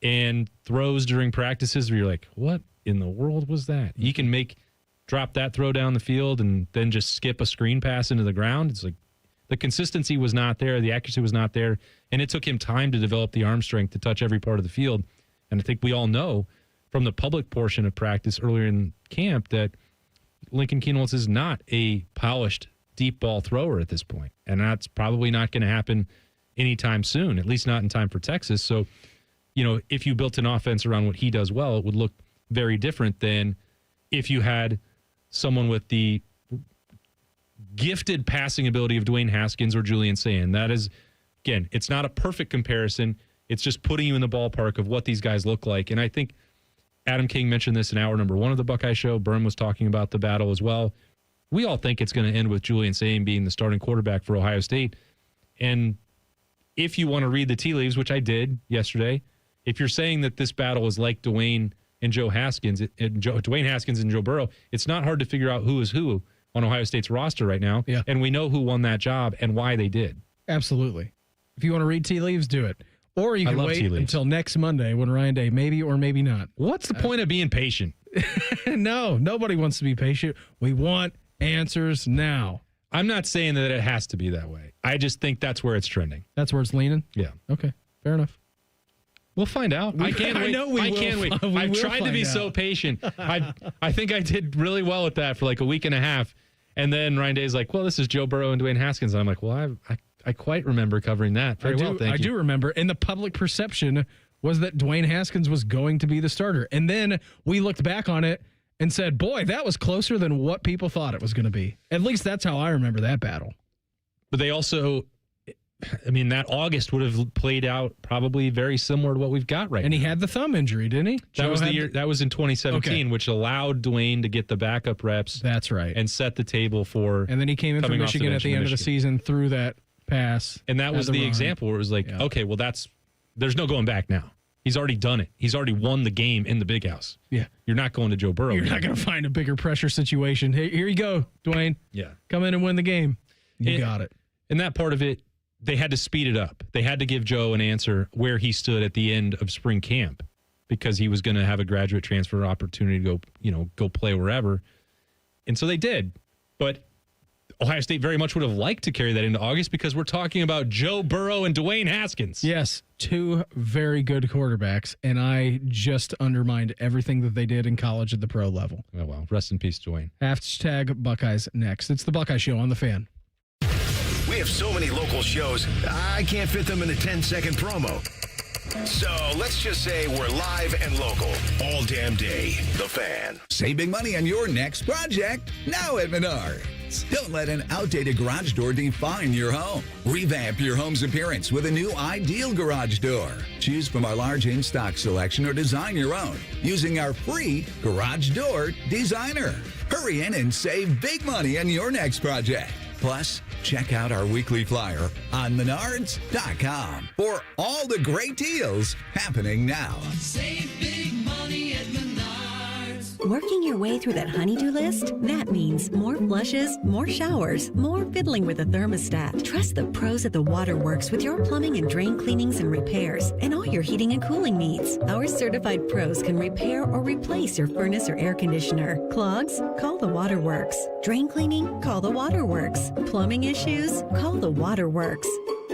and throws during practices where you're like, what in the world was that? He can drop that throw down the field and then just skip a screen pass into the ground. It's like the consistency was not there. The accuracy was not there. And it took him time to develop the arm strength to touch every part of the field. And I think we all know from the public portion of practice earlier in camp that Lincoln Kienholz is not a polished deep ball thrower at this point. And that's probably not going to happen anytime soon, at least not in time for Texas. So, if you built an offense around what he does well, it would look very different than if you had someone with the gifted passing ability of Dwayne Haskins or Julian Sayin. That is, again, it's not a perfect comparison. It's just putting you in the ballpark of what these guys look like. And I think Adam King mentioned this in hour number 1 of the Buckeye Show. Birm was talking about the battle as well. We all think it's going to end with Julian Sayin being the starting quarterback for Ohio State. And if you want to read the tea leaves, which I did yesterday, if you're saying that this battle is like Dwayne and Dwayne Haskins and Joe Burrow, it's not hard to figure out who is who on Ohio State's roster right now. Yeah. And we know who won that job and why they did. Absolutely. If you want to read tea leaves, do it. Or you can wait until next Monday when Ryan Day, maybe or maybe not. What's the point of being patient? No, nobody wants to be patient. We want answers now. I'm not saying that it has to be that way. I just think that's where it's trending. That's where it's leaning? Yeah. Okay, fair enough. We'll find out. I can't wait. I can't wait. I've tried to be so patient. I think I did really well with that for like a week and a half. And then Ryan Day's like, well, this is Joe Burrow and Dwayne Haskins. And I'm like, well, I quite remember covering that very well. Thank you. I do remember. And the public perception was that Dwayne Haskins was going to be the starter. And then we looked back on it and said, boy, that was closer than what people thought it was going to be. At least that's how I remember that battle. But they also, that August would have played out probably very similar to what we've got right now. And he had the thumb injury, didn't he? That was the year. That was in 2017, which allowed Dwayne to get the backup reps. That's right. And set the table for. And then he came in from Michigan at the end of the season, threw that pass. And that was the example where it was like, okay, well, there's no going back now. He's already done it. He's already won the game in the big house. Yeah. You're not going to Joe Burrow. You're not going to find a bigger pressure situation. Hey, here you go, Dwayne. Yeah. Come in and win the game. You got it. And that part of it, they had to speed it up. They had to give Joe an answer where he stood at the end of spring camp because he was going to have a graduate transfer opportunity to go play wherever. And so they did. But Ohio State very much would have liked to carry that into August because we're talking about Joe Burrow and Dwayne Haskins. Yes, two very good quarterbacks, and I just undermined everything that they did in college at the pro level. Oh, well, rest in peace, Dwayne. # Buckeyes next. It's the Buckeye Show on The Fan. We have so many local shows, I can't fit them in a 10-second promo. So let's just say we're live and local all damn day. The Fan. Save big money on your next project now at Menards. Don't let an outdated garage door define your home. Revamp your home's appearance with a new ideal garage door. Choose from our large in-stock selection or design your own using our free Garage Door Designer. Hurry in and save big money on your next project. Plus, check out our weekly flyer on Menards.com for all the great deals happening now. Save big money at Menards. Working your way through that honey-do list? That means more flushes, more showers, more fiddling with the thermostat. Trust the pros at the Waterworks with your plumbing and drain cleanings and repairs and all your heating and cooling needs. Our certified pros can repair or replace your furnace or air conditioner. Clogs? Call the Waterworks. Drain cleaning? Call the Waterworks. Plumbing issues? Call the Waterworks.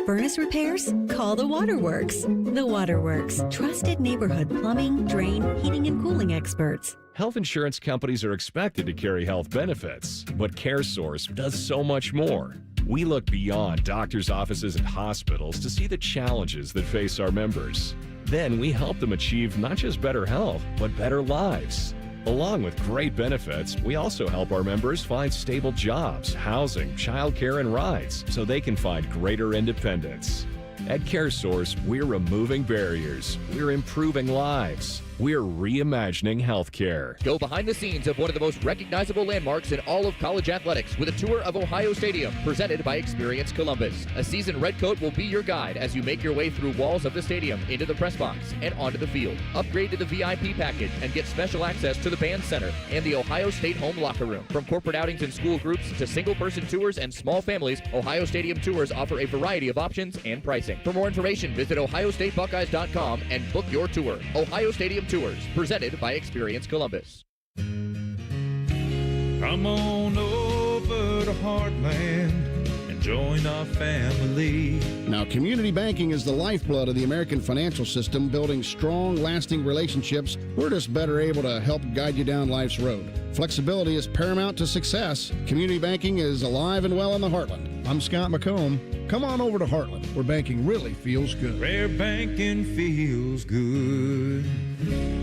Furnace repairs? Call the Waterworks. The Waterworks. Trusted neighborhood plumbing, drain, heating, and cooling experts. Health insurance companies are expected to carry health benefits, but CareSource does so much more. We look beyond doctors' offices and hospitals to see the challenges that face our members. Then we help them achieve not just better health, but better lives. Along with great benefits, we also help our members find stable jobs, housing, childcare, and rides so they can find greater independence. At CareSource, we're removing barriers. We're improving lives. We're reimagining healthcare. Go behind the scenes of one of the most recognizable landmarks in all of college athletics with a tour of Ohio Stadium presented by Experience Columbus. A seasoned redcoat will be your guide as you make your way through walls of the stadium, into the press box, and onto the field. Upgrade to the VIP package and get special access to the band center and the Ohio State home locker room. From corporate outings and school groups to single-person tours and small families, Ohio Stadium tours offer a variety of options and pricing. For more information, visit ohiostatebuckeyes.com and book your tour. Ohio Stadium Tours, presented by Experience Columbus. Come on over to Heartland and join our family. Now, community banking is the lifeblood of the American financial system, building strong, lasting relationships. We're just better able to help guide you down life's road. Flexibility is paramount to success. Community banking is alive and well in the Heartland. I'm Scott McComb. Come on over to Heartland, where banking really feels good. Where banking feels good.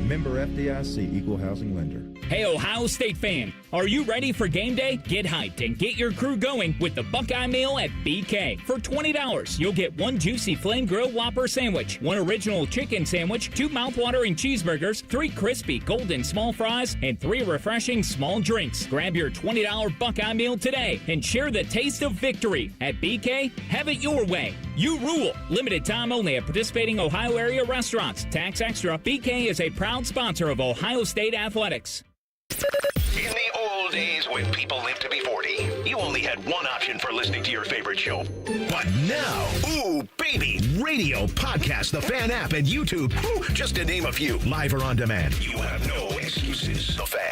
Member FDIC, Equal Housing Lender. Hey, Ohio State fan, are you ready for game day? Get hyped and get your crew going with the Buckeye Meal at BK. For $20, you'll get one juicy flame grilled Whopper sandwich, one original chicken sandwich, 2 mouthwatering cheeseburgers, 3 crispy golden small fries, and 3 refreshing small drinks. Grab your $20 Buckeye Meal today and share the taste of victory. At BK, have it your way. You rule. Limited time only at participating Ohio area restaurants. Tax extra. BK is a proud sponsor of Ohio State Athletics. In the old days when people lived to be 40, you only had one option for listening to your favorite show. But now, ooh, baby, radio, podcast, the Fan app, and YouTube, just to name a few, live or on demand. You have no excuses. The Fan.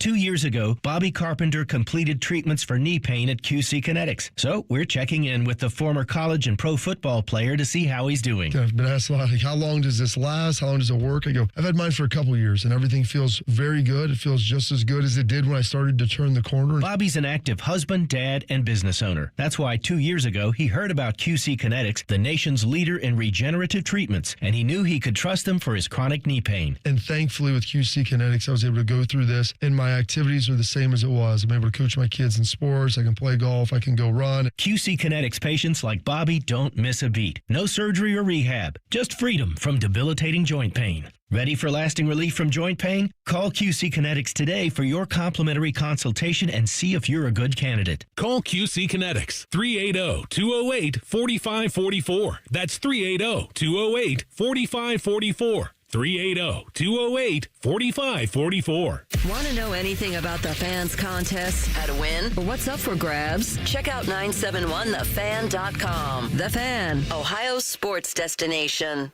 2 years ago, Bobby Carpenter completed treatments for knee pain at QC Kinetics. So we're checking in with the former college and pro football player to see how he's doing. I've been asked a lot, like, how long does this last? How long does it work? I go, I've had mine for a couple years, and everything feels very good. It feels just as good as it did when I started to turn the corner. Bobby's an active husband, dad, and business owner. That's why 2 years ago, he heard about QC Kinetics, the nation's leader in regenerative treatments, and he knew he could trust them for his chronic knee pain. And thankfully, with QC Kinetics, I was able to go through this, and my activities are the same as it was. I'm able to coach my kids in sports. I can play golf. I can go run. QC Kinetics patients like Bobby don't miss a beat. No surgery or rehab, just freedom from debilitating joint pain. Ready for lasting relief from joint pain? Call QC Kinetics today for your complimentary consultation and see if you're a good candidate. Call QC Kinetics, 380-208-4544. That's 380-208-4544. 380-208-4544. Want to know anything about the Fan's contest? How to win? Or what's up for grabs? Check out 971thefan.com. The Fan, Ohio sports destination.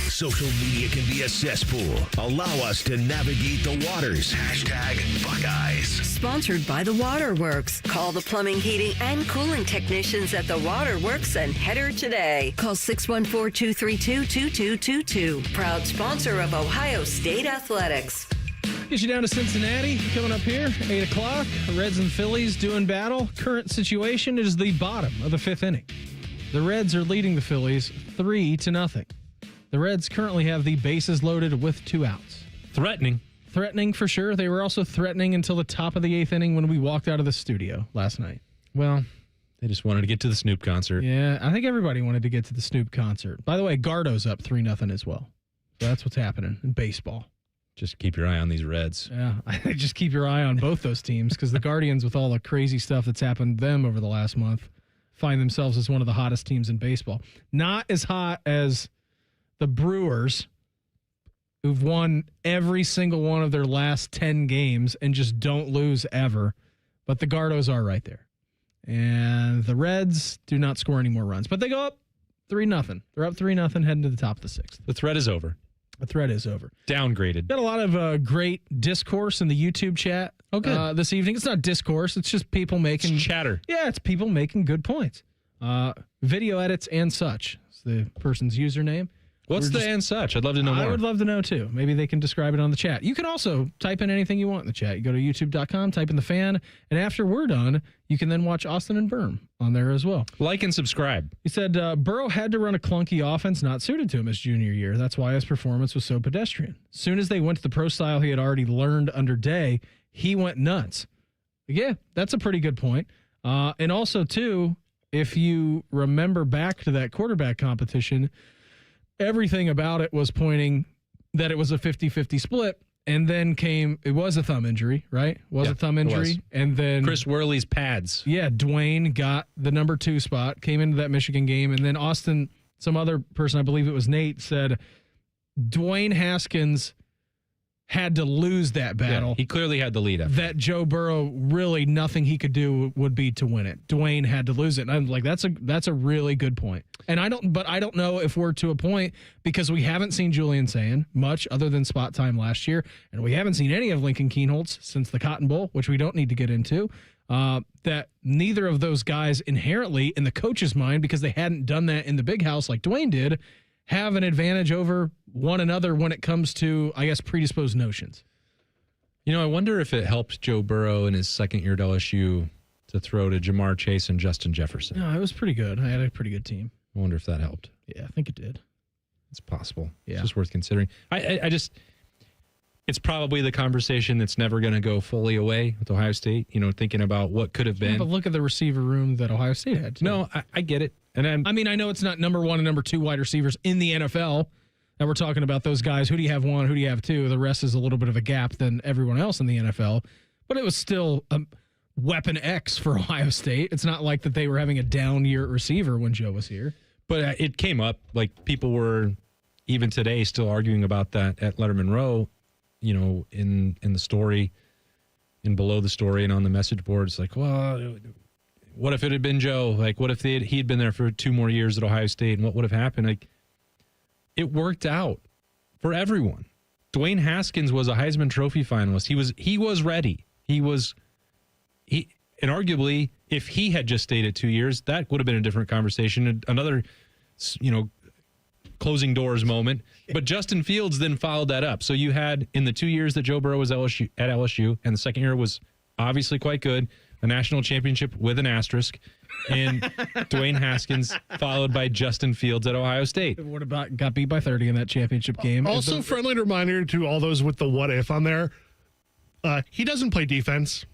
Social media can be a cesspool. Allow us to navigate the waters. #Buckeyes. Sponsored by the Waterworks. Call the plumbing, heating, and cooling technicians at the Waterworks and header today. Call 614-232-2222. Proud sponsor of Ohio State Athletics. Get you down to Cincinnati coming up here, 8 o'clock. The Reds and Phillies doing battle. Current situation is the bottom of the 5th inning. The Reds are leading the Phillies 3-0. The Reds currently have the bases loaded with 2 outs. Threatening for sure. They were also threatening until the top of the 8th inning when we walked out of the studio last night. Well, they just wanted to get to the Snoop concert. Yeah, I think everybody wanted to get to the Snoop concert. By the way, Gardo's up 3-0 as well. So that's what's happening in baseball. Just keep your eye on these Reds. Yeah, just keep your eye on both those teams because the Guardians, with all the crazy stuff that's happened to them over the last month, find themselves as one of the hottest teams in baseball. Not as hot as the Brewers, who've won every single one of their last 10 games and just don't lose ever. But the Gardos are right there. And the Reds do not score any more runs. But they go up 3-0. They're up 3-0 heading to the top of the 6th. The threat is over. The threat is over. Downgraded. Got a lot of great discourse in the YouTube chat this evening. It's not discourse. It's just people making... It's chatter. Yeah, it's people making good points. Video edits and such. It's the person's username. What's the and such? I'd love to know more. I would love to know, too. Maybe they can describe it on the chat. You can also type in anything you want in the chat. You go to youtube.com, type in the fan, and after we're done, you can then watch Austin and Birm on there as well. Like and subscribe. He said Burrow had to run a clunky offense not suited to him his junior year. That's why his performance was so pedestrian. As soon as they went to the pro style he had already learned under Day, he went nuts. Yeah, that's a pretty good point. And also, too, if you remember back to that quarterback competition, everything about it was pointing that it was a 50-50 split, and then it was a thumb injury, right? A thumb injury. And then Chris Worley's pads. Yeah, Dwayne got the number 2 spot, came into that Michigan game, and then Austin, some other person, I believe it was Nate, said Dwayne Haskins had to lose that battle. Yeah, he clearly had the lead after that Joe Burrow, really nothing he could do would be to win it. Dwayne had to lose it. And I'm like, that's a really good point. And I don't know if we're to a point, because we haven't seen Julian Sayin much other than spot time last year, and we haven't seen any of Lincoln Kienholz since the Cotton Bowl, which we don't need to get into. That neither of those guys inherently, in the coach's mind, because they hadn't done that in the big house like Dwayne did, have an advantage over one another when it comes to, I guess, predisposed notions. You know, I wonder if it helped Joe Burrow in his second year at LSU to throw to Jamar Chase and Justin Jefferson. No, it was pretty good. I had a pretty good team. I wonder if that helped. Yeah, I think it did. It's possible. Yeah. It's just worth considering. I just, it's probably the conversation that's never going to go fully away with Ohio State, you know, thinking about what could have been. But look at the receiver room that Ohio State had, too. No, I get it. And I mean, I know it's not number 1 and number 2 wide receivers in the NFL that we're talking about, those guys. Who do you have 1? Who do you have 2? The rest is a little bit of a gap than everyone else in the NFL. But it was still a weapon X for Ohio State. It's not like that they were having a down year at receiver when Joe was here. But it came up, like people were even today still arguing about that at Letterman Row, you know, in the story, and below the story and on the message boards. Like, well, what if it had been Joe? Like, what if he'd been there for 2 more years at Ohio State, and what would have happened? Like, it worked out for everyone. Dwayne Haskins was a Heisman Trophy finalist. He was ready. And arguably, if he had just stayed at 2 years, that would have been a different conversation. Another, you know, closing doors moment. But Justin Fields then followed that up. So you had, in the 2 years that Joe Burrow was at LSU, and the second year was obviously quite good, a national championship with an asterisk, and Dwayne Haskins followed by Justin Fields at Ohio State. What about got beat by 30 in that championship game? Also, friendly reminder to all those with the what if on there, he doesn't play defense.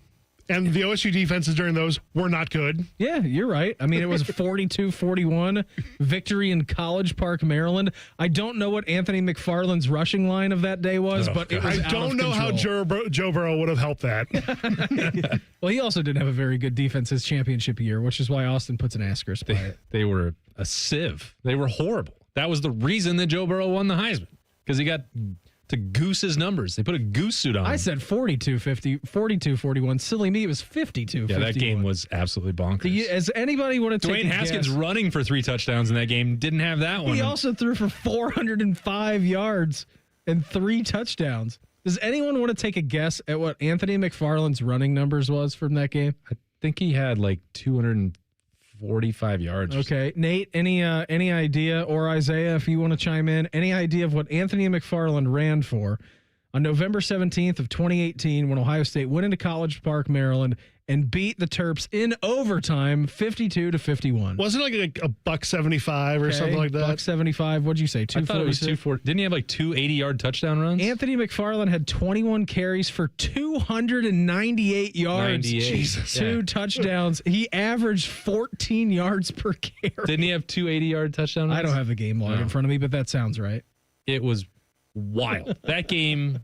And the OSU defenses during those were not good. Yeah, you're right. I mean, it was 42-41 victory in College Park, Maryland. I don't know what Anthony McFarland's rushing line of that day was, but it was I don't know how Joe Burrow would have helped that. Well, he also didn't have a very good defense his championship year, which is why Austin puts an asterisk by it. They were a sieve. They were horrible. That was the reason that Joe Burrow won the Heisman, because he got to goose his numbers. They put a goose suit on him. I said 42-41. Silly me, it was 52-51. Yeah, that game was absolutely bonkers. As anybody want to take Dwayne Haskins running for 3 touchdowns in that game didn't have that one. He also threw for 405 yards and 3 touchdowns. Does anyone want to take a guess at what Anthony McFarland's running numbers was from that game? I think he had like 245 yards. Okay. Nate, any idea, or Isaiah, if you want to chime in, any idea of what Anthony McFarland ran for on November 17th of 2018 when Ohio State went into College Park, Maryland, and beat the Terps in overtime 52-51. Wasn't it like a $1.75 or something like that? $1.75. What'd you say? I thought it was 240. Didn't he have like 2 80-yard touchdown runs? Anthony McFarland had 21 carries for 298 yards. 98. Jesus. 2 touchdowns. He averaged 14 yards per carry. Didn't he have 2 80-yard touchdown runs? I don't have the game log in front of me, but that sounds right. It was wild. That game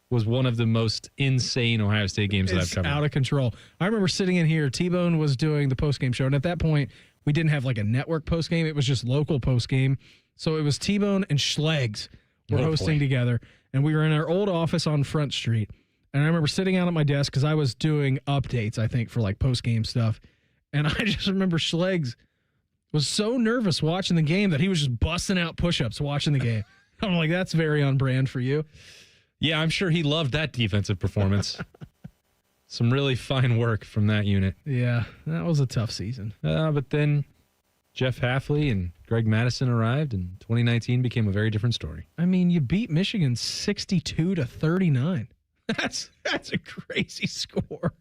was one of the most insane Ohio State games that I've covered. Out of control. I remember sitting in here. T-Bone was doing the postgame show, and at that point, we didn't have like a network postgame. It was just local postgame. So it was T-Bone and Schlegs were hosting together, and we were in our old office on Front Street. And I remember sitting out at my desk because I was doing updates, I think, for like postgame stuff. And I just remember Schlegs was so nervous watching the game that he was just busting out push-ups watching the game. I'm like, that's very on brand for you. Yeah, I'm sure he loved that defensive performance. Some really fine work from that unit. Yeah, that was a tough season. But then Jeff Hafley and Greg Madison arrived, and 2019 became a very different story. I mean, you beat Michigan 62-39. That's a crazy score.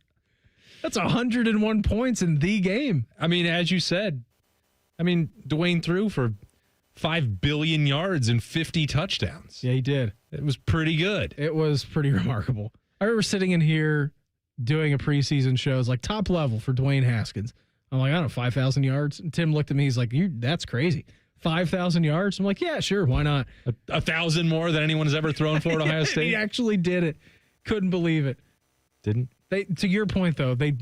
That's 101 points in the game. I mean, as you said, Dwayne threw for 5 billion yards and 50 touchdowns. Yeah, he did. It was pretty good. It was pretty remarkable. I remember sitting in here doing a preseason show. It's like top level for Dwayne Haskins. I'm like, I don't know, 5,000 yards. And Tim looked at me. He's like, that's crazy. 5,000 yards? I'm like, yeah, sure. Why not? 1,000 more than anyone has ever thrown for at Ohio State? He actually did it. Couldn't believe it. Didn't? To your point, though, they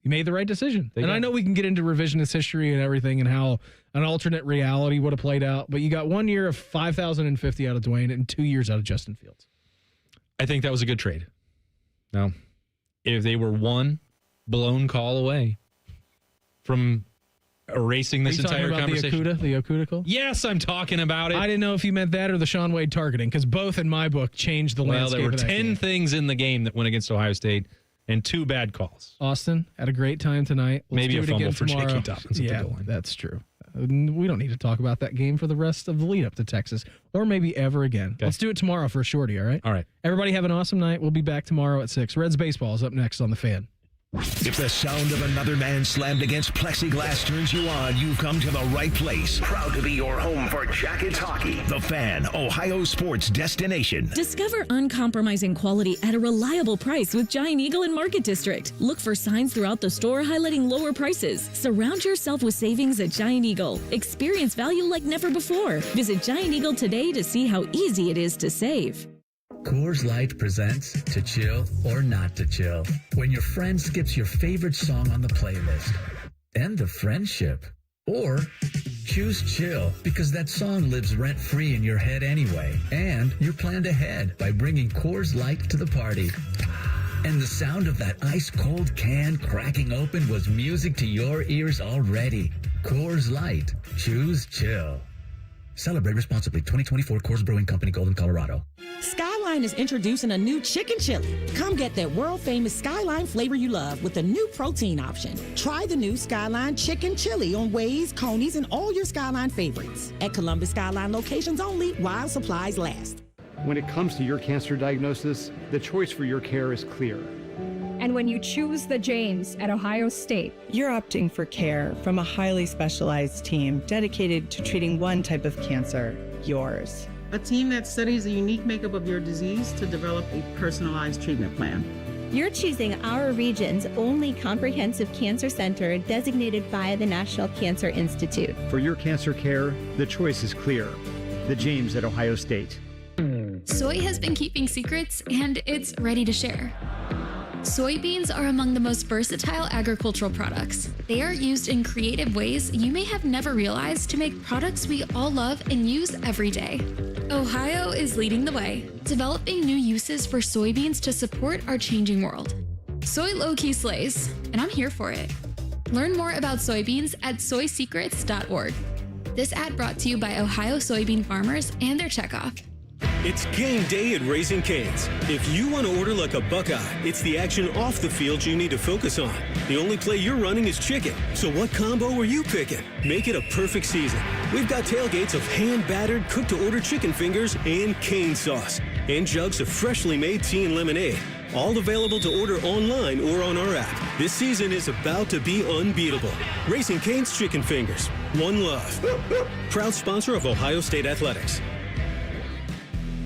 made the right decision. And I know we can get into revisionist history and everything and how an alternate reality would have played out, but you got 1 year of 5,050 out of Dwayne and 2 years out of Justin Fields. I think that was a good trade. Now, if they were one blown call away from erasing this entire conversation. The Okuda call? Yes, I'm talking about it. I didn't know if you meant that or the Shaun Wade targeting, because both in my book changed the landscape. Well, there were of that 10 game. things in the game that went against Ohio State and 2 bad calls. Austin had a great time tonight. Let's Maybe do a it fumble again for tomorrow. J.K. Dobbins at the goal line. That's true. We don't need to talk about that game for the rest of the lead up to Texas, or maybe ever again. Okay. Let's do it tomorrow for a shorty, all right? All right. Everybody have an awesome night. We'll be back tomorrow at 6. Reds baseball is up next on The Fan. If the sound of another man slammed against plexiglass turns you on, you've come to the right place. Proud to be your home for Jackets hockey. The Fan, Ohio sports destination. Discover uncompromising quality at a reliable price with Giant Eagle and Market District. Look for signs throughout the store highlighting lower prices. Surround yourself with savings at Giant Eagle. Experience value like never before. Visit Giant Eagle today to see how easy it is to save. Coors Light presents To Chill or Not to Chill. When your friend skips your favorite song on the playlist. End the friendship. Or choose chill because that song lives rent-free in your head anyway. And you're planned ahead by bringing Coors Light to the party. And the sound of that ice-cold can cracking open was music to your ears already. Coors Light. Choose chill. Celebrate responsibly. 2024 Coors Brewing Company, Golden, Colorado. Skyline is introducing a new chicken chili. Come get that world-famous Skyline flavor you love with a new protein option. Try the new Skyline chicken chili on Waze, Coney's, and all your Skyline favorites. At Columbus Skyline locations only while supplies last. When it comes to your cancer diagnosis, the choice for your care is clear. And when you choose the James at Ohio State, you're opting for care from a highly specialized team dedicated to treating one type of cancer, yours. A team that studies the unique makeup of your disease to develop a personalized treatment plan. You're choosing our region's only comprehensive cancer center designated by the National Cancer Institute. For your cancer care, the choice is clear. The James at Ohio State. Soy has been keeping secrets, and it's ready to share. Soybeans are among the most versatile agricultural products. They are used in creative ways you may have never realized to make products we all love and use every day. Ohio is leading the way, developing new uses for soybeans to support our changing world. Soy low-key slays, and I'm here for it. Learn more about soybeans at soysecrets.org. This ad brought to you by Ohio soybean farmers and their checkoff. It's game day at Raising Cane's. If you want to order like a Buckeye, it's the action off the field you need to focus on. The only play you're running is chicken. So what combo are you picking? Make it a perfect season. We've got tailgates of hand-battered, cooked-to-order chicken fingers and cane sauce. and jugs of freshly made tea and lemonade. All available to order online or on our app. This season is about to be unbeatable. Raising Cane's Chicken Fingers. One love. Proud sponsor of Ohio State Athletics.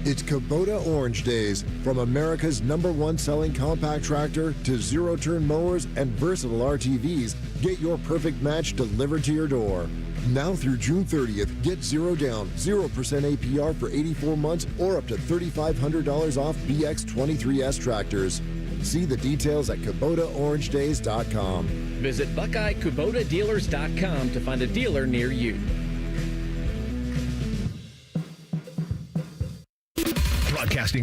It's Kubota Orange Days. From America's #1 selling compact tractor to zero-turn mowers and versatile RTVs, get your perfect match delivered to your door. Now through June 30th, get 0 down, 0% APR for 84 months or up to $3,500 off BX23S tractors. See the details at KubotaOrangeDays.com. Visit BuckeyeKubotaDealers.com to find a dealer near you. Broadcasting